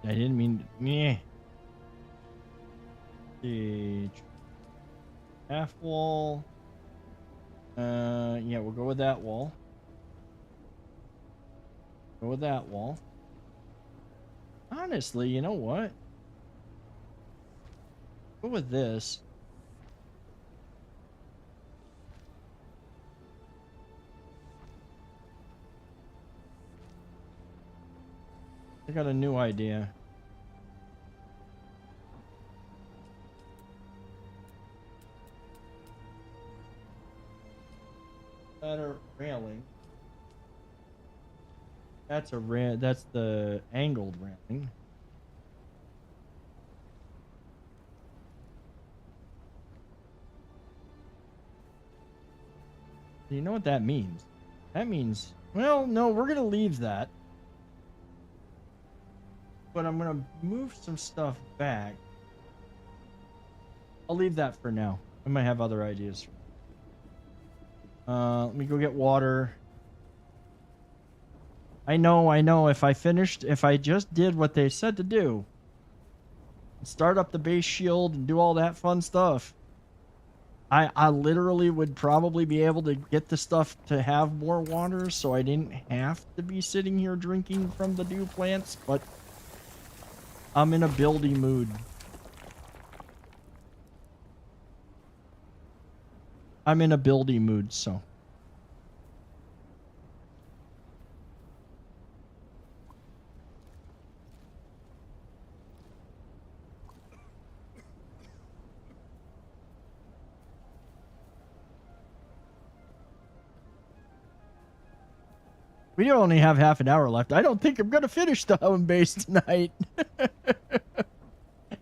I didn't mean. Meh. Half wall. Yeah, we'll go with that wall. Go with that wall. Honestly, you know what? Go with this. I got a new idea. Better railing. That's the angled railing. You know what that means? That means, well, no, we're gonna leave that. But I'm gonna move some stuff back. I'll leave that for now. I might have other ideas. Let me go get water. I know. If I just did what they said to do, start up the base shield and do all that fun stuff, I literally would probably be able to get the stuff to have more water, so I didn't have to be sitting here drinking from the dew plants, but I'm in a buildy mood. I'm in a buildy mood, so. We only have half an hour left. I don't think I'm going to finish the home base tonight.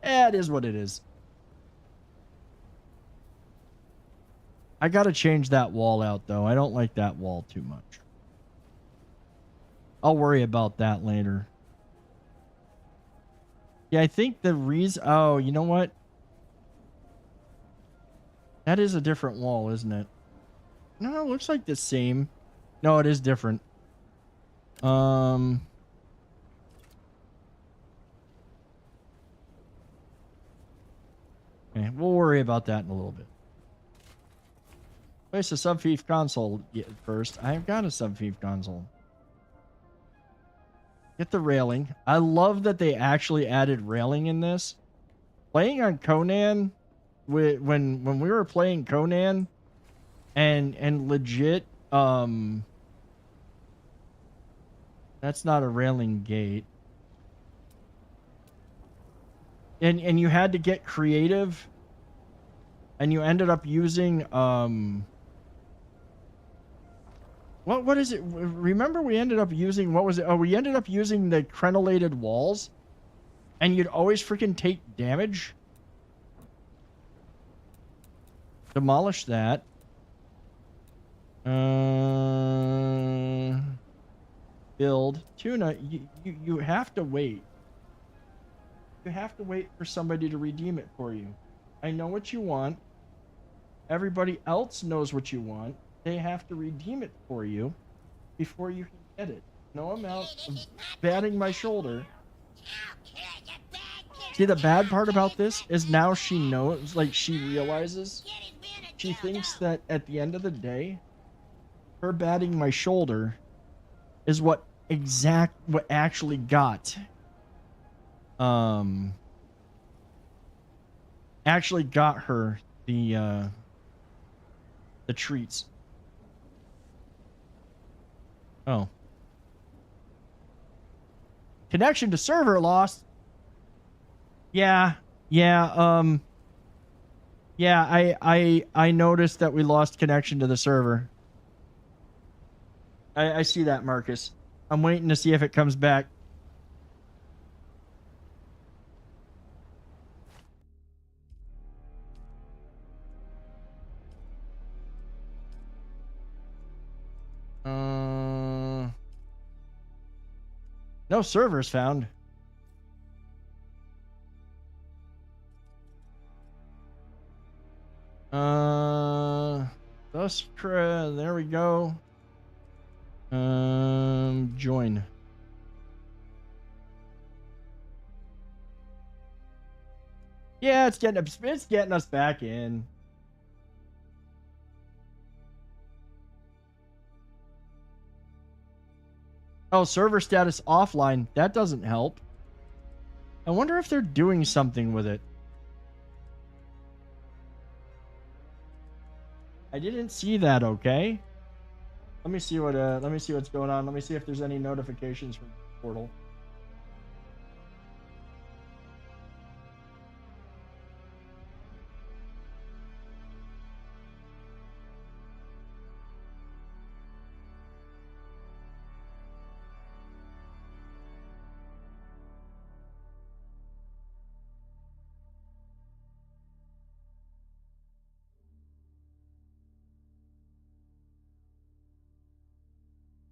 It is what it is. I got to change that wall out, though. I don't like that wall too much. I'll worry about that later. Yeah, I think the reason... Oh, you know what? That is a different wall, isn't it? No, it looks like the same. No, it is different. Okay, we'll worry about that in a little bit. Place a sub-fief console first. I've got a sub-fief console. Get the railing. I love that they actually added railing in this. Playing on Conan, when we were playing Conan, and legit, that's not a railing gate. And you had to get creative, and you ended up using what is it? Remember, we ended up using, what was it? Oh, we ended up using the crenellated walls, and you'd always freaking take damage. Demolish that. Build. Tuna, you have to wait. You have to wait for somebody to redeem it for you. I know what you want. Everybody else knows what you want. They have to redeem it for you before you can get it. No amount of batting my shoulder. See, the bad part about this is now she knows, like, she realizes, she thinks that at the end of the day, her batting my shoulder is what actually got actually got her the treats. Oh. Connection to server lost. Yeah. Yeah, yeah, I noticed that we lost connection to the server. I see that, Marcus. I'm waiting to see if it comes back. No servers found. There we go. Join. Yeah, it's getting us back in. Oh, server status offline. That doesn't help. I wonder if they're doing something with it. I didn't see that, okay? Let me see what's going on. Let me see if there's any notifications from the portal.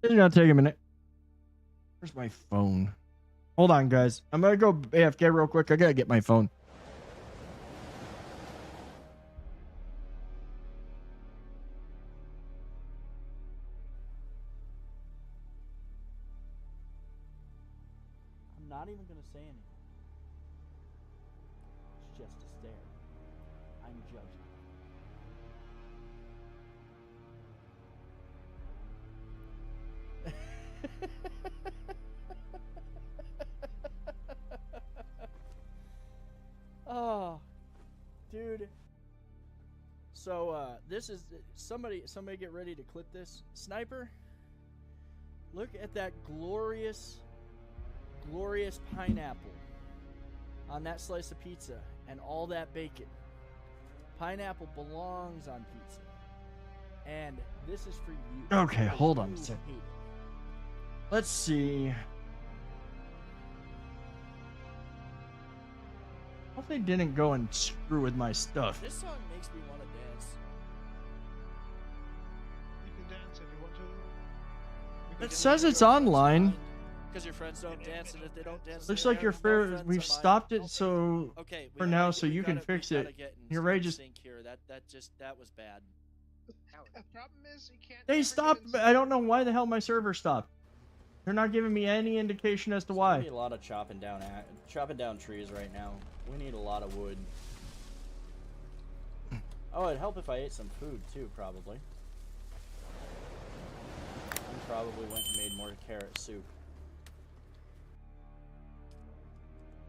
It's gonna take a minute. Where's my phone? Hold on, guys. I'm gonna go AFK real quick. I gotta get my phone. I'm not even gonna say anything. It's just a stare. I'm judging. Oh, dude. So this is somebody get ready to clip this. Sniper, look at that glorious pineapple on that slice of pizza and all that bacon. Pineapple belongs on pizza. And this is for you. Okay, hold on a second. Let's see. Hope they didn't go and screw with my stuff. This song makes me want to dance. You can dance if you want to. It says it's online. Because your friends don't dance, and if they don't dance, Looks like your fair. We've stopped it, so okay, for now, so you can fix it. You're right. Just here. That was bad. The problem is you can't. they stopped. I don't know why the hell my server stopped. They're not giving me any indication as to why. We need a lot of chopping down trees right now. We need a lot of wood. Oh, it'd help if I ate some food too, probably. And probably went and made more carrot soup.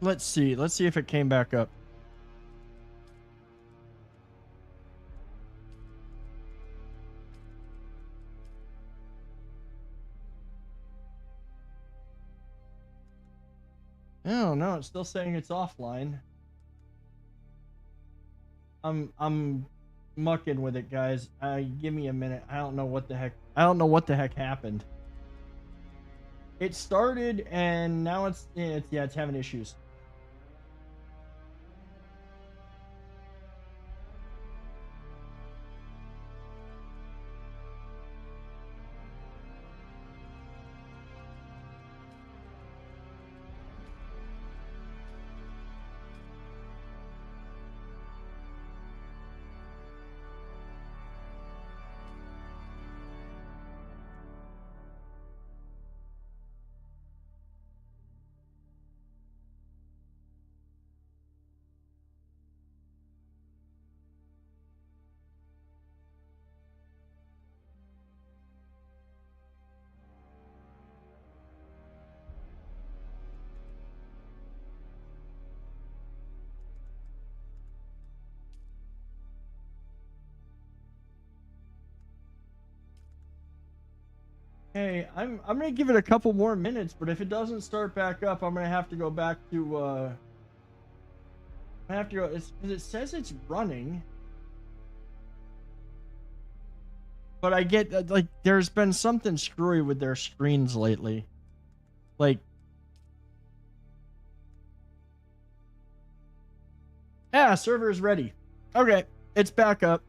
Let's see. Let's see if it came back up. Oh no, it's still saying it's offline. I'm mucking with it, guys. Give me a minute. I don't know what the heck happened. It started and now it's having issues. Hey, I'm gonna give it a couple more minutes, but if it doesn't start back up, I'm gonna have to go back to I have to go. It's because it says it's running, but I get like there's been something screwy with their screens lately. Like, server is ready. Okay, it's back up.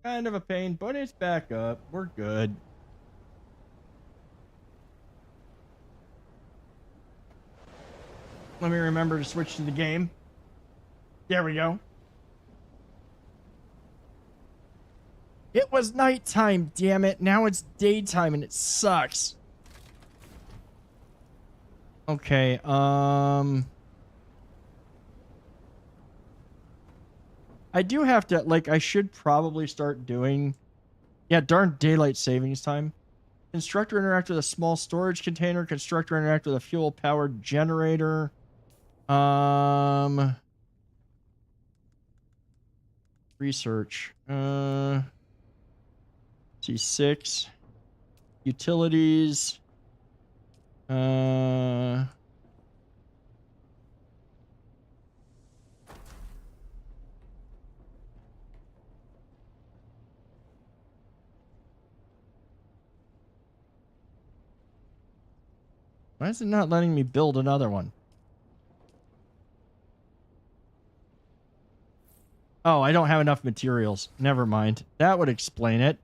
Kind of a pain, but it's back up. We're good. Let me remember to switch to the game. There we go. It was nighttime, damn it. Now it's daytime and it sucks. Okay, I do have to, like, I should probably start doing... Yeah, darn daylight savings time. Constructor interact with a small storage container. Constructor interact with a fuel-powered generator. Research. C6. Utilities. Why is it not letting me build another one? Oh, I don't have enough materials. Never mind. That would explain it.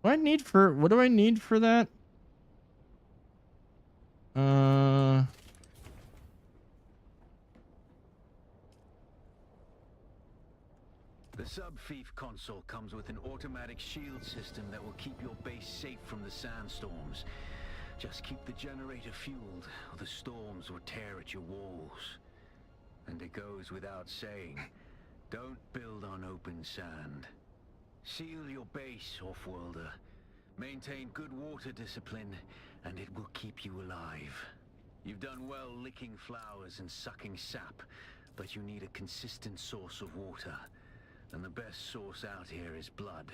What do I need for that? The sub-fief console comes with an automatic shield system that will keep your base safe from the sandstorms. Just keep the generator fueled, or the storms will tear at your walls. And it goes without saying, don't build on open sand. Seal your base, Offworlder. Maintain good water discipline, and it will keep you alive. You've done well licking flowers and sucking sap, but you need a consistent source of water. And the best source out here is blood.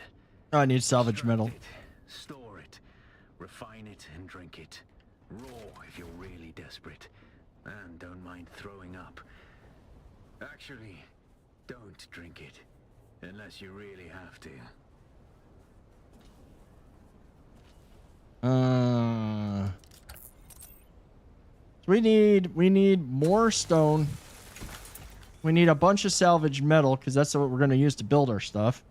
Oh, I need salvage metal. Store it, refine it, and drink it. Raw if you're really desperate. And don't mind throwing up. Actually, don't drink it. Unless you really have to. So we need more stone. We need a bunch of salvage metal, because that's what we're going to use to build our stuff.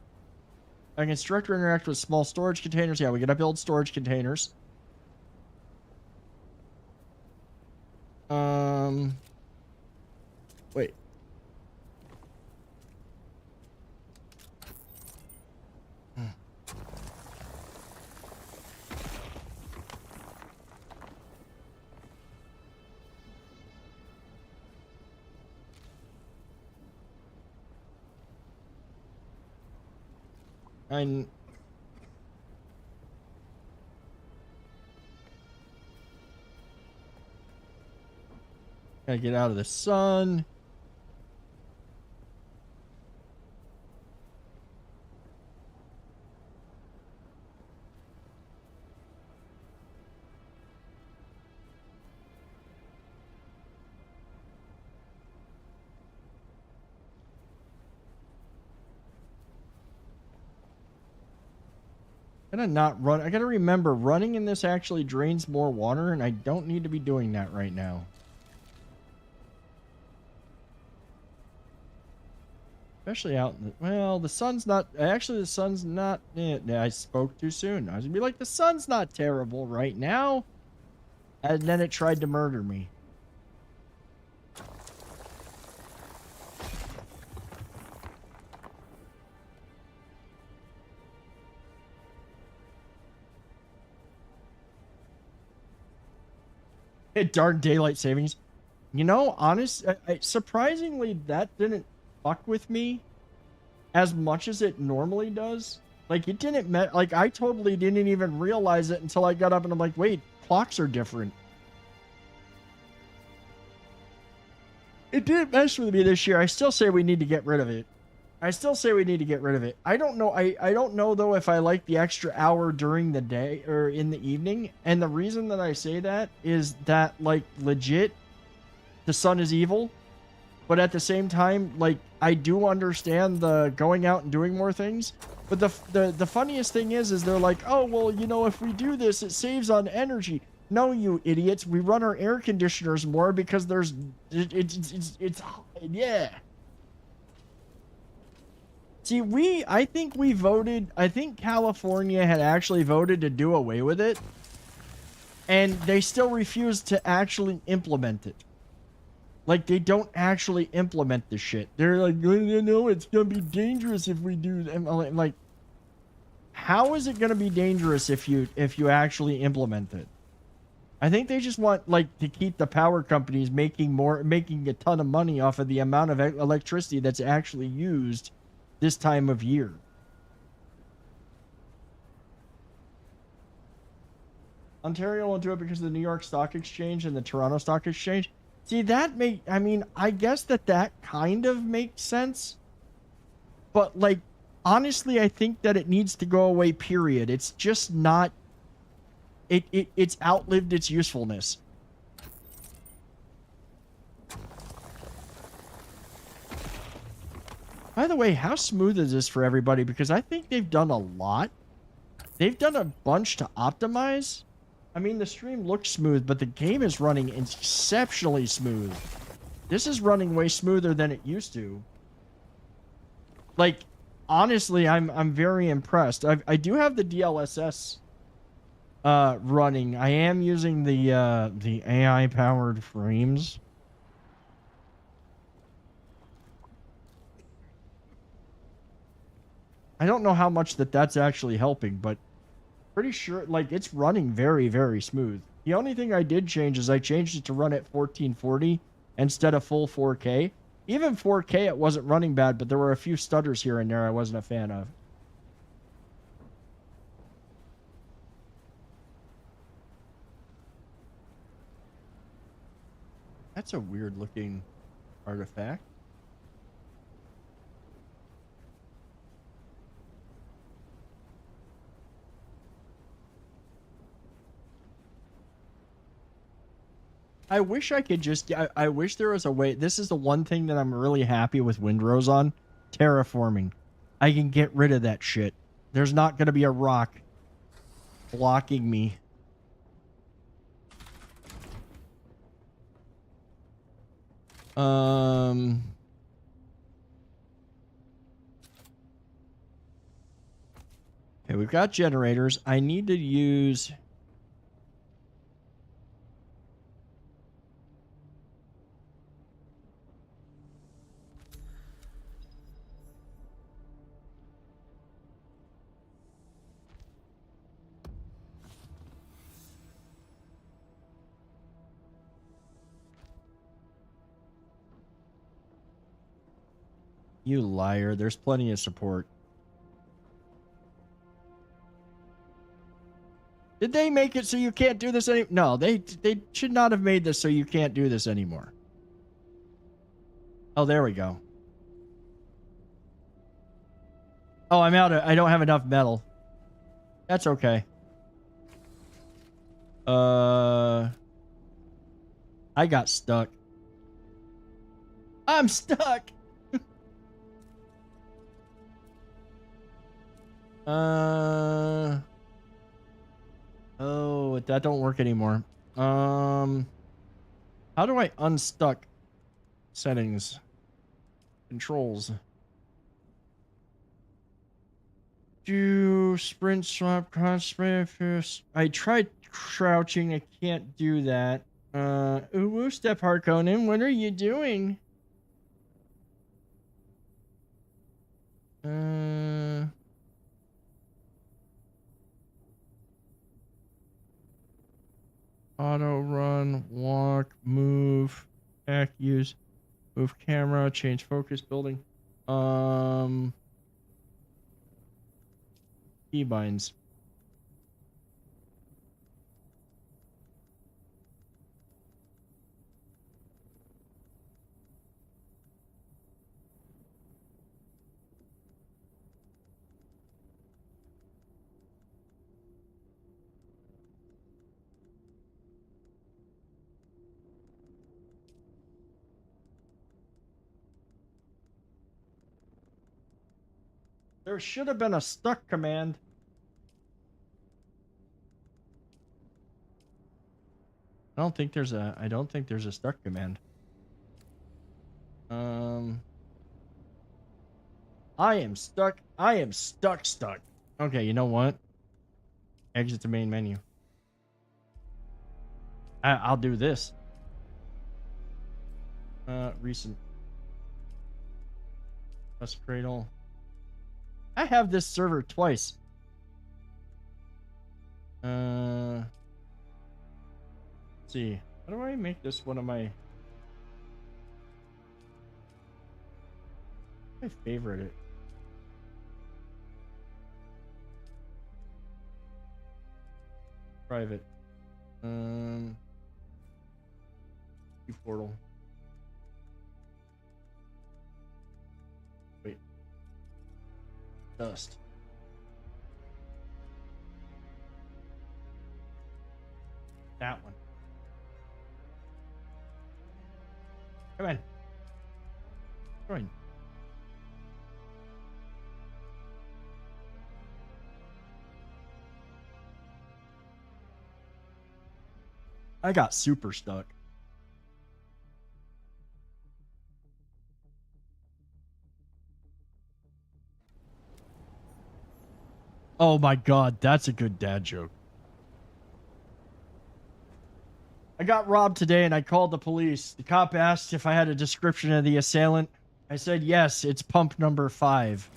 A constructor interact with small storage containers. Yeah, we got to build storage containers. Wait. Gotta get out of the sun. I gotta not run. I gotta remember, running in this actually drains more water, and I don't need to be doing that right now. Especially out in the... Well, the sun's not... Actually, the sun's not... I spoke too soon. I was gonna be like, the sun's not terrible right now. And then it tried to murder me. Dark daylight savings. You know, surprisingly, that didn't fuck with me as much as it normally does. Like, it didn't... Like, I totally didn't even realize it until I got up and I'm like, wait, clocks are different. It didn't mess with me this year. I still say we need to get rid of it. I don't know. I don't know though if I like the extra hour during the day or in the evening. And the reason that I say that is that, like, legit, the sun is evil. But at the same time, like, I do understand the going out and doing more things. But the funniest thing is they're like, oh, well, you know, if we do this, it saves on energy. No, you idiots. We run our air conditioners more because it's yeah. See, I think California had actually voted to do away with it. And they still refused to actually implement it. Like, they don't actually implement the shit. They're like, no, it's going to be dangerous if we do that. I'm like, how is it going to be dangerous if you actually implement it? I think they just want, like, to keep the power companies making a ton of money off of the amount of electricity that's actually used this time of year. Ontario won't do it because of the New York Stock Exchange and the Toronto Stock Exchange. See, I guess that kind of makes sense. But, like, honestly, I think that it needs to go away, period. It's just not... It's outlived its usefulness. By the way, how smooth is this for everybody? Because I think they've done a lot. They've done a bunch to optimize. I mean, the stream looks smooth, but the game is running exceptionally smooth. This is running way smoother than it used to. Like, honestly, I'm very impressed. I do have the DLSS running. I am using the AI powered frames. I don't know how much that's actually helping, but pretty sure, like, it's running very, very smooth. The only thing I did change is I changed it to run at 1440 instead of full 4K. Even 4K, it wasn't running bad, but there were a few stutters here and there I wasn't a fan of. That's a weird looking artifact. I wish I could just... I wish there was a way... This is the one thing that I'm really happy with Windrose on. Terraforming. I can get rid of that shit. There's not going to be a rock blocking me. Okay, we've got generators. I need to use... You liar. There's plenty of support. Did they make it so you can't do this anymore? No, they should not have made this so you can't do this anymore. Oh, there we go. Oh, I'm out of... I don't have enough metal. That's okay. I got stuck. I'm stuck! Oh, that don't work anymore. How do I unstuck settings? Controls. Do sprint swap cross spray first. I tried crouching. I can't do that. Ooh, Step Harkonnen, what are you doing? Auto run, walk, move, back, use, move camera, change focus, building. Keybinds. There should have been a stuck command. I don't think there's a stuck command. I am stuck. I am stuck. Okay, you know what? Exit the main menu. I'll do this. Recent. Plus Cradle. I have this server twice. Let's see. How do I make this one of my favorite it? Private. Portal. Wait. Dust. That one. Come on. Join. I got super stuck. Oh my god, that's a good dad joke. I got robbed today and I called the police. The cop asked if I had a description of the assailant. I said yes, it's pump number 5.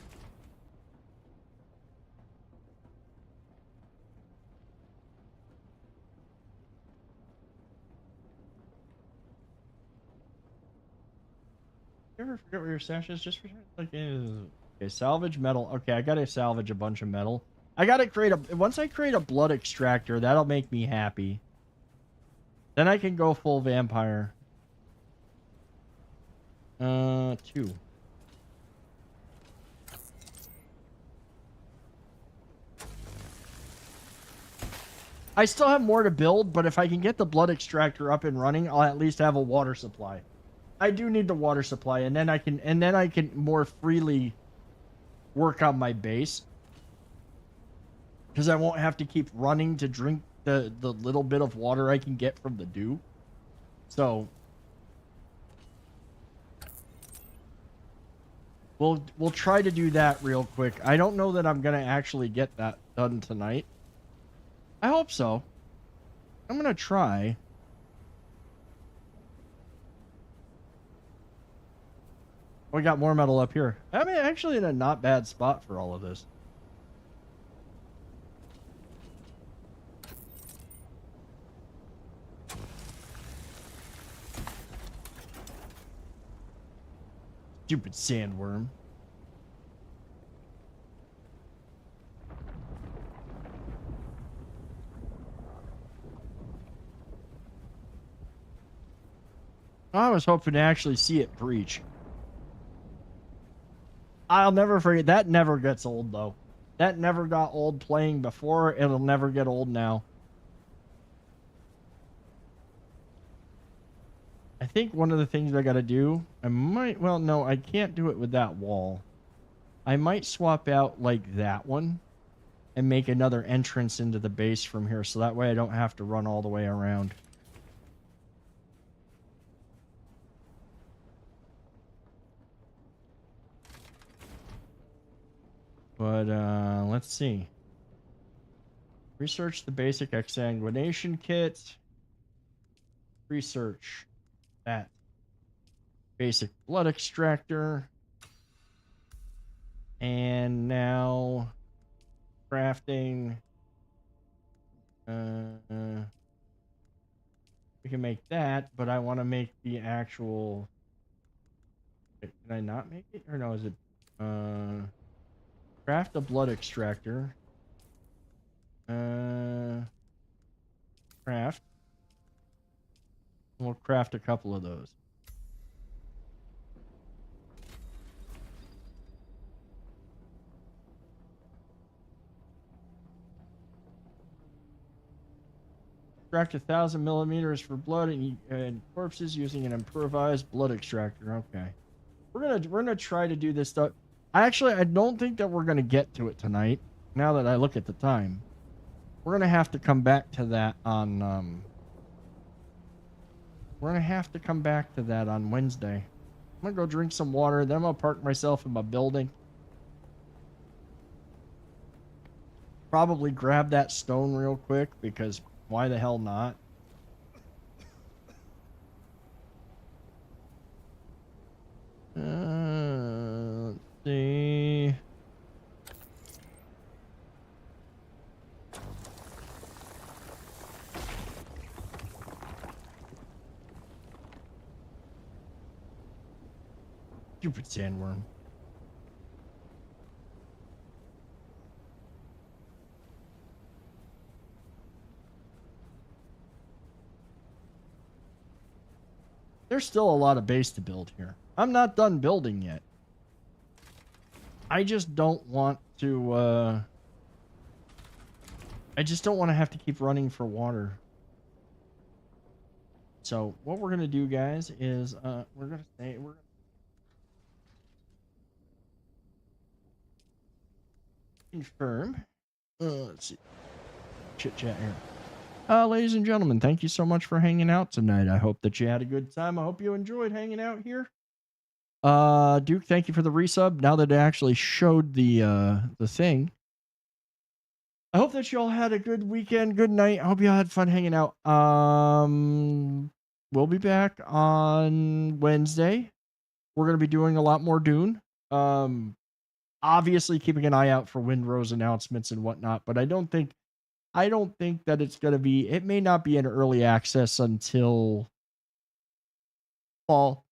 You ever forget where your stash is? Just for like, okay, salvage metal. Okay, I gotta salvage a bunch of metal. I gotta create once I create a blood extractor, that'll make me happy. Then I can go full vampire. 2. I still have more to build, but if I can get the blood extractor up and running, I'll at least have a water supply. I do need the water supply, and then I can more freely work on my base. Because I won't have to keep running to drink the little bit of water I can get from the dew. So we'll try to do that real quick. I don't know that I'm gonna actually get that done tonight. I hope so. I'm gonna try. We got more metal up here. I'm actually in a not bad spot for all of this. Stupid sandworm. I was hoping to actually see it breach. I'll never forget. That never gets old, though. That never got old playing before. It'll never get old now. I think one of the things I gotta do, well, no, I can't do it with that wall. I might swap out, like, that one and make another entrance into the base from here, so that way I don't have to run all the way around. But, let's see. Research the basic exsanguination kit. Research that basic blood extractor. And now crafting. We can make that, but I want to make the actual. Can I not make it? Or no, is it craft a blood extractor. Craft. We'll craft a couple of those. Extract 1,000 millimeters for blood and corpses using an improvised blood extractor. Okay, we're gonna try to do this stuff. I don't think that we're going to get to it tonight. Now that I look at the time, we're going to have to come back to that on, Wednesday. I'm going to go drink some water. Then I'm going to park myself in my building. Probably grab that stone real quick because why the hell not? Let's see. Stupid sandworm. There's still a lot of base to build here. I'm not done building yet. I just don't want to, I just don't want to have to keep running for water. So what we're going to do, guys, is we're going to say confirm. Let's see. Chit chat here. Ladies and gentlemen, thank you so much for hanging out tonight. I hope that you had a good time. I hope you enjoyed hanging out here. Duke, thank you for the resub. Now that it actually showed the thing. I hope that you all had a good weekend, good night. I hope you all had fun hanging out. We'll be back on Wednesday. We're going to be doing a lot more Dune. Obviously keeping an eye out for Windrose announcements and whatnot, but I don't think that it's going to be, it may not be in early access until fall,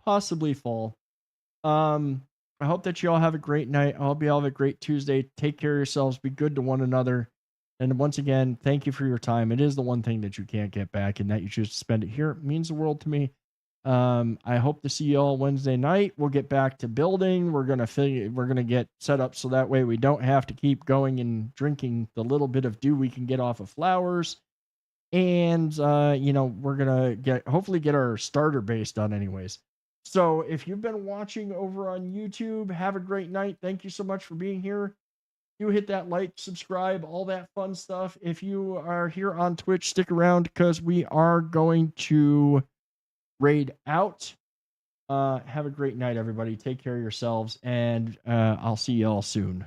possibly fall. I hope that you all have a great night. I hope you all have a great Tuesday. Take care of yourselves. Be good to one another. And once again, thank you for your time. It is the one thing that you can't get back, and that you choose to spend it here. It means the world to me. I hope to see you all Wednesday night. We'll get back to building. We're gonna get set up so that way we don't have to keep going and drinking the little bit of dew we can get off of flowers. And we're gonna hopefully get our starter base done anyways. So if you've been watching over on YouTube, have a great night. Thank you so much for being here. Do hit that like, subscribe, all that fun stuff. If you are here on Twitch, stick around because we are going to raid out. Have a great night, everybody. Take care of yourselves, and I'll see you all soon.